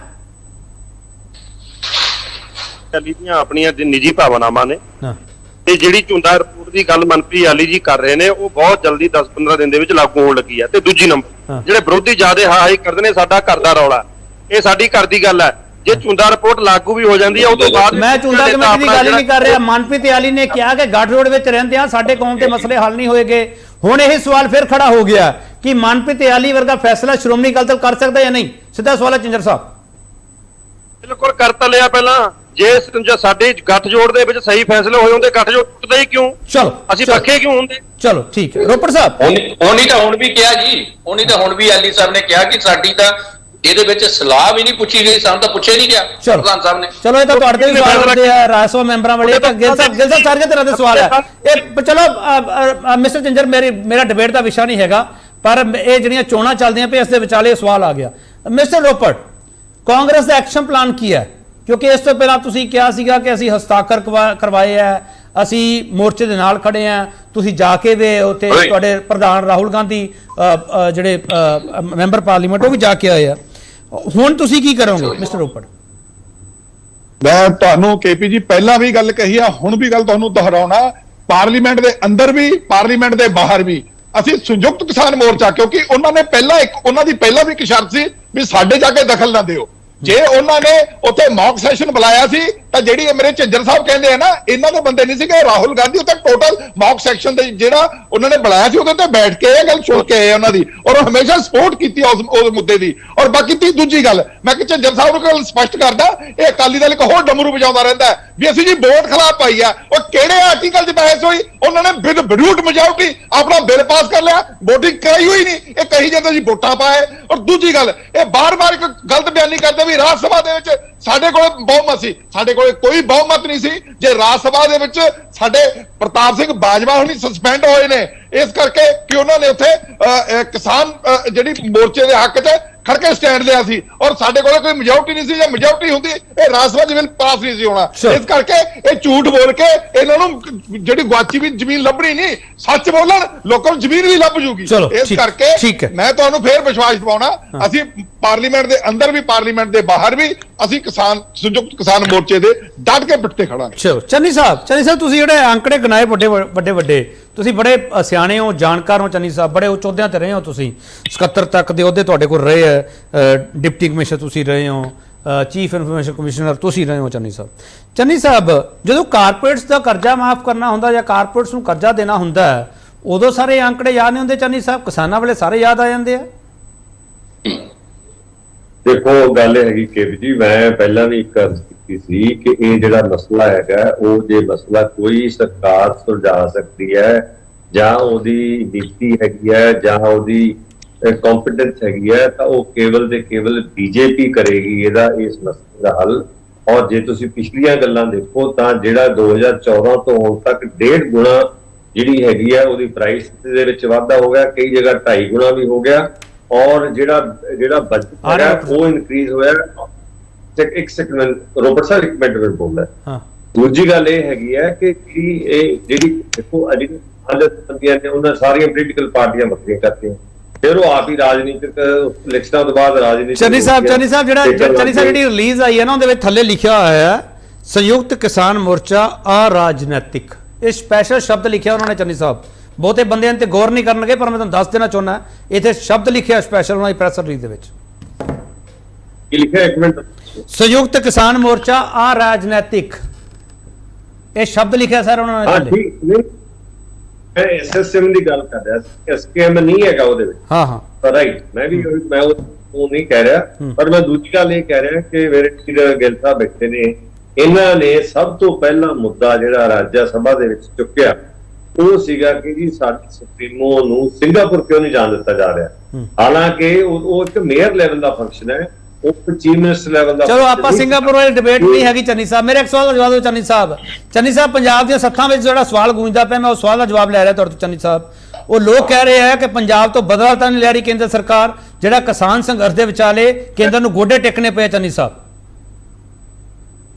ਅਕਾਲੀ ਦੀਆਂ ਆਪਣੀਆਂ ਨਿੱਜੀ ਭਾਵਨਾਵਾਂ ਨੇ, ਤੇ ਜਿਹੜੀ ਝੁੰਦਾ ਰਿਪੋਰਟ ਦੀ ਗੱਲ ਮਨਪ੍ਰੀਤ ਇਆਲੀ ਜੀ ਕਰ ਰਹੇ ਨੇ ਉਹ ਬਹੁਤ ਜਲਦੀ 10-15 ਦਿਨ ਦੇ ਵਿੱਚ ਲਾਗੂ ਹੋਣ ਲੱਗੀ ਹੈ। ਤੇ ਦੂਜੀ ਨੰਬਰ ਜਿਹੜੇ ਵਿਰੋਧੀ ਜਿਆਦਾ ਹਾਈ ਕਰਦੇ ਨੇ ਸਾਡਾ ਘਰ ਦਾ ਰੌਲਾ, ਇਹ ਸਾਡੀ ਘਰ ਦੀ ਗੱਲ ਹੈ। ਜੇ ਝੁੰਦਾ ਰਿਪੋਰਟ ਲਾਗੂ ਵੀ ਹੋ ਜਾਂਦੀ ਹੈ ਉਸ ਤੋਂ ਬਾਅਦ ਮੈਂ ਝੁੰਦਾ ਕਮੇਟੀ ਦੀ ਗੱਲ ਨਹੀਂ ਕਰ ਰਿਹਾ। ਮਨਪ੍ਰੀਤ ਇਆਲੀ ਨੇ ਕਿਹਾ ਕਿ ਗੱਠਜੋੜ ਵਿੱਚ ਰਹਿੰਦੇ ਆ ਸਾਡੇ ਕੌਮ ਦੇ ਮਸਲੇ ਹੱਲ ਨਹੀਂ ਹੋਏਗੇ। ਹੁਣ ਇਹ ਸਵਾਲ ਫਿਰ ਖੜਾ ਹੋ ਗਿਆ ਕਿ ਮਨਪ੍ਰੀਤ ਇਆਲੀ ਵਰਗਾ ਫੈਸਲਾ ਸ਼੍ਰੋਮਣੀ ਅਕਾਲੀ ਦਲ ਕਰ ਸਕਦਾ ਜਾਂ ਨਹੀਂ? ਸਿੱਧਾ ਸਵਾਲ ਹੈ ਚਿੰਜਰ ਸਾਹਿਬ। ਬਿਲਕੁਲ ਕਰ ਤਾਂ ਲਿਆ ਪਹਿਲਾਂ। ਜੇ ਸਾਡੇ ਗੱਠਜੋੜ ਦੇ ਵਿੱਚ ਸਹੀ ਫੈਸਲੇ ਹੋਏ ਹੁੰਦੇ, ਗੱਠਜੋੜ ਟੁੱਟਦਾ ਹੀ ਕਿਉਂ? ਚਲੋ ਅਸੀਂ ਪੱਕੇ ਕਿਉਂ ਹੁੰਦੇ? ਚਲੋ ਠੀਕ ਹੈ। ਰੋਪੜ ਸਾਹਿਬ, ਉਹਨੀ ਤਾਂ ਹੁਣ ਵੀ ਕਿਹਾ ਜੀ, ਉਹਨੀ ਤਾਂ ਹੁਣ ਵੀ ਐਲੀ ਸਾਹਿਬ ਨੇ ਕਿਹਾ ਕਿ ਸਾਡੀ ਤਾਂ ਇਹਦੇ ਵਿੱਚ ਸਲਾਹ ਵੀ ਨਹੀਂ ਪੁੱਛੀ ਗਈ, ਸਾਨੂੰ ਤਾਂ ਪੁੱਛਿਆ ਨਹੀਂ ਗਿਆ ਪ੍ਰਧਾਨ ਸਾਹਿਬ ਨੇ। ਚਲੋ ਇਹ ਤਾਂ ਤੁਹਾਡੇ ਤੇ ਵੀ ਸਵਾਲ ਕਰਦੇ ਆ ਰਾਜ ਸਭਾ ਮੈਂਬਰਾਂ ਵਾਲੇ, ਗਿੱਲ ਸਾਹਿਬ ਸਾਰੀਆਂ ਤਰ੍ਹਾਂ ਦੇ ਸਵਾਲ ਹੈ ਇਹ। ਚਲੋ ਮਿਸਟਰ ਚਿੰਜਰ, ਮੇਰਾ ਡਿਬੇਟ ਦਾ ਵਿਸ਼ਾ ਨਹੀਂ ਹੈਗਾ, ਪਰ ਇਹ ਜਿਹੜੀਆਂ ਚੋਣਾਂ ਚੱਲਦੀਆਂ ਪਈਆਂ ਇਸ ਦੇ ਵਿਚਾਲੇ ਸਵਾਲ ਆ ਗਿਆ। ਮਿਸਟਰ ਰੋਪੜ, ਕਾਂਗਰਸ ਦਾ ਐਕਸ਼ਨ ਪਲਾਨ ਕੀ ਹੈ? ਕਿਉਂਕਿ ਇਸ ਤੋਂ ਪਹਿਲਾਂ ਤੁਸੀਂ ਕਿਹਾ ਸੀਗਾ ਕਿ ਅਸੀਂ ਹਸਤਾਖਰ ਕਰਵਾਏ ਆ, ਅਸੀਂ ਮੋਰਚੇ ਦੇ ਨਾਲ ਖੜੇ ਆ, ਤੁਸੀਂ ਜਾ ਕੇ ਵੇ ਉੱਥੇ ਤੁਹਾਡੇ ਪ੍ਰਧਾਨ ਰਾਹੁਲ ਗਾਂਧੀ ਜਿਹੜੇ ਮੈਂਬਰ ਪਾਰਲੀਮੈਂਟ ਉਹ ਵੀ ਜਾ ਕੇ ਆਏ ਆ, ਹੁਣ ਤੁਸੀਂ ਕੀ ਕਰੋਗੇ ਮਿਸਟਰ ਰੋਪੜ? ਮੈਂ ਤੁਹਾਨੂੰ ਕੇਪੀ ਜੀ ਪਹਿਲਾਂ ਵੀ ਗੱਲ ਕਹੀ ਆ, ਹੁਣ ਵੀ ਗੱਲ ਤੁਹਾਨੂੰ ਦੁਹਰਾਉਣਾ, ਪਾਰਲੀਮੈਂਟ ਦੇ ਅੰਦਰ ਵੀ ਪਾਰਲੀਮੈਂਟ ਦੇ ਬਾਹਰ ਵੀ ਅਸੀਂ ਸੰਯੁਕਤ ਕਿਸਾਨ ਮੋਰਚਾ, ਕਿਉਂਕਿ ਉਹਨਾਂ ਨੇ ਉਹਨਾਂ ਦੀ ਪਹਿਲਾਂ ਵੀ ਇੱਕ ਸ਼ਰਤ ਸੀ ਵੀ ਸਾਡੇ ਜਾ ਕੇ ਦਖਲ ਨਾ ਦਿਓ। ਜੇ ਉਹਨਾਂ ਨੇ ਉੱਥੇ ਮੌਕ ਸੈਸ਼ਨ ਬੁਲਾਇਆ ਸੀ ਤਾਂ ਜਿਹੜੀ ਮੇਰੇ ਝੱਜਰ ਸਾਹਿਬ ਕਹਿੰਦੇ ਆ ਨਾ, ਇਹਨਾਂ ਦੇ ਬੰਦੇ ਨਹੀਂ ਸੀਗੇ, ਰਾਹੁਲ ਗਾਂਧੀ ਉੱਥੇ ਟੋਟਲ ਮੌਕ ਸੈਕਸ਼ਨ ਦੇ ਜਿਹੜਾ ਉਹਨਾਂ ਨੇ ਬੁਲਾਇਆ ਸੀ ਉਹਦੇ ਤੇ ਬੈਠ ਕੇ ਇਹ ਗੱਲ ਸੁਣ ਕੇ ਆਏ ਉਹਨਾਂ ਦੀ, ਔਰ ਉਹ ਹਮੇਸ਼ਾ ਸਪੋਰਟ ਕੀਤੀ ਉਸ ਮੁੱਦੇ ਦੀ। ਔਰ ਬਾਕੀ ਦੂਜੀ ਗੱਲ ਮੈਂ ਕਿ ਝੱਜਰ ਸਾਹਿਬ ਨੂੰ ਗੱਲ ਸਪਸ਼ਟ ਕਰਦਾ, ਇਹ ਅਕਾਲੀ ਦਲ ਇੱਕ ਹੋਰ ਡਮਰੂ ਵਜਾਉਂਦਾ ਰਹਿੰਦਾ ਵੀ ਅਸੀਂ ਜੀ ਵੋਟ ਖਿਲਾਫ ਪਾਈ ਆ। ਉਹ ਕਿਹੜੇ ਆਰਟੀਕਲ 'ਚ ਬਹਿਸ ਹੋਈ? ਉਹਨਾਂ ਨੇ ਵਿਦ ਬਰੂਟ ਮੈਜੋਰਟੀ ਆਪਣਾ ਬਿੱਲ ਪਾਸ ਕਰ ਲਿਆ, VOTING ਕਰਾਈ ਹੋਈ ਨਹੀਂ। ਇਹ ਕਹੀ ਜਾਂਦੇ ਜੀ ਵੋਟਾਂ ਪਾਏ। ਔਰ ਦੂਜੀ ਗੱਲ, ਇਹ ਬਾਰ-ਬਾਰ ਇੱਕ ਗਲਤ ਬਿਆਨੀ ਕਰਦੇ ਵੀ ਰਾਜ ਸਭਾ ਦੇ ਵਿੱਚ ਸਾਡੇ ਕੋਲ ਬਹੁਮਤ ਸੀ। ਸਾਡੇ ਕੋਲ ਕੋਈ ਬਹੁਮਤ ਨਹੀਂ ਸੀ। ਜੇ ਰਾਜ ਸਭਾ ਦੇ ਵਿੱਚ ਸਾਡੇ ਪ੍ਰਤਾਪ ਸਿੰਘ ਬਾਜਵਾ ਹੁਣੀ ਸਸਪੈਂਡ ਹੋਏ ਨੇ ਇਸ ਕਰਕੇ ਕਿ ਉਹਨਾਂ ਨੇ ਉੱਥੇ ਕਿਸਾਨ ਜਿਹੜੀ ਮੋਰਚੇ ਦੇ ਹੱਕ 'ਚ ਖੜ ਕੇ ਸਟੈਂਡ ਲਿਆ ਸੀ, ਔਰ ਸਾਡੇ ਕੋਲ ਕੋਈ ਮੈਜੋਰਟੀ ਨਹੀਂ ਸੀ। ਜੇ ਮੈਜੋਰਟੀ ਹੁੰਦੀ ਇਹ ਰਾਜ ਸਭਾ ਬਿੱਲ ਪਾਸ ਨਹੀਂ ਸੀ ਹੋਣਾ। ਇਸ ਕਰਕੇ ਇਹ ਝੂਠ ਬੋਲ ਕੇ ਇਹਨਾਂ ਨੂੰ ਜਿਹੜੀ ਗਵਾਚੀ ਵੀ ਜ਼ਮੀਨ ਲੱਭਣੀ ਨਹੀਂ, ਸੱਚ ਬੋਲਣ, ਲੋਕਾਂ ਨੂੰ ਜ਼ਮੀਨ ਵੀ ਲੱਭ ਜੂਗੀ। ਇਸ ਕਰਕੇ ਮੈਂ ਤੁਹਾਨੂੰ ਫੇਰ ਵਿਸ਼ਵਾਸ ਦਿਵਾਉਣਾ, ਅਸੀਂ ਪਾਰਲੀਮੈਂਟ ਦੇ ਅੰਦਰ ਵੀ ਪਾਰਲੀਮੈਂਟ ਦੇ ਬਾਹਰ ਵੀ ਅਸੀਂ ਸੰਯੁਕਤ ਕਿਸਾਨ ਮੋਰਚੇ ਦੇ ਡਟ ਕੇ ਪਿੱਟ ਤੇ ਖੜਾਂਗੇ। ਚਲੋ ਚੰਨੀ ਸਾਹਿਬ ਤੁਸੀਂ ਜਿਹੜੇ ਅੰਕੜੇ ਗਿਣਾਏ ਵੱਡੇ ਤੁਸੀਂ ਬੜੇ ਸਿਆਣੇ ਹੋ, ਜਾਣਕਾਰ ਹੋ ਚੰਨੀ ਸਾਹਿਬ, ਬੜੇ ਉੱਚ ਅਹੁਦਿਆਂ ਤੇ ਰਹੇ ਹੋ ਤੁਸੀਂ, 77 ਤੱਕ ਦੇ ਅਹੁਦੇ ਤੁਹਾਡੇ ਕੋਲ ਰਹੇ ਹੈ, ਡਿਪਟੀ ਕਮਿਸ਼ਨਰ ਤੁਸੀਂ ਰਹੇ ਹੋ, ਚੀਫ ਇਨਫੋਰਮੇਸ਼ਨ ਕਮਿਸ਼ਨਰ ਤੁਸੀਂ ਰਹੇ ਹੋ ਚੰਨੀ ਸਾਹਿਬ। ਜਦੋਂ ਕਾਰਪੋਰੇਟਸ ਦਾ ਕਰਜ਼ਾ ਮਾਫ ਕਰਨਾ ਹੁੰਦਾ ਜਾਂ ਕਾਰਪੋਰੇਟਸ ਨੂੰ ਕਰਜ਼ਾ ਦੇਣਾ ਹੁੰਦਾ ਉਦੋਂ ਸਾਰੇ ਅੰਕੜੇ ਯਾਦ ਨਹੀਂ ਹੁੰਦੇ ਚੰਨੀ ਸਾਹਿਬ, ਕਿਸਾਨਾਂ ਵਾਲੇ ਸਾਰੇ ਯਾਦ ਆ ਜਾਂਦੇ ਆ। ਦੇਖੋ ਗੱਲ ਹੈਗੀ ਕਿ ਜੀ ਮੈਂ ਪਹਿਲਾਂ ਵੀ ਇੱਕ ਅਰਜ਼ ਕੀਤੀ ਸੀ ਕਿ ਇਹ ਜਿਹੜਾ ਮਸਲਾ ਹੈਗਾ ਉਹ ਜੇ ਮਸਲਾ ਕੋਈ ਸਰਕਾਰ ਸੁਲਝਾ ਸਕਦੀ ਹੈ ਜਾਂ ਉਹਦੀ ਨੀਤੀ ਹੈਗੀ ਹੈ ਜਾਂ ਉਹਦੀ ਕੰਪੀਟੈਂਸ ਹੈਗੀ ਹੈ ਤਾਂ ਉਹ ਕੇਵਲ ਤੇ ਕੇਵਲ ਬੀਜੇਪੀ ਕਰੇਗੀ ਇਹਦਾ ਇਸ ਮਸਲੇ ਦਾ ਹੱਲ। ਔਰ ਜੇ ਤੁਸੀਂ ਪਿਛਲੀਆਂ ਗੱਲਾਂ ਦੇਖੋ ਤਾਂ ਜਿਹੜਾ 2014 ਤੋਂ ਹੁਣ ਤੱਕ 1.5 ਗੁਣਾ ਜਿਹੜੀ ਹੈਗੀ ਹੈ ਉਹਦੀ ਪ੍ਰਾਈਸ ਦੇ ਵਿੱਚ ਵਾਧਾ ਹੋ ਗਿਆ, ਕਈ ਜਗ੍ਹਾ 2.5 ਗੁਣਾ ਵੀ ਹੋ ਗਿਆ। ਔਰ ਜਿਹੜਾ ਬਜਟ ਹੈ ਉਹ ਇਨਕਰੀਜ਼ ਹੋਇਆ। ਇੱਕ ਸੈਕਿੰਡ ਰੋਬਰਟ ਸਾਹਿਬ, ਇੱਕ ਮਿੰਟ ਵਿੱਚ ਬੋਲਦਾ। ਦੂਜੀ ਗੱਲ ਇਹ ਹੈਗੀ ਹੈ ਕਿ ਇਹ ਜਿਹੜੀ ਦੇਖੋ ਅੱਜ ਬੰਦੀਆਂ ਨੇ ਉਹਨਾਂ ਸਾਰੀਆਂ ਪੋਲੀਟੀਕਲ ਪਾਰਟੀਆਂ ਵੱਖਰੀਆਂ ਕਰਤੀਆਂ, ਫਿਰ ਉਹ ਆਪ ਹੀ ਰਾਜਨੀਤਿਕ ਇਲੈਕਸ਼ਨਾਂ ਤੋਂ ਬਾਅਦ ਰਾਜਨੀਤਿਕ ਚੰਨੀ ਸਾਹਿਬ ਜਿਹੜੀ ਰਿਲੀਜ਼ ਆਈ ਹੈ ਨਾ ਉਹਦੇ ਵਿੱਚ ਥੱਲੇ ਲਿਖਿਆ ਹੋਇਆ ਹੈ ਸੰਯੁਕਤ ਕਿਸਾਨ ਮੋਰਚਾ ਅਰਾਜਨੀਤਿਕ। ਇਹ ਸਪੈਸ਼ਲ ਸ਼ਬਦ ਲਿਖਿਆ ਉਹਨਾਂ ਨੇ ਚੰਨੀ ਸਾਹਿਬ, ਬਹੁਤੇ ਬੰਦਿਆਂ ਤੇ ਗੌਰ ਨਹੀਂ ਕਰਨਗੇ ਪਰ ਮੈਂ ਤੁਹਾਨੂੰ ਦੱਸ ਦੇਣਾ ਚਾਹੁੰਦਾ ਇੱਥੇ ਸ਼ਬਦ ਲਿਖਿਆ ਸਪੈਸ਼ਲ ਉਹਨਾਂ ਦੀ ਪ੍ਰੈਸ ਰਿਲੀਜ਼ ਦੇ ਵਿੱਚ ਕੀ ਲਿਖਿਆ, ਇੱਕ ਮਿੰਟ। ਸੰਯੁਕਤ ਕਿਸਾਨ ਮੋਰਚਾ ਅਰਾਜਨੀਤਿਕ, ਇਹ ਸ਼ਬਦ ਲਿਖਿਆ ਸਰ ਉਹਨਾਂ ਨੇ। ਮੈਂ ਐਸਐਸਐਮ ਦੀ ਗੱਲ ਕਰ ਰਿਹਾ ਸੀ, ਐਸਕੇਐਮ ਨਹੀਂ ਹੈਗਾ ਉਹਦੇ ਵਿੱਚ। ਹਾਂ ਰਾਈਟ, ਮੈਂ ਉਹ ਨਹੀਂ ਕਹਿ ਰਿਹਾ, ਪਰ ਮੈਂ ਦੂਜੀ ਗੱਲ ਇਹ ਕਹਿ ਰਿਹਾ ਕਿ ਮੇਰੇ ਗਿੱਲ ਸਾਹਿਬ ਬੈਠੇ ਨੇ, ਇਹਨਾਂ ਨੇ ਸਭ ਤੋਂ ਪਹਿਲਾ ਮੁੱਦਾ ਜਿਹੜਾ ਰਾਜ ਸਭਾ ਦੇ ਵਿੱਚ ਚੁੱਕਿਆ ਉਹ ਸੀਗਾ ਕਿ ਜੀ ਸਾਡੇ ਸੁਪਰੀਮੋ ਨੂੰ ਸਿੰਗਾਪੁਰ ਕਿਉਂ ਨਹੀਂ ਜਾਣ ਦਿੱਤਾ ਜਾ ਰਿਹਾ। ਹਾਲਾਂਕਿ ਉਹ ਇੱਕ ਮੇਅਰ ਲੈਵਲ ਦਾ ਫੰਕਸ਼ਨ ਹੈ, ਉਹ ਚੀਫ ਮਿਨਿਸਟਰ ਲੈਵਲ ਦਾ। ਚਲੋ ਆਪਾਂ ਸਿੰਗਾਪੁਰ ਵਾਲੀ ਡਿਬੇਟ ਨਹੀਂ ਹੈਗੀ ਚੰਨੀ ਸਾਹਿਬ। ਮੇਰੇ ਇੱਕ ਸਵਾਲ ਦਾ ਜਵਾਬ ਦਿਓ ਚੰਨੀ ਸਾਹਿਬ। ਪੰਜਾਬ ਦੀਆਂ ਸੱਥਾਂ ਵਿੱਚ ਜਿਹੜਾ ਸਵਾਲ ਗੂੰਜਦਾ ਪਿਆ ਮੈਂ ਉਸ ਸਵਾਲ ਦਾ ਜਵਾਬ ਲੈ ਰਿਹਾ ਤੁਹਾਡੇ ਤੋਂ ਚੰਨੀ ਸਾਹਿਬ। ਉਹ ਲੋਕ ਕਹਿ ਰਹੇ ਆ ਕਿ ਪੰਜਾਬ ਤੋਂ ਬਦਲਾ ਤਾਂ ਨਹੀਂ ਲੈ ਰਹੀ ਕੇਂਦਰ ਸਰਕਾਰ, ਜਿਹੜਾ ਕਿਸਾਨ ਸੰਘਰਸ਼ ਦੇ ਵਿਚਾਲੇ ਕੇਂਦਰ ਨੂੰ ਗੋਡੇ ਟੇਕਣੇ ਪਏ ਚੰਨੀ ਸਾਹਿਬ।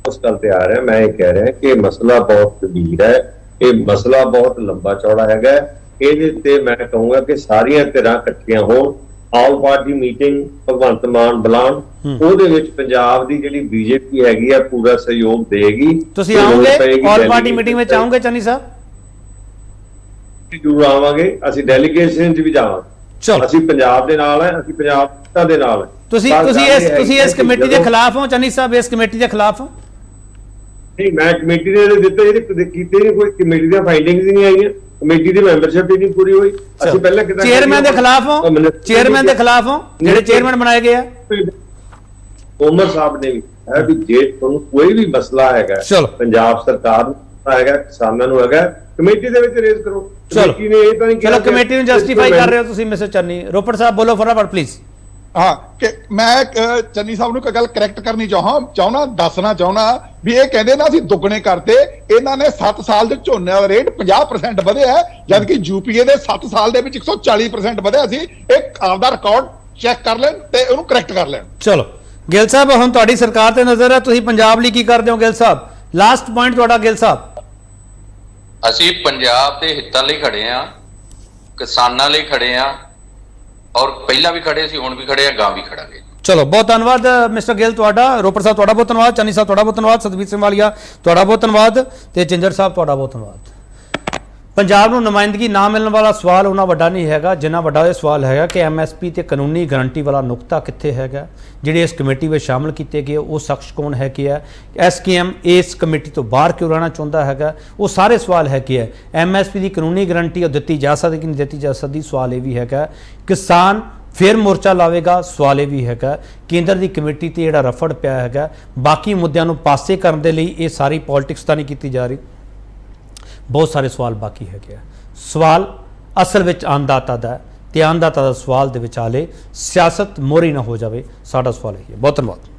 ਉਸ ਗੱਲ ਤੇ ਆ ਰਿਹਾ, ਮੈਂ ਇਹ ਕਹਿ ਰਿਹਾ ਕਿ ਮਸਲਾ ਬਹੁਤ ਗੰਭੀਰ ਹੈ, ਇਹ ਮਸਲਾ ਬਹੁਤ ਲੰਬਾ ਚੌੜਾ ਹੈਗਾ। ਇਹਦੇ ਤੇ ਮੈਂ ਕਹੂੰਗਾ ਕਿ ਸਾਰੀਆਂ ਧਿਰਾਂ ਇਕੱਠੀਆਂ ਹੋਣ, all party meeting Bhagwant Mann ਬੁਲਾਉਣ, ਉਹਦੇ ਵਿੱਚ ਪੰਜਾਬ ਦੀ ਜਿਹੜੀ ਬੀਜੇਪੀ ਹੈਗੀ ਆ ਪੂਰਾ ਸਹਿਯੋਗ ਦੇਗੀ। ਤੁਸੀਂ ਆਓਗੇ ਆਲ ਪਾਰਟੀ ਮੀਟਿੰਗ ਵਿੱਚ ਆਓਗੇ ਚੰਨੀ ਸਾਹਿਬ? ਜ਼ਰੂਰ ਆਵਾਂਗੇ, ਅਸੀਂ ਡੈਲੀਗੇਸ਼ਨ 'ਚ ਵੀ ਜਾਵਾਂਗੇ। ਅਸੀਂ ਪੰਜਾਬ ਦੇ ਨਾਲ ਹੈ, ਅਸੀਂ ਪੰਜਾਬ ਦੇ ਨਾਲ ਹੈ। ਤੁਸੀਂ ਇਸ ਕਮੇਟੀ ਦੇ ਖਿਲਾਫ ਹੋ ਚੰਨੀ ਸਾਹਿਬ? ਇਸ ਕਮੇਟੀ ਦੇ ਖਿਲਾਫ ਹੋ? ਨਹੀਂ, ਮੈਂ ਕਮੇਟੀ ਦੇ ਦਿੱਤੇ ਜਿਹੜੇ ਕੀਤੇ ਨਹੀਂ, ਕੋਈ ਕਮੇਟੀ ਦੀਆਂ ਫਾਈਂਡਿੰਗਸ ਨਹੀਂ ਆਈਆਂ, ਕਮੇਟੀ ਦੀ ਮੈਂਬਰਸ਼ਿਪ ਹੀ ਨਹੀਂ ਪੂਰੀ ਹੋਈ। ਅਸੀਂ ਪਹਿਲਾਂ ਕਿਦਾਂ ਚੇਅਰਮੈਨ ਦੇ ਖਿਲਾਫ ਹੋ? ਚੇਅਰਮੈਨ ਦੇ ਖਿਲਾਫ ਹੋ ਜਿਹੜੇ ਚੇਅਰਮੈਨ ਬਣਾਏ ਗਏ ਆ? ਉਮਰ ਸਾਹਿਬ ਨੇ ਵੀ ਕਿਹਾ ਵੀ ਜੇ ਤੁਹਾਨੂੰ ਕੋਈ ਵੀ ਮਸਲਾ ਹੈਗਾ ਪੰਜਾਬ ਸਰਕਾਰ ਨੂੰ ਹੈਗਾ, ਕਿਸਾਨਾਂ ਨੂੰ ਹੈਗਾ, ਕਮੇਟੀ ਦੇ ਵਿੱਚ ਰੇਜ਼ ਕਰੋ। ਕਮੇਟੀ ਨੇ ਇਹ ਤਾਂ ਨਹੀਂ ਕਿਹਾ। ਚਲੋ ਕਮੇਟੀ ਨੂੰ ਜਸਟੀਫਾਈ ਕਰ ਰਹੇ ਹੋ ਤੁਸੀਂ ਮਿਸਟਰ ਚੰਨੀ। ਰੋਪੜ ਸਾਹਿਬ ਬੋਲੋ ਫਟਾਫਟ ਪਲੀਜ਼। ਹਾਂ ਕਿ ਮੈਂ ਚੰਨੀ ਸਾਹਿਬ ਨੂੰ ਇੱਕ ਗੱਲ ਕਰੈਕਟ ਕਰਨੀ ਦੱਸਣਾ ਚਾਹੁੰਦਾ ਵੀ ਇਹ ਕਹਿੰਦੇ ਨਾ ਅਸੀਂ ਦੁੱਗਣੇ ਕਰਤੇ, ਇਹਨਾਂ ਨੇ 7 ਸਾਲ ਦੇ ਝੋਨੇ ਦਾ ਰੇਟ 50% ਵਧਿਆ, ਜਦਕਿ ਯੂਪੀਏ ਦੇ 7 ਸਾਲ ਦੇ ਵਿੱਚ 140% ਵਧਿਆ ਸੀ। ਇਹ ਆਪਦਾ ਰਿਕਾਰਡ ਚੈੱਕ ਕਰ ਲੈਣ ਤੇ ਉਹਨੂੰ ਕਰੈਕਟ ਕਰ ਲੈਣ। ਚਲੋ ਗਿੱਲ ਸਾਹਿਬ, ਹੁਣ ਤੁਹਾਡੀ ਸਰਕਾਰ ਤੇ ਨਜ਼ਰ ਹੈ, ਤੁਸੀਂ ਪੰਜਾਬ ਲਈ ਕੀ ਕਰਦੇ ਹੋ ਗਿੱਲ ਸਾਹਿਬ? ਲਾਸਟ ਪੁਆਇੰਟ ਤੁਹਾਡਾ ਗਿੱਲ ਸਾਹਿਬ। ਅਸੀਂ ਪੰਜਾਬ ਦੇ ਹਿੱਤਾਂ ਲਈ ਖੜੇ ਆ, ਕਿਸਾਨਾਂ ਲਈ ਖੜੇ ਆ, ਔਰ ਪਹਿਲਾਂ ਵੀ ਖੜੇ ਸੀ, ਹੁਣ ਵੀ ਖੜੇ ਆ, ਗਾਂ ਵੀ ਖੜਾਂਗੇ। ਚਲੋ ਬਹੁਤ ਧੰਨਵਾਦ ਮਿਸਟਰ ਗਿੱਲ ਤੁਹਾਡਾ, ਰੋਪੜ ਸਾਹਿਬ ਤੁਹਾਡਾ ਬਹੁਤ ਧੰਨਵਾਦ, ਚੰਨੀ ਸਾਹਿਬ ਤੁਹਾਡਾ ਬਹੁਤ ਧੰਨਵਾਦ, ਸਤਬੀਰ ਸਿੰਘ ਵਾਲੀਆ ਤੁਹਾਡਾ ਬਹੁਤ ਧੰਨਵਾਦ ਤੇ ਜਿੰਜਰ ਸਾਹਿਬ ਤੁਹਾਡਾ ਬਹੁਤ ਧੰਨਵਾਦ। ਪੰਜਾਬ ਨੂੰ ਨੁਮਾਇੰਦਗੀ ਨਾ ਮਿਲਣ ਵਾਲਾ ਸਵਾਲ ਉਹਨਾਂ ਵੱਡਾ ਨਹੀਂ ਹੈਗਾ ਜਿੰਨਾ ਵੱਡਾ ਇਹ ਸਵਾਲ ਹੈਗਾ ਕਿ ਐਮਐਸਪੀ ਤੇ ਕਾਨੂੰਨੀ ਗਰੰਟੀ ਵਾਲਾ ਨੁਕਤਾ ਕਿੱਥੇ ਹੈਗਾ। ਜਿਹੜੇ ਇਸ ਕਮੇਟੀ ਵਿੱਚ ਸ਼ਾਮਲ ਕੀਤੇ ਗਏ ਉਹ ਸ਼ਖਸ ਕੌਣ ਹੈ ਕਿ ਹੈ, ਐਸਕੇਐਮ ਇਸ ਕਮੇਟੀ ਤੋਂ ਬਾਹਰ ਕਿਉਂ ਰਹਿਣਾ ਚਾਹੁੰਦਾ ਹੈਗਾ, ਉਹ ਸਾਰੇ ਸਵਾਲ ਹੈ ਕਿ ਹੈ ਐਮਐਸਪੀ ਦੀ ਕਾਨੂੰਨੀ ਗਰੰਟੀ ਉਹ ਦਿੱਤੀ ਜਾ ਸਕਦੀ ਕਿ ਨਹੀਂ ਦਿੱਤੀ ਜਾ ਸਕਦੀ। ਸਵਾਲ ਇਹ ਵੀ ਹੈਗਾ ਕਿਸਾਨ ਫਿਰ ਮੋਰਚਾ ਲਾਵੇਗਾ, ਸਵਾਲ ਇਹ ਵੀ ਹੈਗਾ ਕੇਂਦਰ ਦੀ ਕਮੇਟੀ ਤੇ ਜਿਹੜਾ ਰਫੜ ਪਿਆ ਹੈਗਾ ਬਾਕੀ ਮੁੱਦਿਆਂ ਨੂੰ ਪਾਸੇ ਕਰਨ ਦੇ ਲਈ ਇਹ ਸਾਰੀ ਪੋਲਿਟਿਕਸ ਤਾਂ ਨਹੀਂ ਕੀਤੀ ਜਾ ਰਹੀ। ਬਹੁਤ ਸਾਰੇ ਸਵਾਲ ਬਾਕੀ ਹੈਗੇ ਆ। ਸਵਾਲ ਅਸਲ ਵਿੱਚ ਅੰਨਦਾਤਾ ਦਾ ਤੇ ਅੰਨਦਾਤਾ ਦਾ ਸਵਾਲ ਦੇ ਵਿਚਾਲੇ ਸਿਆਸਤ ਮੋਹਰੀ ਨਾ ਹੋ ਜਾਵੇ, ਸਾਡਾ ਸਵਾਲ ਇਹ ਹੈ। ਬਹੁਤ ਧੰਨਵਾਦ।